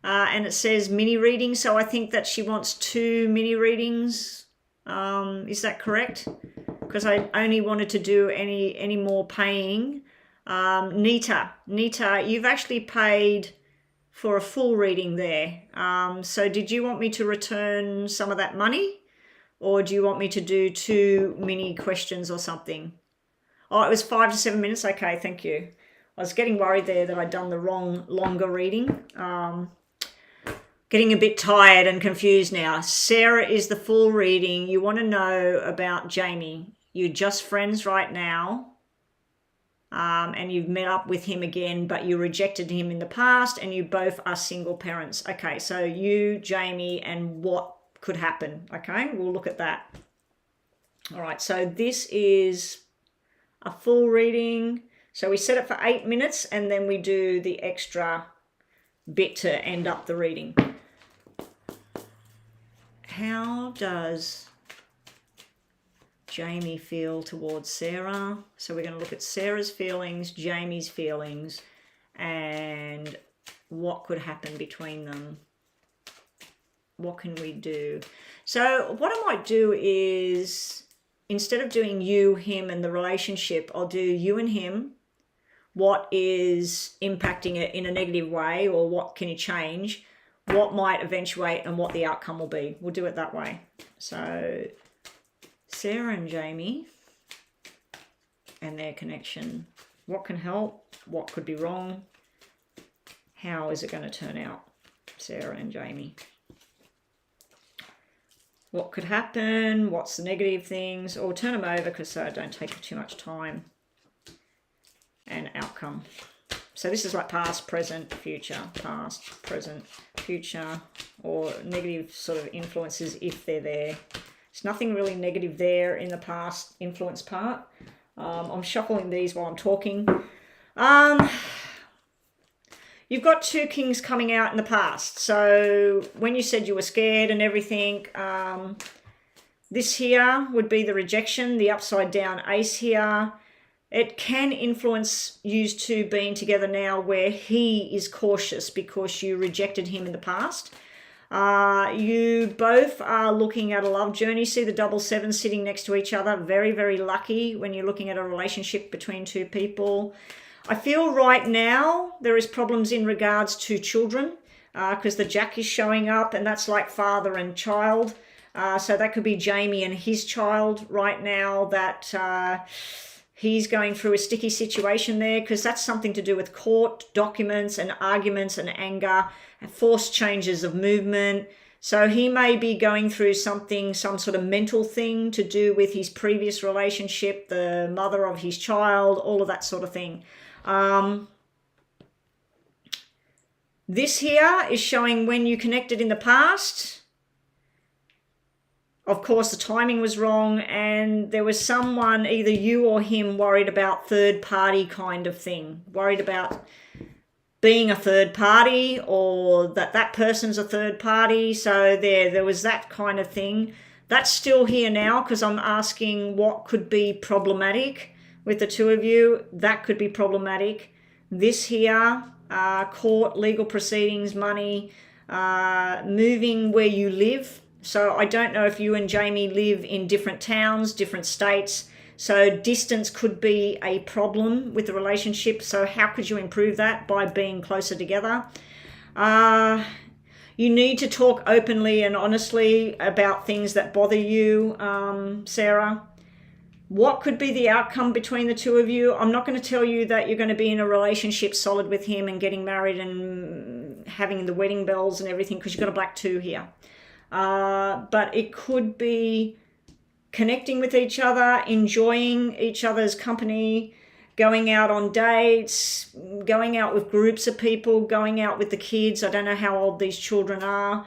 Speaker 1: And it says mini reading. So I think that she wants 2 mini readings. Is that correct? Because I only wanted to do any more paying. Nita, you've actually paid for a full reading there. So did you want me to return some of that money? Or do you want me to do 2 mini questions or something? Oh, it was 5 to 7 minutes. Okay, thank you. I was getting worried there that I'd done the wrong longer reading. Getting a bit tired and confused now. Sarah is the full reading. You want to know about Jamie. You're just friends right now. And you've met up with him again, but you rejected him in the past and you both are single parents. Okay, so you, Jamie, and what could happen. Okay, we'll look at that. All right, so this is a full reading. So we set it for 8 minutes and then we do the extra bit to end up the reading. How does Jamie feel towards Sarah? So we're going to look at Sarah's feelings, Jamie's feelings, and what could happen between them. What can we do? So what I might do is, instead of doing you, him, and the relationship, I'll do you and him. What is impacting it in a negative way, or what can you change? What might eventuate and what the outcome will be. We'll do it that way. So Sarah and Jamie and their connection. What can help? What could be wrong? How is it going to turn out? Sarah and Jamie. What could happen? What's the negative things? Or turn them over because I don't take too much time. And outcome. So this is like past, present, future, past, present, future, or negative sort of influences if they're there. There's nothing really negative there in the past influence part. I'm shuffling these while I'm talking. You've got two kings coming out in the past. So when you said you were scared and everything, this here would be the rejection, the upside down ace here. It can influence you two being together now where he is cautious because you rejected him in the past. You both are looking at a love journey. See the double seven sitting next to each other. Very, very lucky when you're looking at a relationship between two people. I feel right now there is problems in regards to children because the Jack is showing up, and that's like father and child. So that could be Jamie and his child right now that he's going through a sticky situation there, because that's something to do with court documents and arguments and anger and forced changes of movement. So he may be going through something, some sort of mental thing to do with his previous relationship, the mother of his child, all of that sort of thing. This here is showing when you connected in the past. Of course, the timing was wrong, and there was someone, either you or him, worried about third party kind of thing, worried about being a third party, or that person's a third party. So there was that kind of thing. That's still here now because I'm asking what could be problematic with the two of you. That could be problematic. This here, court, legal proceedings, money, moving where you live. So I don't know if you and Jamie live in different towns, different states. So distance could be a problem with the relationship. So how could you improve that? By being closer together. You need to talk openly and honestly about things that bother you, Sarah. What could be the outcome between the two of you? I'm not going to tell you that you're going to be in a relationship solid with him and getting married and having the wedding bells and everything, because you've got a black 2 here. But it could be connecting with each other, enjoying each other's company, going out on dates, going out with groups of people, going out with the kids. I don't know how old these children are.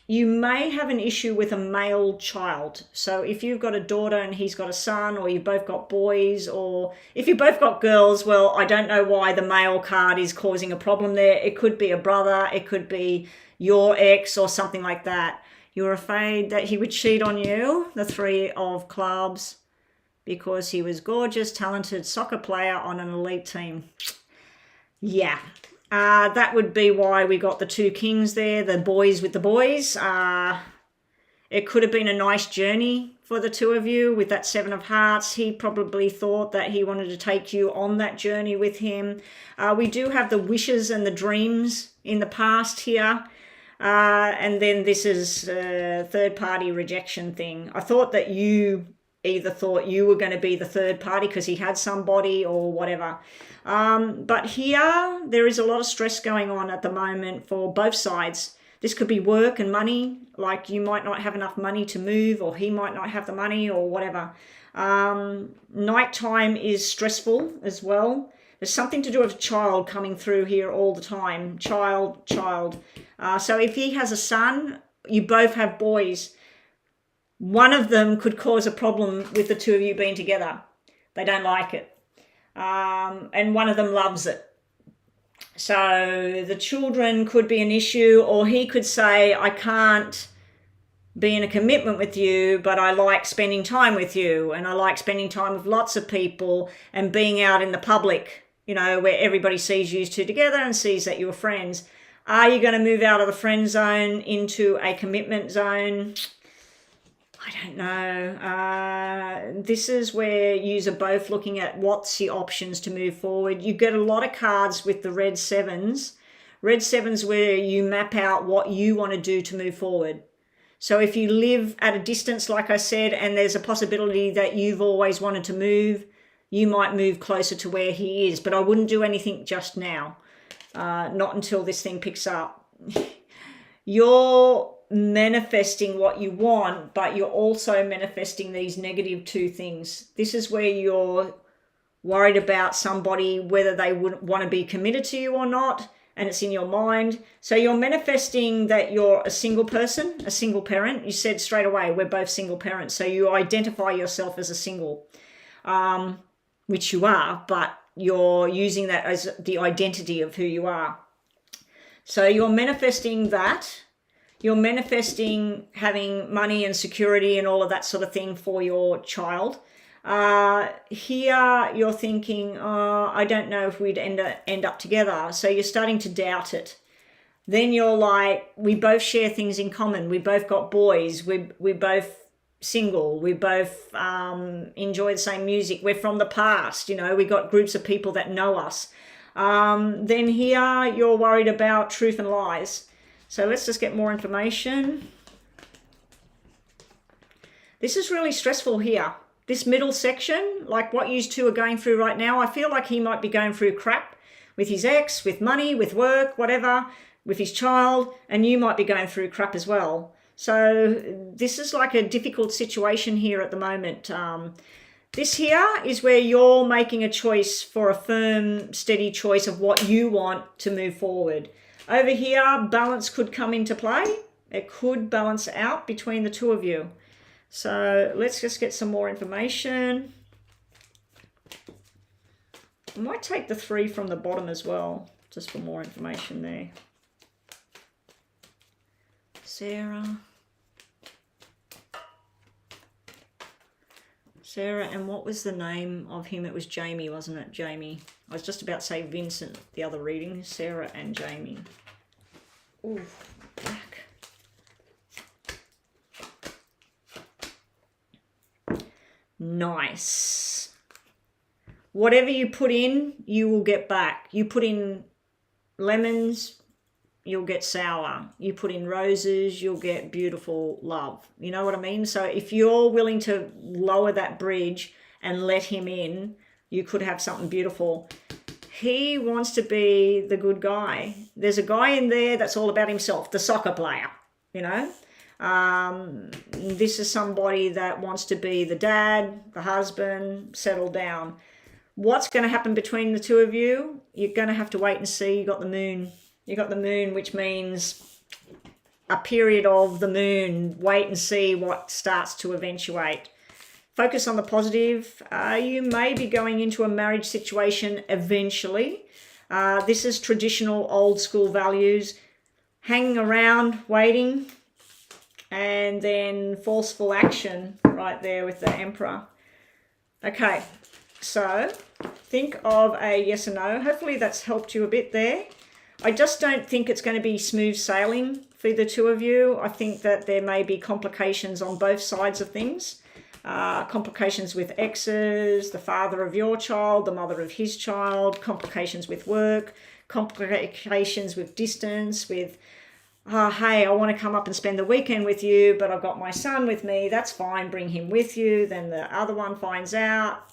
Speaker 1: You may have an issue with a male child. So if you've got a daughter and he's got a son, or you've both got boys, or if you both got girls, well, I don't know why the male card is causing a problem there. It could be a brother, it could be your ex or something like that. You're afraid that he would cheat on you, the 3 of clubs, because he was gorgeous, talented soccer player on an elite team. Yeah. That would be why we got the 2 kings there, the boys with the boys. It could have been a nice journey for the 2 of you with that 7 of hearts. He probably thought that he wanted to take you on that journey with him. We do have the wishes and the dreams in the past here. And then this is a third party rejection thing. I thought that you either thought you were going to be the third party because he had somebody or whatever. But here there is a lot of stress going on at the moment for both sides. This could be work and money, like you might not have enough money to move, or he might not have the money, or whatever. Nighttime is stressful as well. There's something to do with a child coming through here all the time. Child. So if he has a son, you both have boys. One of them could cause a problem with the 2 of you being together. They don't like it. And one of them loves it. So the children could be an issue, or he could say, I can't be in a commitment with you, but I like spending time with you, and I like spending time with lots of people and being out in the public, you know, where everybody sees you two together and sees that you're friends. Are you going to move out of the friend zone into a commitment zone? I don't know. This is where you are both looking at what's the options to move forward. You get a lot of cards with the red 7s. Red 7s where you map out what you want to do to move forward. So if you live at a distance, like I said, and there's a possibility that you've always wanted to move, you might move closer to where he is. But I wouldn't do anything just now. Not until this thing picks up. You're manifesting what you want, but you're also manifesting these negative 2 things. This is where you're worried about somebody, whether they would want to be committed to you or not, and it's in your mind. So you're manifesting that you're a single person, a single parent. You said straight away, we're both single parents. So you identify yourself as a single, which you are, but you're using that as the identity of who you are. So you're manifesting that. You're manifesting having money and security and all of that sort of thing for your child. Here you're thinking, oh, I don't know if we'd end up together. So you're starting to doubt it. Then you're like, we both share things in common. We both got boys. We're both single. We both enjoy the same music. We're from the past. You know, we got groups of people that know us. Then here you're worried about truth and lies. So let's just get more information. This is really stressful here. This middle section, like what you two are going through right now, I feel like he might be going through crap with his ex, with money, with work, whatever, with his child, and you might be going through crap as well. So this is like a difficult situation here at the moment. This here is where you're making a choice for a firm, steady choice of what you want to move forward. Over here, balance could come into play. It could balance out between the two of you. So let's just get some more information. I might take the 3 from the bottom as well, just for more information there. Sarah, and what was the name of him? It was Jamie, wasn't it? Jamie. I was just about to say Vincent, the other reading. Sarah and Jamie. Ooh, black. Nice. Whatever you put in, you will get back. You put in lemons, you'll get sour. You put in roses, you'll get beautiful love. You know what I mean? So if you're willing to lower that bridge and let him in, you could have something beautiful. He wants to be the good guy. There's a guy in there that's all about himself, the soccer player, you know? This is somebody that wants to be the dad, the husband, settle down. What's going to happen between the two of you? You're going to have to wait and see. You got the moon. You got the moon, which means a period of the moon. Wait and see what starts to eventuate. Focus on the positive. You may be going into a marriage situation eventually. This is traditional old school values. Hanging around, waiting. And then forceful action right there with the Emperor. Okay, so think of a yes or no. Hopefully that's helped you a bit there. I just don't think it's going to be smooth sailing for the two of you. I think that there may be complications on both sides of things. Complications with exes, the father of your child, the mother of his child, complications with work, complications with distance, with hey, I want to come up and spend the weekend with you, but I've got my son with me. That's fine. Bring him with you. Then the other one finds out.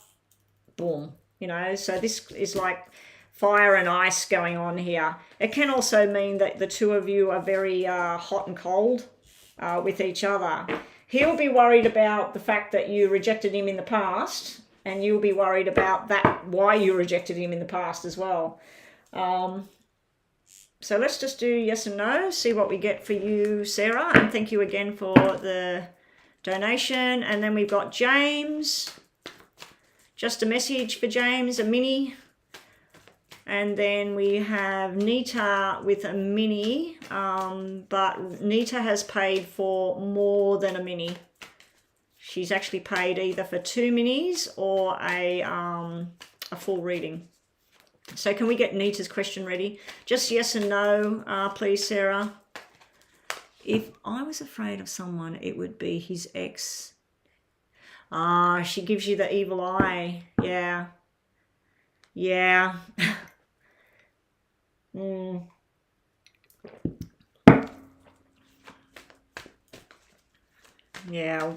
Speaker 1: Boom. You know, so this is like fire and ice going on here. It can also mean that the two of you are very hot and cold with each other. He'll be worried about the fact that you rejected him in the past, and you'll be worried about that, why you rejected him in the past as well. So let's just do yes and no, see what we get for you, Sarah. And thank you again for the donation. And then we've got James. Just a message for James, a mini. And then we have Nita with a mini. But Nita has paid for more than a mini. She's actually paid either for 2 minis or a full reading. So can we get Nita's question ready? Just yes and no, please, Sarah. If I was afraid of someone, it would be his ex. She gives you the evil eye. Yeah. Yeah. Yeah.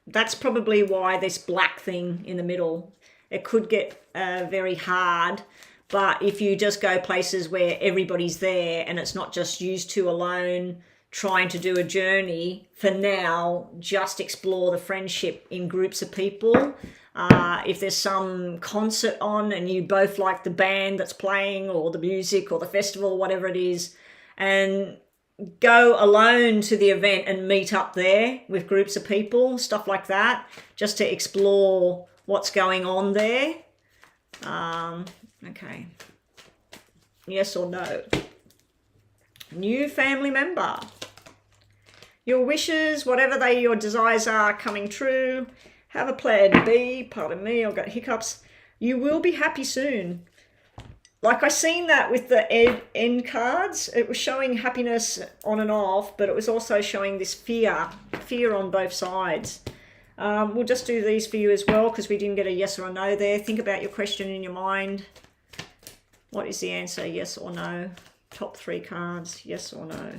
Speaker 1: That's probably why this black thing in the middle, it could get very hard. But if you just go places where everybody's there and it's not just you two alone trying to do a journey, for now, just explore the friendship in groups of people. If there's some concert on and you both like the band that's playing or the music or the festival, whatever it is, and go alone to the event and meet up there with groups of people, stuff like that, just to explore what's going on there. Okay. Yes or no? New family member. Your wishes, whatever your desires are, coming true. Have a plan B. Pardon me, I've got hiccups. You will be happy soon. Like I seen that with the end cards. It was showing happiness on and off, but it was also showing this fear on both sides. We'll just do these for you as well because we didn't get a yes or a no there. Think about your question in your mind. What is the answer? Yes or no? Top 3 cards. Yes or no?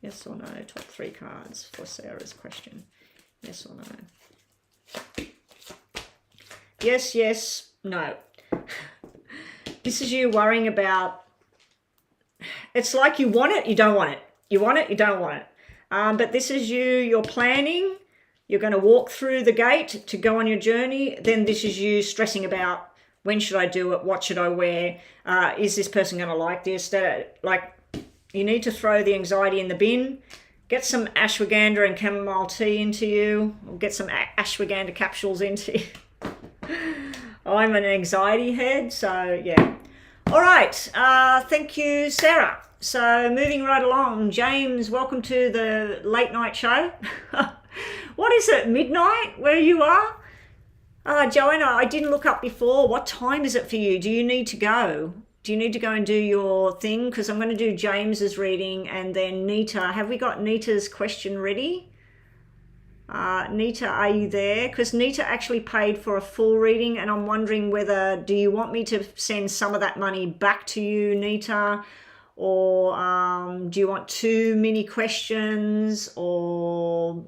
Speaker 1: Yes or no? Top 3 cards for Sarah's question. Yes or no? Yes, yes, no. This is you worrying about, it's like you want it, you don't want it. You want it, you don't want it. But this is you're planning. You're going to walk through the gate to go on your journey. Then this is you stressing about, when should I do it? What should I wear? Is this person going to like this? Like, you need to throw the anxiety in the bin. Get some ashwagandha and chamomile tea into you. Or get some ashwagandha capsules into you. I'm an anxiety head, so yeah. All right. Thank you, Sarah. So moving right along. James, welcome to the late night show. What is it, midnight where you are? Joanna, I didn't look up before. What time is it for you? Do you need to go? Do you need to go and do your thing? Because I'm going to do James's reading and then Nita. Have we got Nita's question ready? Nita, are you there? Because Nita actually paid for a full reading and I'm wondering whether, do you want me to send some of that money back to you, Nita? Or do you want 2 mini questions? Or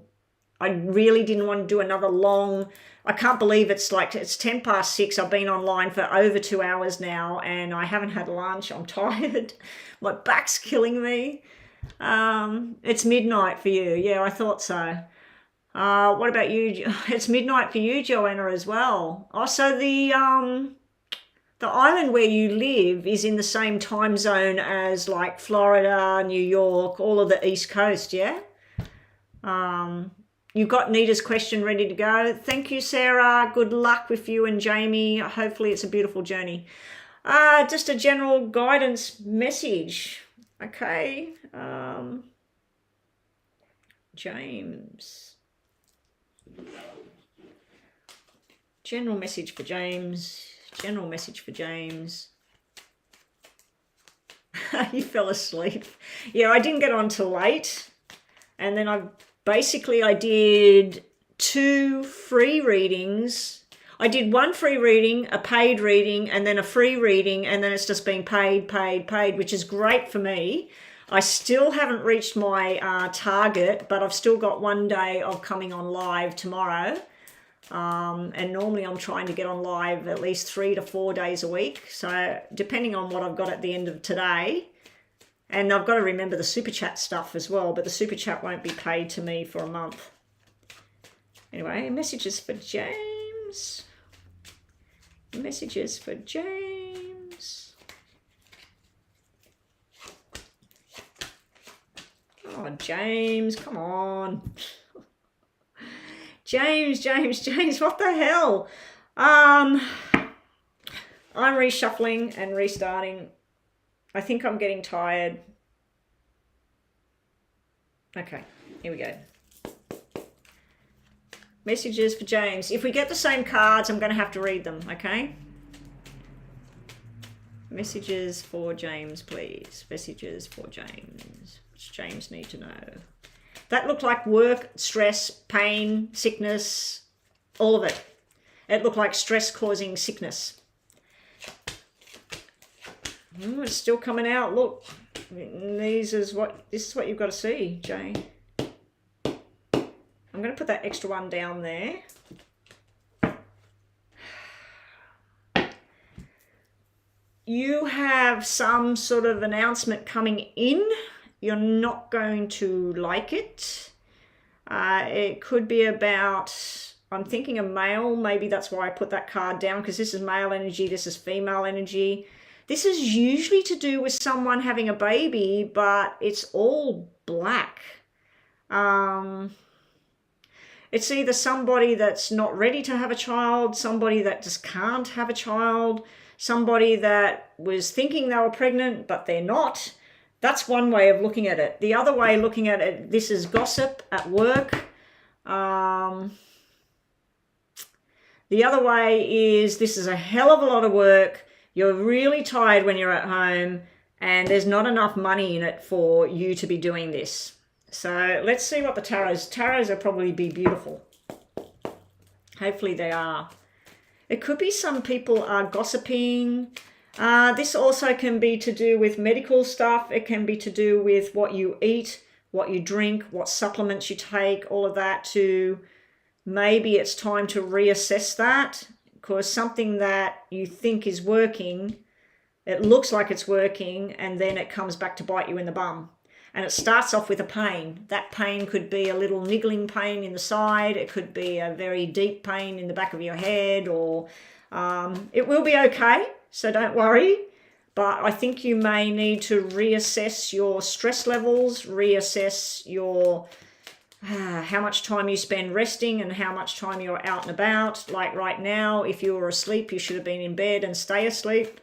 Speaker 1: I really didn't want to do another long... I can't believe it's 10 past 6. I've been online for over 2 hours now and I haven't had lunch. I'm tired. My back's killing me. It's midnight for you. Yeah, I thought so. What about you? It's midnight for you, Joanna, as well. Oh, so the island where you live is in the same time zone as like Florida, New York, all of the East Coast, yeah? You've got Nita's question ready to go. Thank you, Sarah. Good luck with you and Jamie. Hopefully it's a beautiful journey. Just a general guidance message. Okay. James. General message for James. General message for James. You fell asleep. Yeah, I didn't get on till late. And then I did 2 free readings. I did 1 free reading, a paid reading, and then a free reading, and then it's just been paid, which is great for me. I still haven't reached my target, but I've still got 1 day of coming on live tomorrow. And normally I'm trying to get on live at least 3 to 4 days a week. So depending on what I've got at the end of today, and I've got to remember the super chat stuff as well, but the super chat won't be paid to me for a month. Anyway, messages for James. Messages for James. Oh, James, come on. James, what the hell? I'm reshuffling and restarting. I think I'm getting tired. Okay, here we go. Messages for James. If we get the same cards, I'm going to have to read them, okay? Messages for James, please. Messages for James. What's James need to know? That looked like work, stress, pain, sickness, all of it. It looked like stress causing sickness. It's still coming out. Look, this is what you've got to see, Jay. I'm going to put that extra one down there. You have some sort of announcement coming in. You're not going to like it. It could be about, I'm thinking a male. Maybe that's why I put that card down, because this is male energy, this is female energy. This is usually to do with someone having a baby, but it's all black. It's either somebody that's not ready to have a child, somebody that just can't have a child, somebody that was thinking they were pregnant, but they're not. That's one way of looking at it. The other way of looking at it, this is gossip at work. The other way is this is a hell of a lot of work. You're really tired when you're at home and there's not enough money in it for you to be doing this. So let's see what the tarots will probably be beautiful. Hopefully they are. It could be some people are gossiping. This also can be to do with medical stuff. It can be to do with what you eat, what you drink, what supplements you take, all of that. To maybe it's time to reassess that, because something that you think is working, it looks like it's working, and then it comes back to bite you in the bum. And it starts off with a pain. That pain could be a little niggling pain in the side. It could be a very deep pain in the back of your head, or it will be okay, so don't worry. But I think you may need to reassess your stress levels, reassess your how much time you spend resting and how much time you're out and about. Like right now, if you were asleep, you should have been in bed and stay asleep.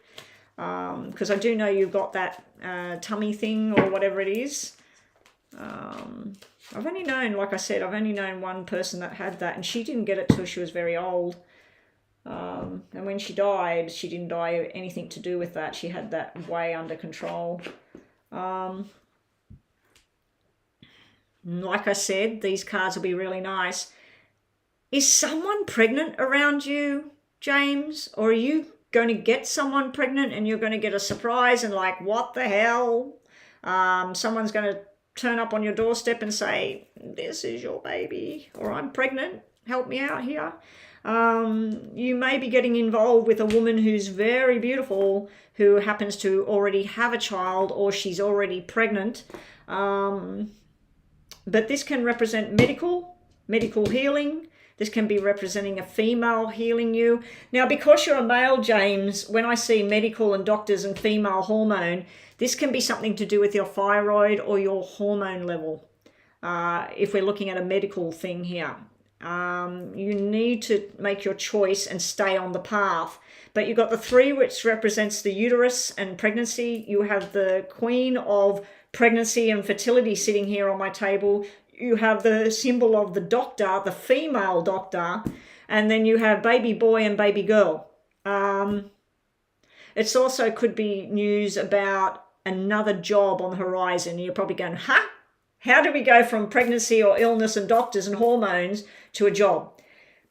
Speaker 1: Because I do know you've got that tummy thing or whatever it is. I've only known, like I said, I've only known one person that had that, and she didn't get it till she was very old. And when she died, she didn't die anything to do with that. She had that way under control. Like I said, these cards will be really nice. Is someone pregnant around you, James? Or are you going to get someone pregnant and you're going to get a surprise and like, what the hell? Someone's going to turn up on your doorstep and say, this is your baby, or I'm pregnant, help me out here. You may be getting involved with a woman who's very beautiful, who happens to already have a child, or she's already pregnant. But this can represent medical healing. This can be representing a female healing you. Now, because you're a male, James, when I see medical and doctors and female hormone, this can be something to do with your thyroid or your hormone level. If we're looking at a medical thing here, you need to make your choice and stay on the path. But you've got the 3, which represents the uterus and pregnancy. You have the Queen of pregnancy and fertility sitting here on my table. You have the symbol of the doctor, the female doctor, and then you have baby boy and baby girl. It's also could be news about another job on the horizon. You're probably going, huh? How do we go from pregnancy or illness and doctors and hormones to a job?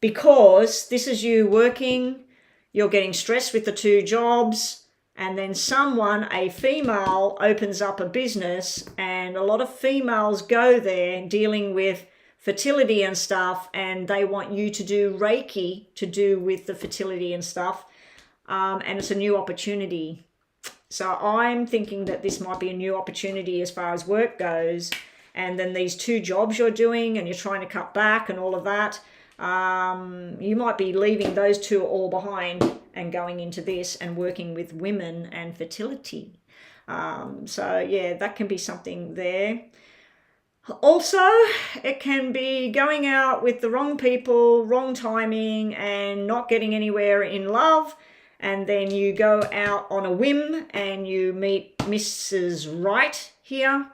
Speaker 1: Because this is you working, you're getting stressed with the 2 jobs, and then someone, a female, opens up a business, and a lot of females go there dealing with fertility and stuff, and they want you to do Reiki to do with the fertility and stuff, and it's a new opportunity. So I'm thinking that this might be a new opportunity as far as work goes, and then these 2 jobs you're doing and you're trying to cut back and all of that, you might be leaving those 2 all behind and going into this and working with women and fertility. So yeah, that can be something there. Also, it can be going out with the wrong people, wrong timing, and not getting anywhere in love. And then you go out on a whim and you meet Mrs. Right here.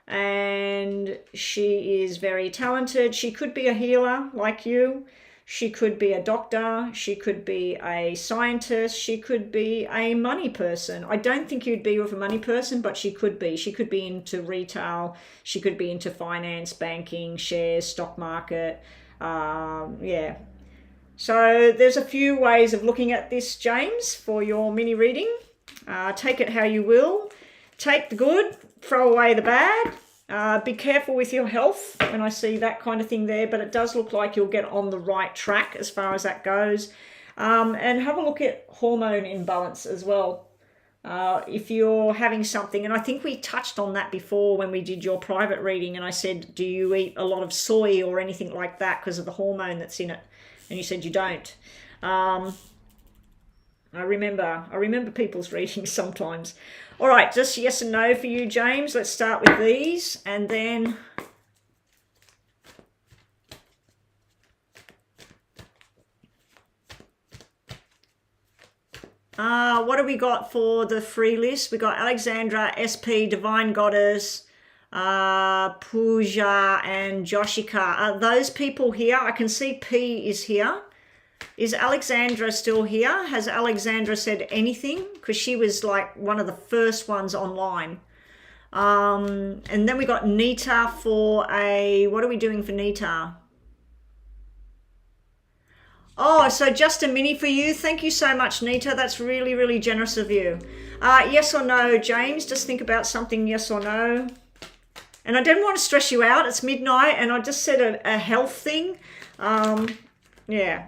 Speaker 1: And she is very talented. She could be a healer like you. She could be a doctor. She could be a scientist. She could be a money person. I don't think you'd be with a money person, but she could be. She could be into retail. She could be into finance, banking, shares, stock market. Yeah. So there's a few ways of looking at this, James, for your mini reading. Take it how you will. Take the good, throw away the bad. Be careful with your health when I see that kind of thing there, but it does look like you'll get on the right track as far as that goes. And have a look at hormone imbalance as well. If you're having something, and I think we touched on that before when we did your private reading, and I said, do you eat a lot of soy or anything like that because of the hormone that's in it? And you said you don't. I remember people's readings sometimes. All right, just yes and no for you, James. Let's start with these, and then what do we got for the free list? We got Alexandra, SP, Divine Goddess, Pooja, and Joshika. Are those people here? I can see P is here. Is Alexandra still here? Has Alexandra said anything? Because she was like one of the first ones online. And then we got Nita for a... What are we doing for Nita? Oh, so just a mini for you. Thank you so much, Nita. That's really, really generous of you. Yes or no, James? Just think about something, yes or no. And I didn't want to stress you out. It's midnight, and I just said a health thing. Yeah.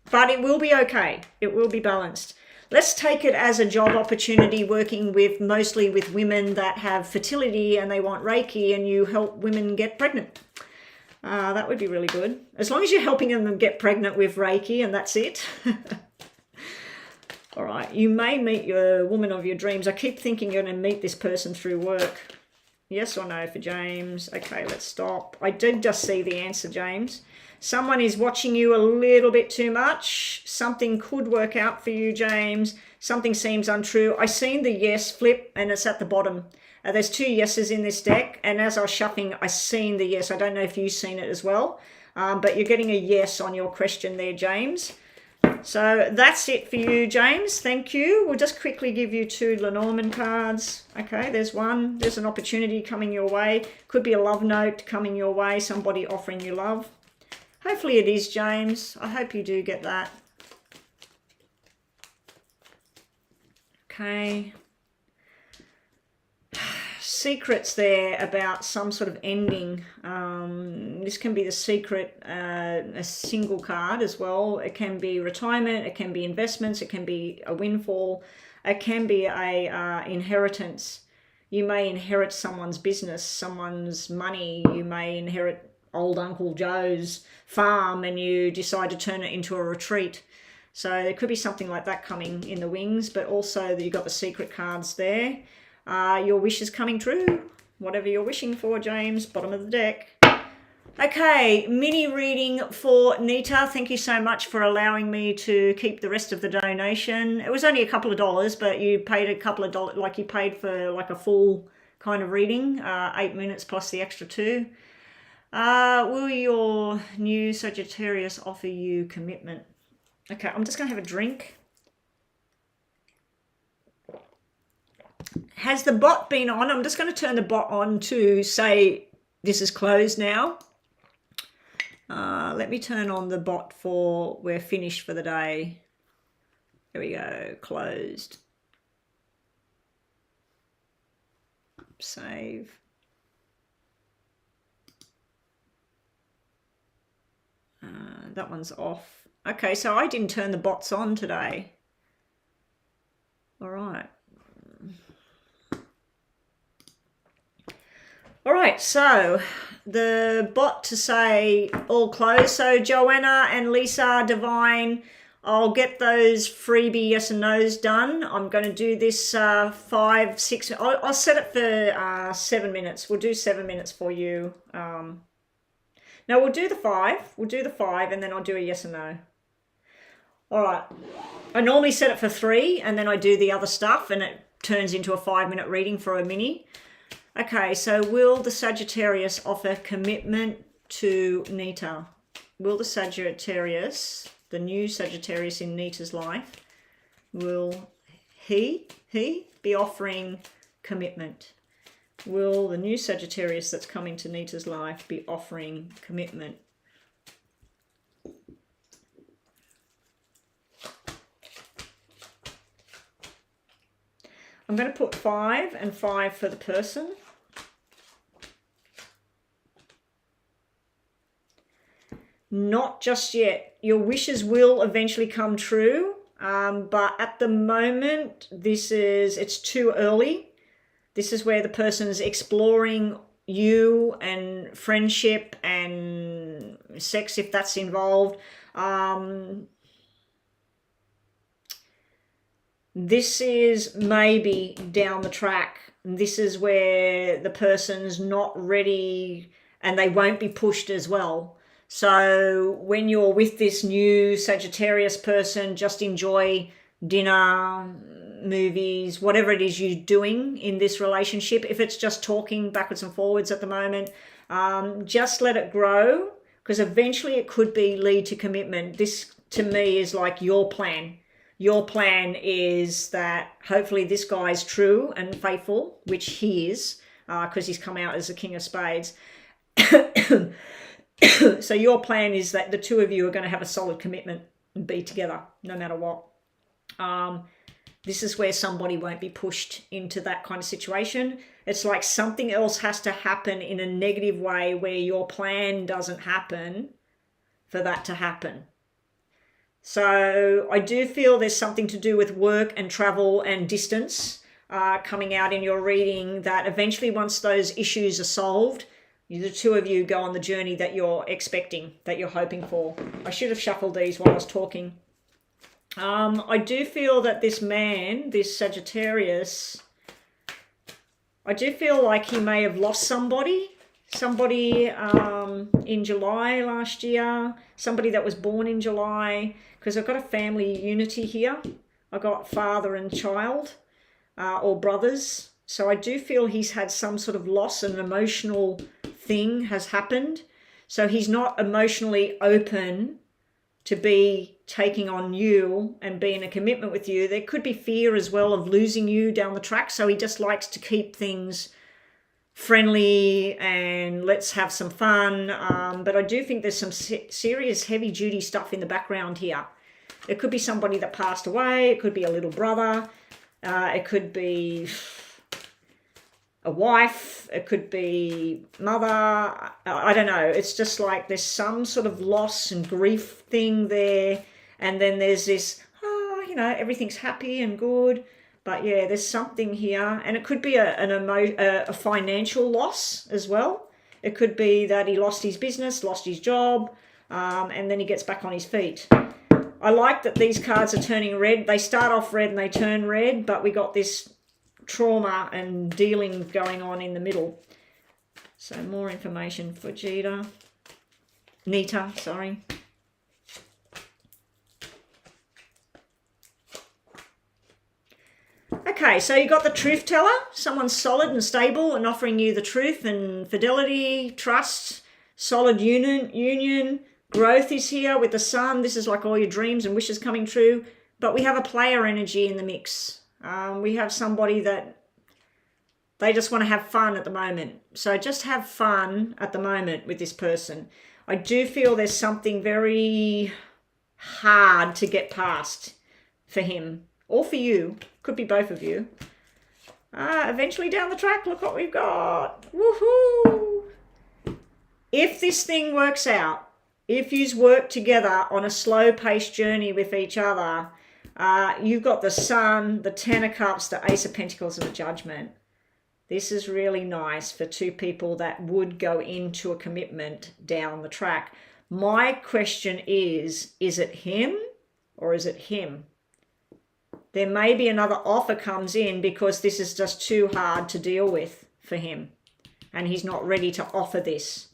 Speaker 1: But it will be okay. It will be balanced. Let's take it as a job opportunity, working with mostly with women that have fertility and they want Reiki, and you help women get pregnant. That would be really good. As long as you're helping them get pregnant with Reiki, and that's it. All right. You may meet your woman of your dreams. I keep thinking you're going to meet this person through work. Yes or no for James? Okay, let's stop. I did just see the answer, James. Someone is watching you a little bit too much. Something could work out for you, James. Something seems untrue. I seen the yes flip, and it's at the bottom. There's 2 yeses in this deck, and as I was shuffling, I seen the yes. I don't know if you've seen it as well, but you're getting a yes on your question there, James. So that's it for you, James. Thank you. We'll just quickly give you 2 Lenormand cards. Okay, there's one. There's an opportunity coming your way. Could be a love note coming your way, somebody offering you love. Hopefully it is, James. I hope you do get that. Okay. Secrets there about some sort of ending. This can be the secret, a single card as well. It can be retirement, it can be investments, it can be a windfall, it can be a inheritance. You may inherit someone's business, someone's money. You may inherit old Uncle Joe's farm and you decide to turn it into a retreat. So there could be something like that coming in the wings, but also you've got the secret cards there. Your wish is coming true. Whatever you're wishing for, James, bottom of the deck. Okay, mini reading for Nita. Thank you so much for allowing me to keep the rest of the donation. It was only a couple of dollars, but you paid a couple of dollars, like you paid for like a full kind of reading, 8 minutes plus the extra 2. Will your new Sagittarius offer you commitment? Okay, I'm just going to have a drink. Has the bot been on? I'm just going to turn the bot on to say this is closed now. Let me turn on the bot for we're finished for the day. There we go, closed. Save. That one's off. Okay, so I didn't turn the bots on today. All right. All right, so the bot to say all closed. So Joanna and Lisa, Divine, I'll get those freebie yes and no's done. I'm going to do this 5, 6. I'll set it for 7 minutes. We'll do 7 minutes for you. No, we'll do the 5. We'll do the 5 and then I'll do a yes and no. All right. I normally set it for 3 and then I do the other stuff and it turns into a 5-minute reading for a mini. Okay, so will the Sagittarius offer commitment to Nita? Will the Sagittarius, the new Sagittarius in Nita's life, will he be offering commitment? Will the new Sagittarius that's coming to Nita's life be offering commitment? I'm going to put 5 and 5 for the person. Not just yet. Your wishes will eventually come true, but at the moment, it's too early. This is where the person's exploring you and friendship and sex, if that's involved. This is maybe down the track. This is where the person's not ready and they won't be pushed as well. So when you're with this new Sagittarius person, just enjoy dinner, movies, whatever it is you're doing in this relationship. If it's just talking backwards and forwards at the moment, just let it grow, because eventually it could be lead to commitment. This to me is like your plan. Your plan is that hopefully this guy's true and faithful, which he is, because he's come out as the King of Spades. So your plan is that the two of you are going to have a solid commitment and be together no matter what. This is where somebody won't be pushed into that kind of situation. It's like something else has to happen in a negative way where your plan doesn't happen for that to happen. So I do feel there's something to do with work and travel and distance coming out in your reading, that eventually once those issues are solved, the two of you go on the journey that you're expecting, that you're hoping for. I should have shuffled these while I was talking. I do feel that this man, this Sagittarius, I do feel like he may have lost somebody in July last year, somebody that was born in July, because I've got a family unity here. I've got father and child, or brothers. So I do feel he's had some sort of loss, an emotional thing has happened. So he's not emotionally open to be taking on you and be in a commitment with you. There could be fear as well of losing you down the track. So he just likes to keep things friendly and let's have some fun. But I do think there's some serious heavy duty stuff in the background here. It could be somebody that passed away. It could be a little brother. It could be a wife. It could be mother. I don't know. It's just like there's some sort of loss and grief thing there. And then there's this, everything's happy and good. But yeah, there's something here. And it could be a financial loss as well. It could be that he lost his business, lost his job, and then he gets back on his feet. I like that these cards are turning red. They start off red and they turn red, but we got this trauma and dealing going on in the middle. So more information for Nita, sorry. Okay, so you got the truth teller, someone solid and stable and offering you the truth and fidelity, trust, solid union, growth is here with the sun. This is like all your dreams and wishes coming true. But we have a player energy in the mix. We have somebody that they just want to have fun at the moment. So just have fun at the moment with this person. I do feel there's something very hard to get past for him or for you. Could be both of you. Eventually down the track, look what we've got. Woohoo! If this thing works out, if you work together on a slow-paced journey with each other, you've got the Sun, the Ten of Cups, the Ace of Pentacles, and the Judgment. This is really nice for two people that would go into a commitment down the track. My question is it him or is it him? There may be another offer comes in because this is just too hard to deal with for him and he's not ready to offer this.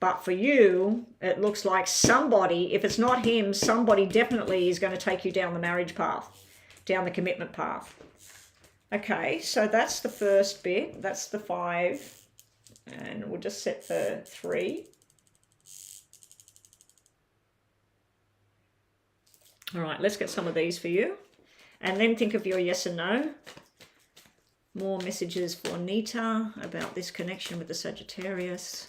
Speaker 1: But for you, it looks like somebody, if it's not him, somebody definitely is going to take you down the marriage path, down the commitment path. Okay, so that's the first bit. That's the 5. And we'll just set the 3. All right, let's get some of these for you. And then think of your yes and no. More messages for Nita about this connection with the Sagittarius.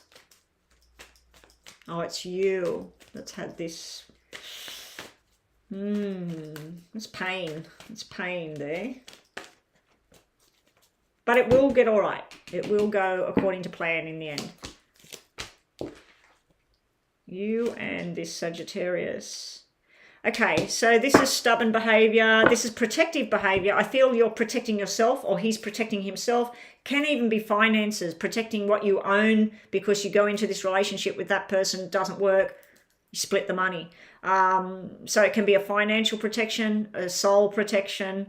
Speaker 1: Oh, it's you that's had this. It's pain. It's pain there. But it will get all right. It will go according to plan in the end. You and this Sagittarius. Okay, so this is stubborn behavior. This is protective behavior. I feel you're protecting yourself or he's protecting himself. Can even be finances, protecting what you own because you go into this relationship with that person, doesn't work. You split the money. So it can be a financial protection, a soul protection,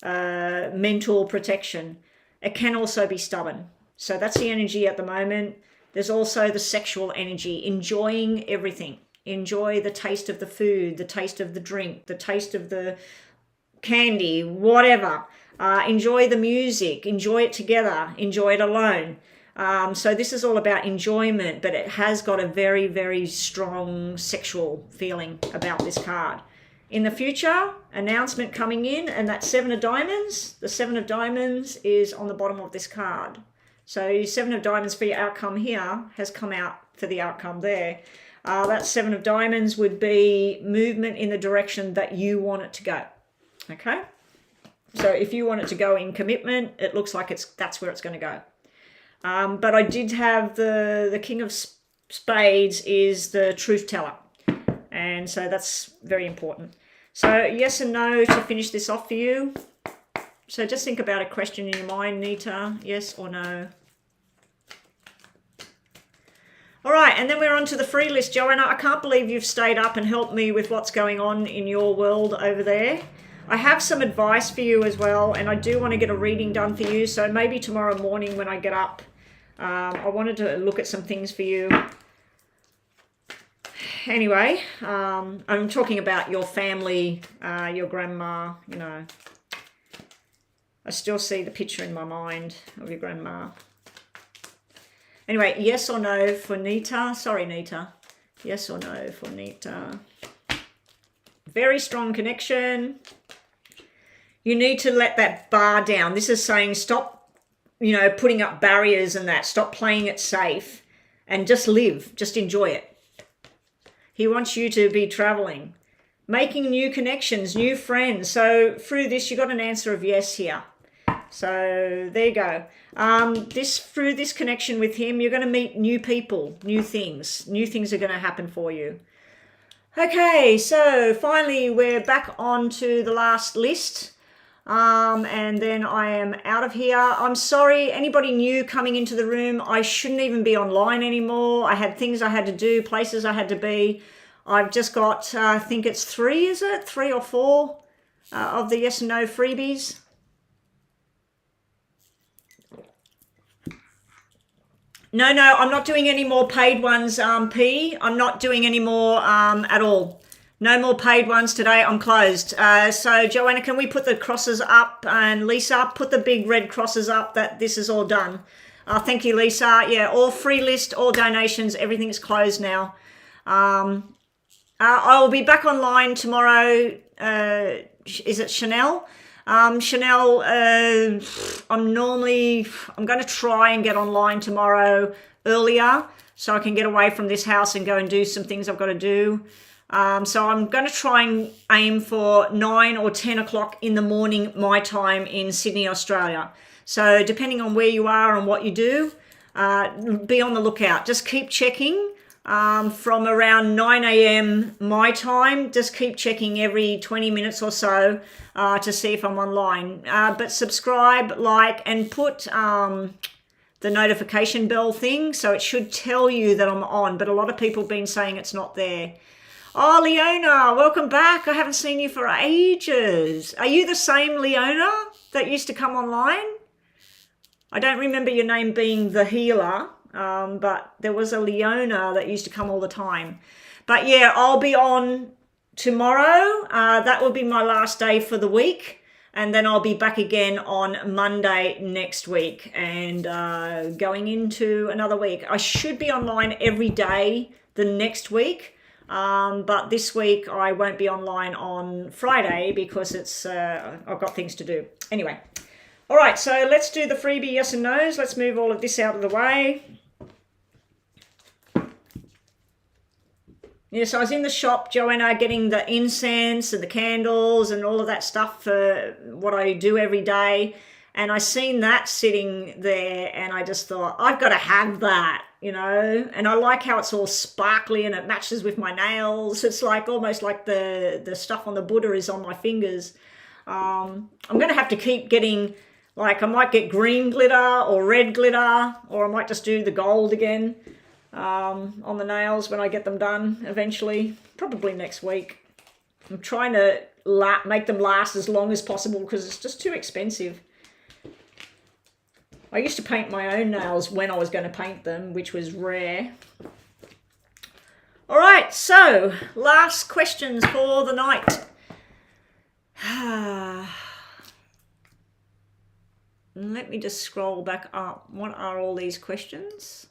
Speaker 1: mental protection. It can also be stubborn. So that's the energy at the moment. There's also the sexual energy, enjoying everything. Enjoy the taste of the food, the taste of the drink, the taste of the candy, whatever. Enjoy the music, enjoy it together, enjoy it alone. So this is all about enjoyment, but it has got a very, very strong sexual feeling about this card. In the future, announcement coming in, and that Seven of Diamonds, the Seven of Diamonds is on the bottom of this card. So Seven of Diamonds for your outcome here has come out for the outcome there. That Seven of Diamonds would be movement in the direction that you want it to go. Okay? So if you want it to go in commitment, it looks like that's where it's going to go. But I did have the King of Spades is the truth teller. And so that's very important. So yes and no to finish this off for you. So just think about a question in your mind, Nita. Yes or no? All right, and then we're on to the free list. Joanna, I can't believe you've stayed up and helped me with what's going on in your world over there. I have some advice for you as well, and I do want to get a reading done for you. So maybe tomorrow morning when I get up, I wanted to look at some things for you. Anyway, I'm talking about your family, your grandma, you know. I still see the picture in my mind of your grandma. Anyway, yes or no for Nita? Sorry, Nita. Yes or no for Nita? Very strong connection. You need to let that bar down. This is saying stop, you know, putting up barriers and that. Stop playing it safe and just live. Just enjoy it. He wants you to be traveling, making new connections, new friends. So through this, you got an answer of yes here. So there you go. Through this connection with him, you're going to meet new people, new things. New things are going to happen for you. Okay, so finally we're back on to the last list. And then I am out of here. I'm sorry, anybody new coming into the room, I shouldn't even be online anymore. I had things I had to do, places I had to be. I've just got, I think it's 3, is it? 3 or 4 of the yes and no freebies. No, I'm not doing any more paid ones, P. I'm not doing any more at all. No more paid ones today. I'm closed. So, Joanna, can we put the crosses up? And Lisa, put the big red crosses up that this is all done. Thank you, Lisa. Yeah, all free list, all donations, everything's closed now. I'll be back online tomorrow. Is it Chanel? Chanel, I'm going to try and get online tomorrow earlier so I can get away from this house and go and do some things I've got to do. So I'm going to try and aim for 9 or 10 o'clock in the morning, my time in Sydney, Australia. So depending on where you are and what you do, be on the lookout. Just keep checking. From around 9 a.m. my time, just keep checking every 20 minutes or so to see if I'm online. But subscribe, like, and put the notification bell thing so it should tell you that I'm on. But a lot of people have been saying it's not there. Oh, Leona, welcome back. I haven't seen you for ages. Are you the same Leona that used to come online? I don't remember your name being the healer. But there was a Leona that used to come all the time. But yeah, I'll be on tomorrow. That will be my last day for the week. And then I'll be back again on Monday next week and going into another week. I should be online every day the next week. But this week I won't be online on Friday because I've got things to do. Anyway. All right, so let's do the freebie yes and no's. Let's move all of this out of the way. Yeah, so I was in the shop, Joanna, getting the incense and the candles and all of that stuff for what I do every day. And I seen that sitting there and I just thought, I've got to have that, you know. And I like how it's all sparkly and it matches with my nails. It's like almost like the stuff on the Buddha is on my fingers. I'm going to have to keep getting... Like I might get green glitter or red glitter, or I might just do the gold again. on the nails when I get them done eventually, probably next week. I'm trying to make them last as long as possible because it's just too expensive. I used to paint my own nails when I was going to paint them, which was rare. All right, so last questions for the night. Let me just scroll back up. What are all these questions?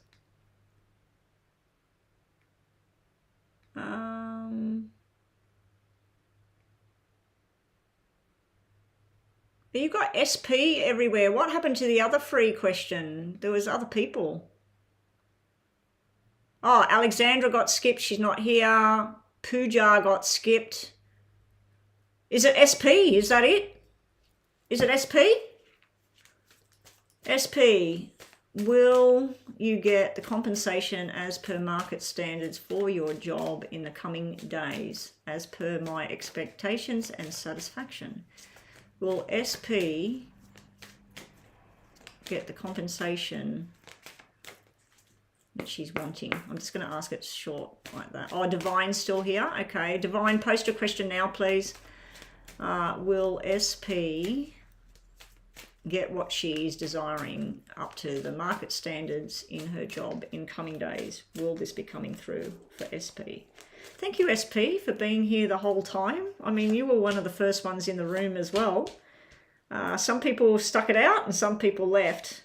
Speaker 1: You got SP everywhere. What happened to the other free question? There was other people. Oh, Alexandra got skipped. She's not here. Pooja got skipped. Is it SP? Is that it? Is it SP? SP. Will you get the compensation as per market standards for your job in the coming days, as per my expectations and satisfaction? Will SP get the compensation that she's wanting? I'm just going to ask it short like that. Oh, Divine's still here. Okay, Divine, post your question now, please. Will SP get what she's desiring up to the market standards in her job in coming days? Will this be coming through for SP? Thank you, SP, for being here the whole time. I mean, you were one of the first ones in the room as well. Some people stuck it out and some people left.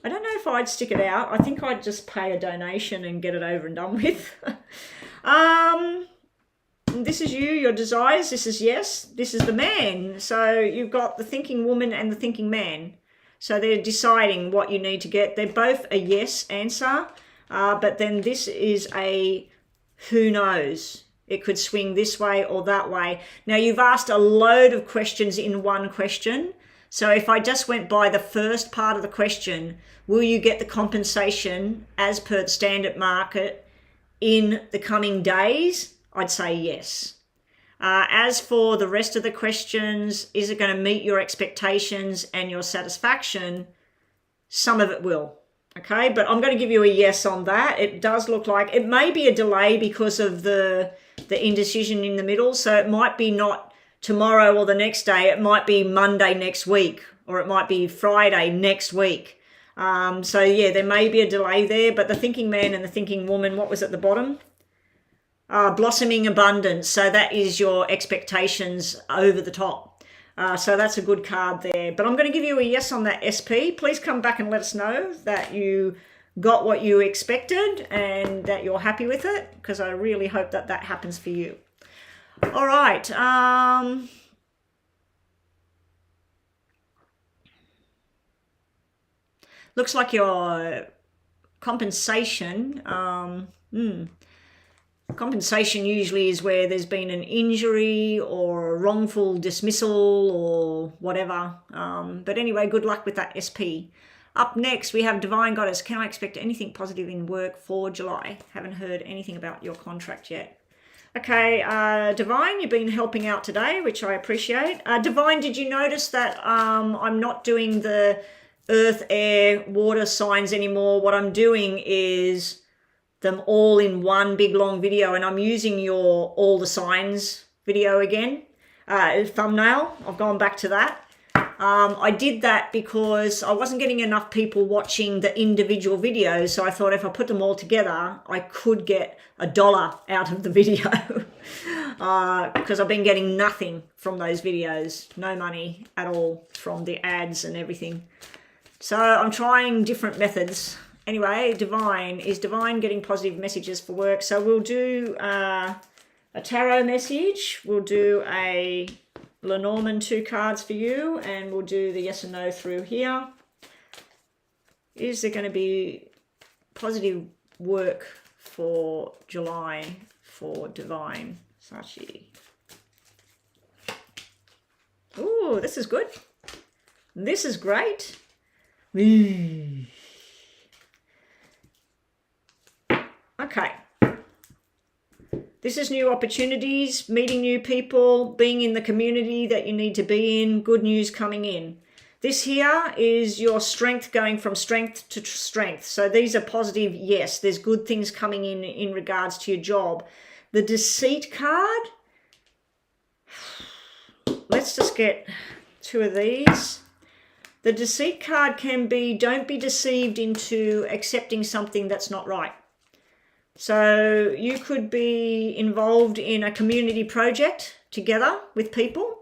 Speaker 1: I don't know if I'd stick it out. I think I'd just pay a donation and get it over and done with. This is you, your desires. This is yes. This is the man. So you've got the thinking woman and the thinking man. So they're deciding what you need to get. They're both a yes answer. But then this is a who knows. It could swing this way or that way. Now, you've asked a load of questions in one question. So if I just went by the first part of the question, will you get the compensation as per the standard market in the coming days? I'd say yes. As for the rest of the questions, is it going to meet your expectations and your satisfaction? Some of it will. Okay, but I'm going to give you a yes on that. It does look like it may be a delay because of the indecision in the middle. So it might be not tomorrow or the next day. It might be Monday next week, or it might be Friday next week. So yeah, there may be a delay there, but the thinking man and the thinking woman, what was at the bottom? Blossoming abundance. So that is your expectations over the top. So that's a good card there. But I'm going to give you a yes on that SP. Please come back and let us know that you got what you expected and that you're happy with it, because I really hope that that happens for you. All right. Looks like your compensation. Compensation usually is where there's been an injury or a wrongful dismissal or whatever. But anyway, good luck with that SP. Up next, we have Divine Goddess. Can I expect anything positive in work for July? Haven't heard anything about your contract yet. Okay, Divine, you've been helping out today, which I appreciate. Divine, did you notice that I'm not doing the earth, air, water signs anymore? What I'm doing is them all in one big long video, and I'm using your all the signs video again, thumbnail. I've gone back to that. I did that because I wasn't getting enough people watching the individual videos, so I thought if I put them all together, I could get $1 out of the video because I've been getting nothing from those videos, no money at all from the ads and everything. So I'm trying different methods. Anyway, Divine, is Divine getting positive messages for work? So we'll do a tarot message. We'll do a Lenormand 2 cards for you, and we'll do the yes and no through here. Is there going to be positive work for July for Divine Sachi? Ooh, this is good. This is great. Okay. This is new opportunities, meeting new people, being in the community that you need to be in, good news coming in. This here is your strength going from strength to strength. So these are positive. Yes, there's good things coming in regards to your job. The deceit card. Let's just get 2 of these. The deceit card can be, don't be deceived into accepting something that's not right. So you could be involved in a community project together with people,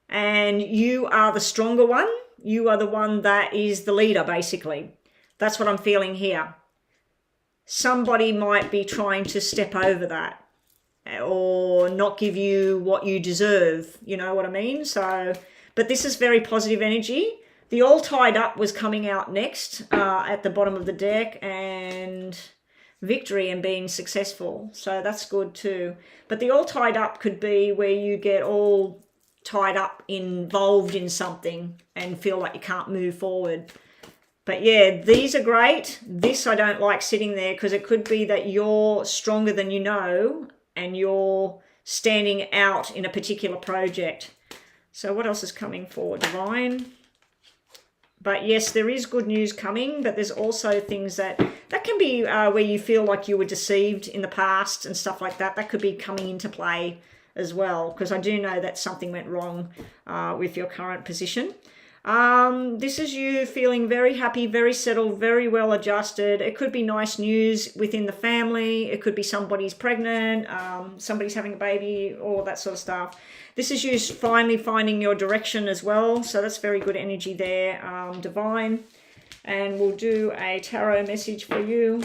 Speaker 1: and you are the stronger one. You are the one that is the leader, basically. That's what I'm feeling here. Somebody might be trying to step over that or not give you what you deserve. You know what I mean? So, but this is very positive energy. The all tied up was coming out next at the bottom of the deck, and victory and being successful. So that's good too. But the all tied up could be where you get all tied up, involved in something and feel like you can't move forward. But yeah, these are great. This I don't like sitting there, because it could be that you're stronger than you know and you're standing out in a particular project. So what else is coming for Divine? But yes, there is good news coming, but there's also things that can be where you feel like you were deceived in the past and stuff like that. That could be coming into play as well, because I do know that something went wrong with your current position. This is you feeling very happy, very settled, very well adjusted. It could be nice news within the family. It could be somebody's pregnant, somebody's having a baby, all that sort of stuff. This is you finally finding your direction as well. So that's very good energy there, Divine. And we'll do a tarot message for you.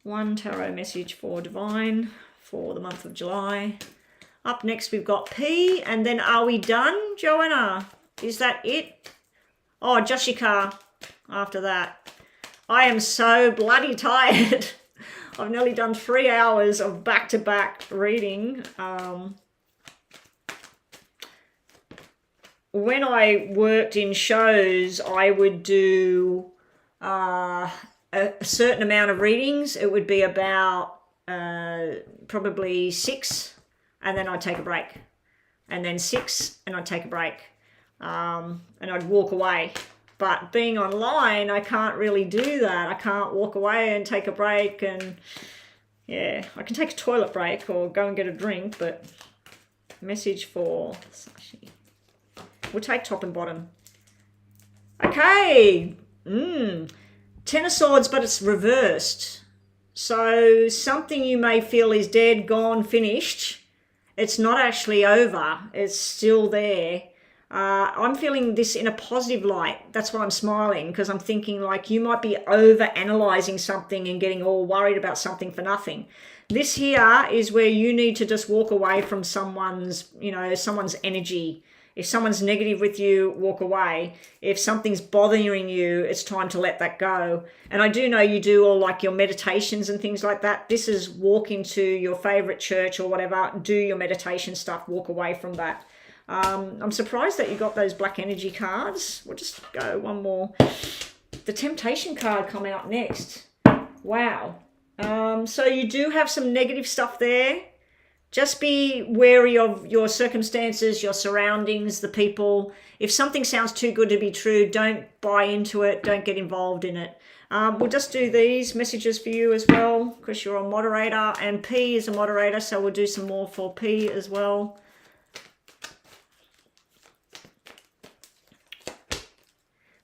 Speaker 1: 1 tarot message for Divine for the month of July. Up next, we've got P, and then are we done, Joanna? Is that it? Oh, Jashika after that. I am so bloody tired. I've nearly done 3 hours of back-to-back reading. When I worked in shows, I would do a certain amount of readings. It would be about probably 6, and then I'd take a break, and then 6, and I'd take a break, and I'd walk away. But being online, I can't really do that. I can't walk away and take a break, and yeah, I can take a toilet break or go and get a drink, but message for Sashi. We'll take top and bottom. Okay. 10 of Swords, but it's reversed. So something you may feel is dead, gone, finished. It's not actually over. It's still there. I'm feeling this in a positive light. That's why I'm smiling, because I'm thinking like you might be over-analysing something and getting all worried about something for nothing. This here is where you need to just walk away from someone's, someone's energy. If someone's negative with you, walk away. If something's bothering you, it's time to let that go. And I do know you do all like your meditations and things like that. This is walk into your favorite church or whatever, do your meditation stuff, walk away from that. I'm surprised that you got those black energy cards. We'll just go one more. The Temptation card come out next. Wow. So you do have some negative stuff there. Just be wary of your circumstances, your surroundings, the people. If something sounds too good to be true, don't buy into it. Don't get involved in it. We'll just do these messages for you as well, because you're a moderator, and P is a moderator, so we'll do some more for P as well.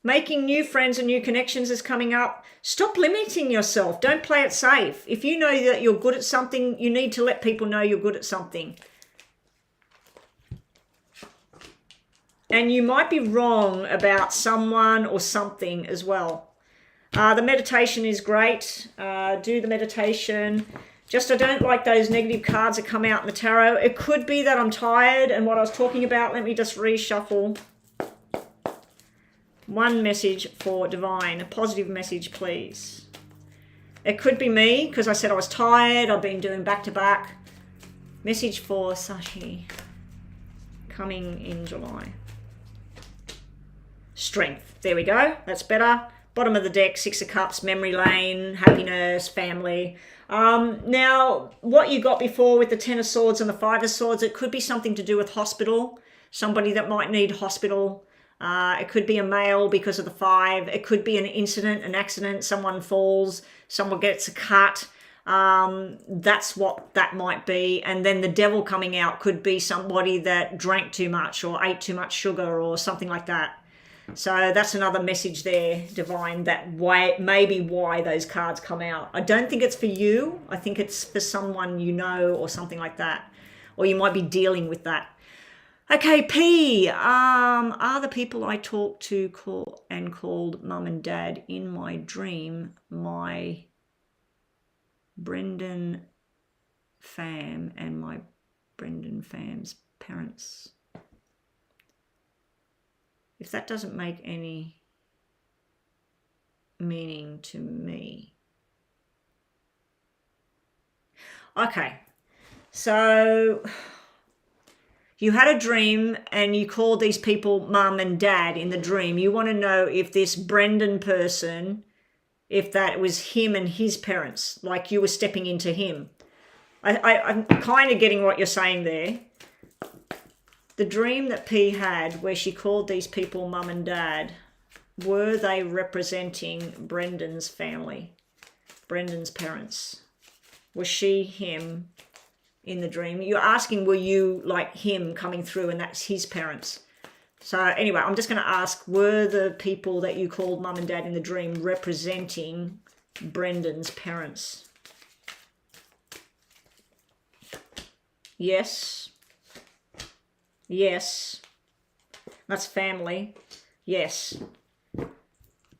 Speaker 1: Making new friends and new connections is coming up. Stop limiting yourself. Don't play it safe. If you know that you're good at something, you need to let people know you're good at something. And you might be wrong about someone or something as well. The meditation is great. Do the meditation. Just I don't like those negative cards that come out in the tarot. It could be that I'm tired and what I was talking about. Let me just reshuffle. One message for Divine, a positive message, please. It could be me, because I said I was tired. I've been doing back-to-back. Message for Sashi, coming in July. Strength. There we go. That's better. Bottom of the deck, 6 of Cups, memory lane, happiness, family. Now, what you got before with the 10 of Swords and the 5 of Swords, it could be something to do with hospital. somebody that might need hospital. It could be a male because of the 5. It could be an incident, an accident, someone falls, someone gets a cut. That's what that might be. And then the devil coming out could be somebody that drank too much or ate too much sugar or something like that. So that's another message there, Divine, that maybe why those cards come out. I don't think it's for you. I think it's for someone you know or something like that. Or you might be dealing with that. Okay, P. Are the people I talked to called mum and dad in my dream my Brendan fam and my Brendan fam's parents? If that doesn't make any meaning to me. Okay, so you had a dream and you called these people mum and dad in the dream. You want to know if this Brendan person, if that was him and his parents, like you were stepping into him. I'm kind of getting what you're saying there. The dream that P had where she called these people mum and dad, were they representing Brendan's family, Brendan's parents? Was she him in the dream? You're asking, were you like him coming through and that's his parents? So anyway, I'm just going to ask, were the people that you called mum and dad in the dream representing Brendan's parents? Yes. Yes. That's family. Yes.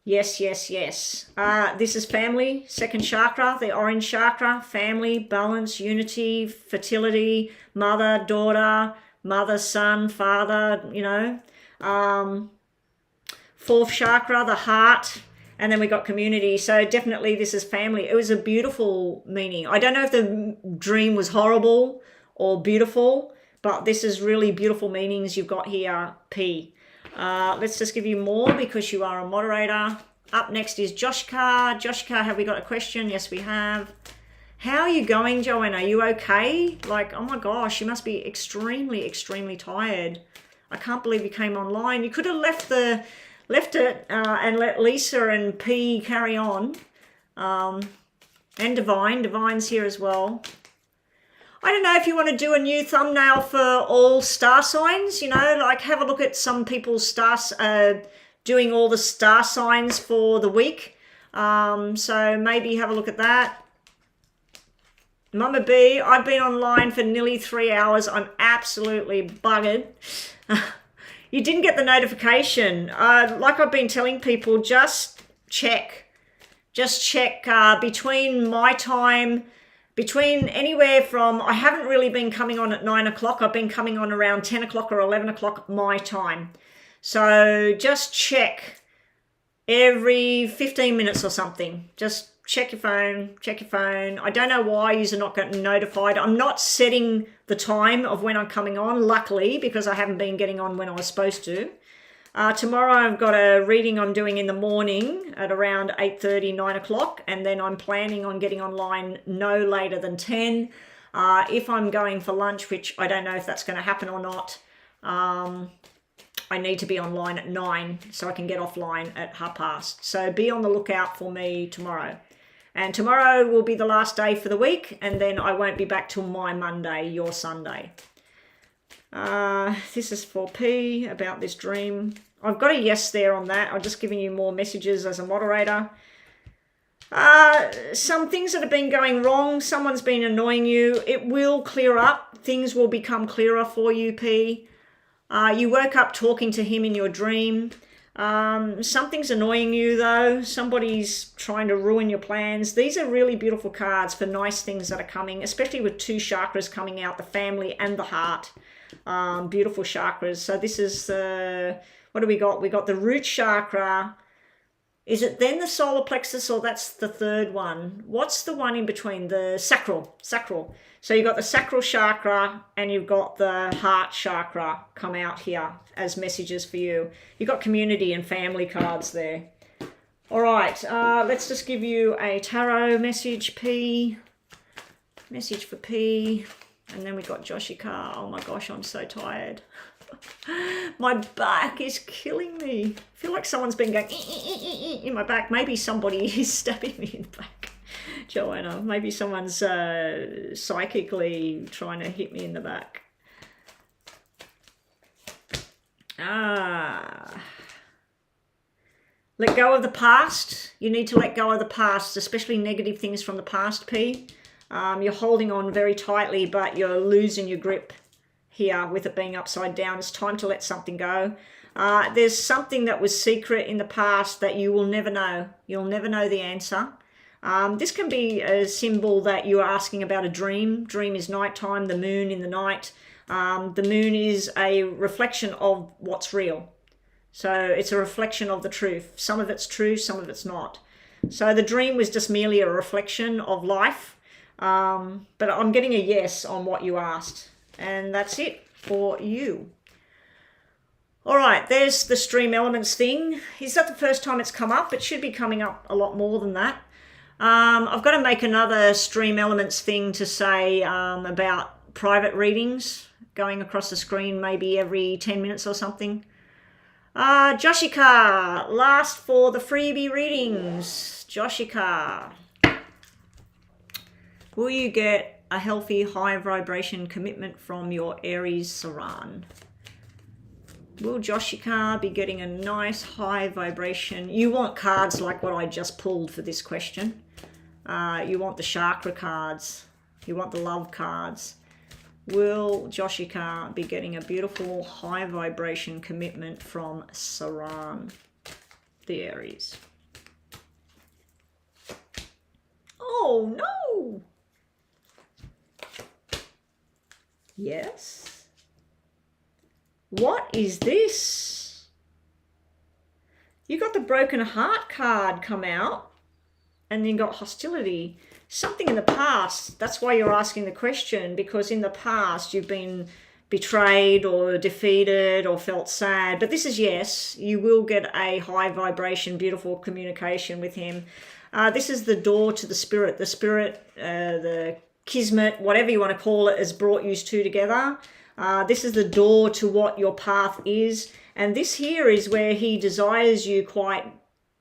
Speaker 1: Yes, yes, yes. This is family, second chakra, the orange chakra, family, balance, unity, fertility, mother, daughter, mother, son, father, you know. Fourth chakra, the heart, and then we got community. So definitely this is family. It was a beautiful meaning. I don't know if the dream was horrible or beautiful, but this is really beautiful meanings you've got here, P. Let's just give you more because you are a moderator. Up next is Joshka. Joshka, have we got a question? Yes, we have. How are you going, Joanna? Are you okay? Like, oh my gosh, you must be extremely, extremely tired. I can't believe you came online. You could have left it and let Lisa and P carry on. And Divine's here as well. I don't know if you want to do a new thumbnail for all star signs, you know, like have a look at some people's stars, doing all the star signs for the week. So maybe have a look at that. Mama B, I've been online for nearly 3 hours. I'm absolutely buggered. You didn't get the notification. Like I've been telling people, just check. Just check between my time, between anywhere from, I haven't really been coming on at 9 o'clock. I've been coming on around 10 o'clock or 11 o'clock my time. So just check every 15 minutes or something. Just check your phone, check your phone. I don't know why you're not getting notified. I'm not setting the time of when I'm coming on, luckily, because I haven't been getting on when I was supposed to. Tomorrow I've got a reading I'm doing in the morning at around 8:30, 9 o'clock, and then I'm planning on getting online no later than 10. If I'm going for lunch, which I don't know if that's going to happen or not, I need to be online at 9 so I can get offline at 8:30. So be on the lookout for me tomorrow. And tomorrow will be the last day for the week, and then I won't be back till my Monday, your Sunday. This is for P about this dream. I've got a yes there on that. I'm just giving you more messages as a moderator. Some things that have been going wrong. Someone's been annoying you. It will clear up. Things will become clearer for you, P. You woke up talking to him in your dream. Something's annoying you though. Somebody's trying to ruin your plans. These are really beautiful cards for nice things that are coming, especially with 2 chakras coming out, the family and the heart. Beautiful chakras. So this is what do we got? We got the root chakra. Is it then the solar plexus, or that's the third one? What's the one in between? The sacral. So you've got the sacral chakra and you've got the heart chakra come out here as messages for you. You've got community and family cards there. All right, let's just give you a tarot message, P. Message for P. And then we got Joshika. Oh my gosh, I'm so tired. My back is killing me. I feel like someone's been going in my back. Maybe somebody is stabbing me in the back, Joanna. Maybe someone's psychically trying to hit me in the back. Let go of the past. You need to let go of the past, especially negative things from the past, P. You're holding on very tightly, but you're losing your grip here with it being upside down. It's time to let something go. There's something that was secret in the past that you will never know. You'll never know the answer. This can be a symbol that you're asking about a dream. Dream is nighttime, the moon in the night. The moon is a reflection of what's real. So it's a reflection of the truth. Some of it's true, some of it's not. So the dream was just merely a reflection of life. But I'm getting a yes on what you asked. And that's it for you. All right, there's the stream elements thing. Is that the first time it's come up? It should be coming up a lot more than that. I've got to make another stream elements thing to say about private readings going across the screen maybe every 10 minutes or something. Joshika, last for the freebie readings. Joshika, will you get a healthy high vibration commitment from your Aries Saran? Will Joshika be getting a nice high vibration? You want cards like what I just pulled for this question. You want the chakra cards. You want the love cards. Will Joshika be getting a beautiful high vibration commitment from Saran, the Aries? Oh no! Yes? What is this? You got the broken heart card come out, and then got hostility. Something in the past. That's why you're asking the question, because in the past you've been betrayed or defeated or felt sad. But this is yes, you will get a high vibration, beautiful communication with him. This is the door to the spirit. The spirit, the kismet, whatever you want to call it, has brought you two together. This is the door to what your path is. And this here is where he desires you quite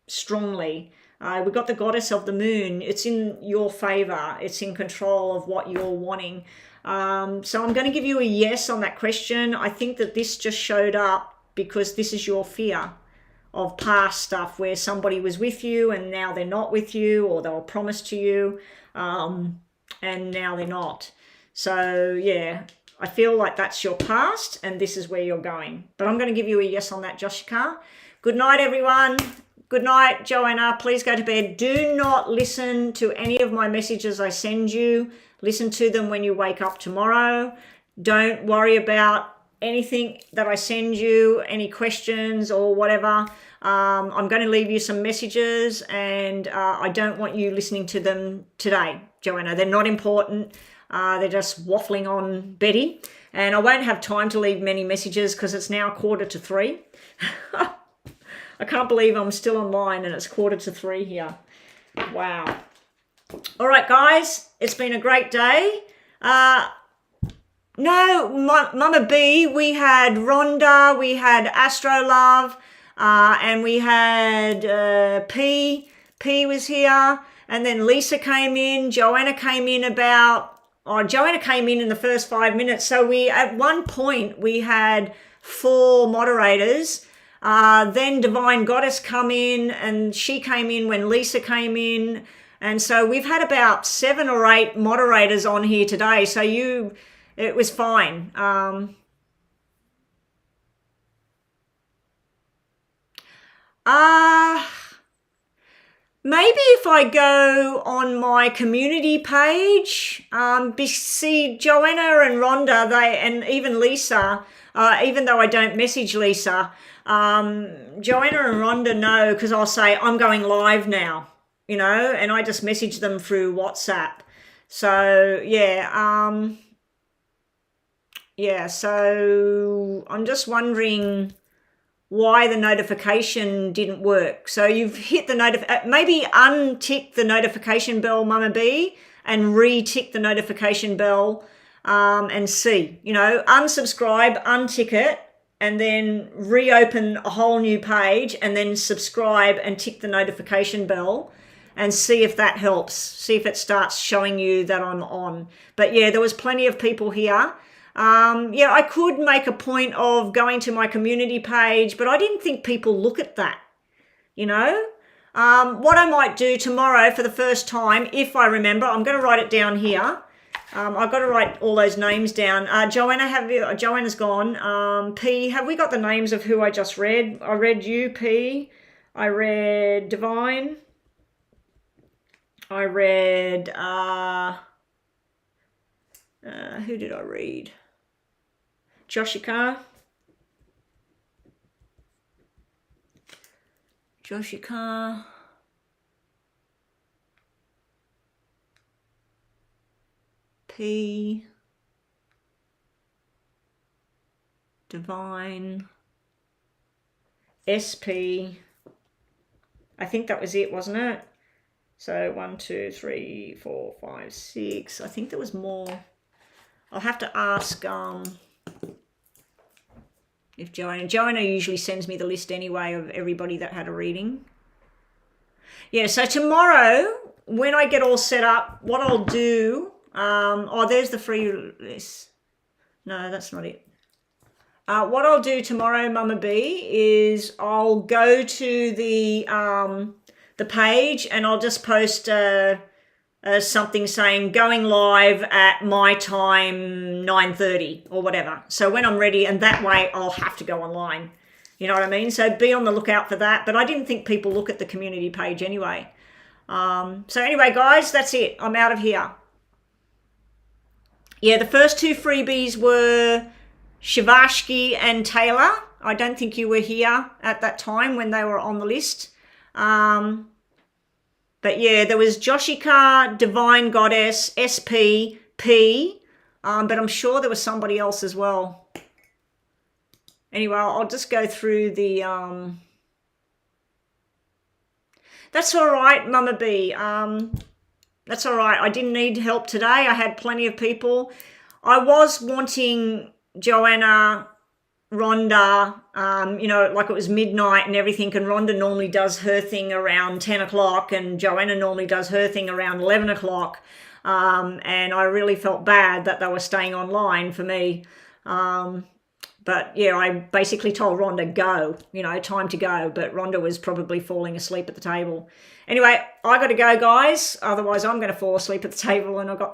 Speaker 1: strongly. We've got the goddess of the moon. It's in your favor. It's in control of what you're wanting. So I'm going to give you a yes on that question. I think that this just showed up because this is your fear of past stuff where somebody was with you and now they're not with you, or they were promised to you and now they're not. So yeah, I feel like that's your past and this is where you're going. But I'm going to give you a yes on that, Joshika. Good night, everyone. Good night, Joanna. Please go to bed. Do not listen to any of my messages I send you. Listen to them when you wake up tomorrow. Don't worry about anything that I send you, any questions or whatever. I'm going to leave you some messages and I don't want you listening to them today, Joanna. They're not important. They're just waffling on Betty. And I won't have time to leave many messages because it's now 2:45. I can't believe I'm still online and it's 2:45 here. Wow. All right, guys, it's been a great day. No, Mama B, we had Rhonda, we had Astrolove, and we had P. P was here, and then Lisa came in. Joanna came in Joanna came in the first 5 minutes. So we, at one point, we had 4 moderators. Then Divine Goddess come in, and she came in when Lisa came in. And so we've had about 7 or 8 moderators on here today. So it was fine. Maybe if I go on my community page, see Joanna and Rhonda, and even Lisa, even though I don't message Lisa, Joanna and Rhonda know, because I'll say I'm going live now, and I just message them through WhatsApp. So so I'm just wondering why the notification didn't work. So you've hit the maybe untick the notification bell, Mama B, and re-tick the notification bell and see, unsubscribe, untick it, and then reopen a whole new page and then subscribe and tick the notification bell and see if that helps. See if it starts showing you that I'm on. But yeah, there was plenty of people here. Yeah, I could make a point of going to my community page, but I didn't think people look at that, you know. What I might do tomorrow for the first time, if I remember, I'm going to write it down here. I've got to write all those names down. Joanna, Joanna's gone. P, have we got the names of who I just read? I read you, P. I read Divine. I read, who did I read? Joshika. P. Divine. SP. I think that was it, wasn't it? So 1, 2, 3, 4, 5, 6. I think there was more. I'll have to ask if Joanna usually sends me the list anyway of everybody that had a reading. Yeah, so tomorrow when I get all set up, what I'll do, oh, there's the free list. No, that's not it. What I'll do tomorrow, Mama B, is I'll go to the page and I'll just post something saying going live at my time 9:30 or whatever. So when I'm ready, and that way I'll have to go online. You know what I mean? So be on the lookout for that. But I didn't think people look at the community page anyway. So anyway, guys, that's it. I'm out of here. Yeah, the first two freebies were Shivashki and Taylor. I don't think you were here at that time when they were on the list. But yeah, there was Joshika, Divine Goddess, SP, P, but I'm sure there was somebody else as well. Anyway, I'll just go through the... That's all right, Mama B. That's all right. I didn't need help today. I had plenty of people. I was wanting Joanna, Rhonda, you know, like it was midnight and everything, and Rhonda normally does her thing around 10 o'clock and Joanna normally does her thing around 11 o'clock, and I really felt bad that they were staying online for me, but yeah, I basically told Rhonda, go, you know, time to go, but Rhonda was probably falling asleep at the table. Anyway, I got to go, guys, otherwise I'm going to fall asleep at the table, and I've got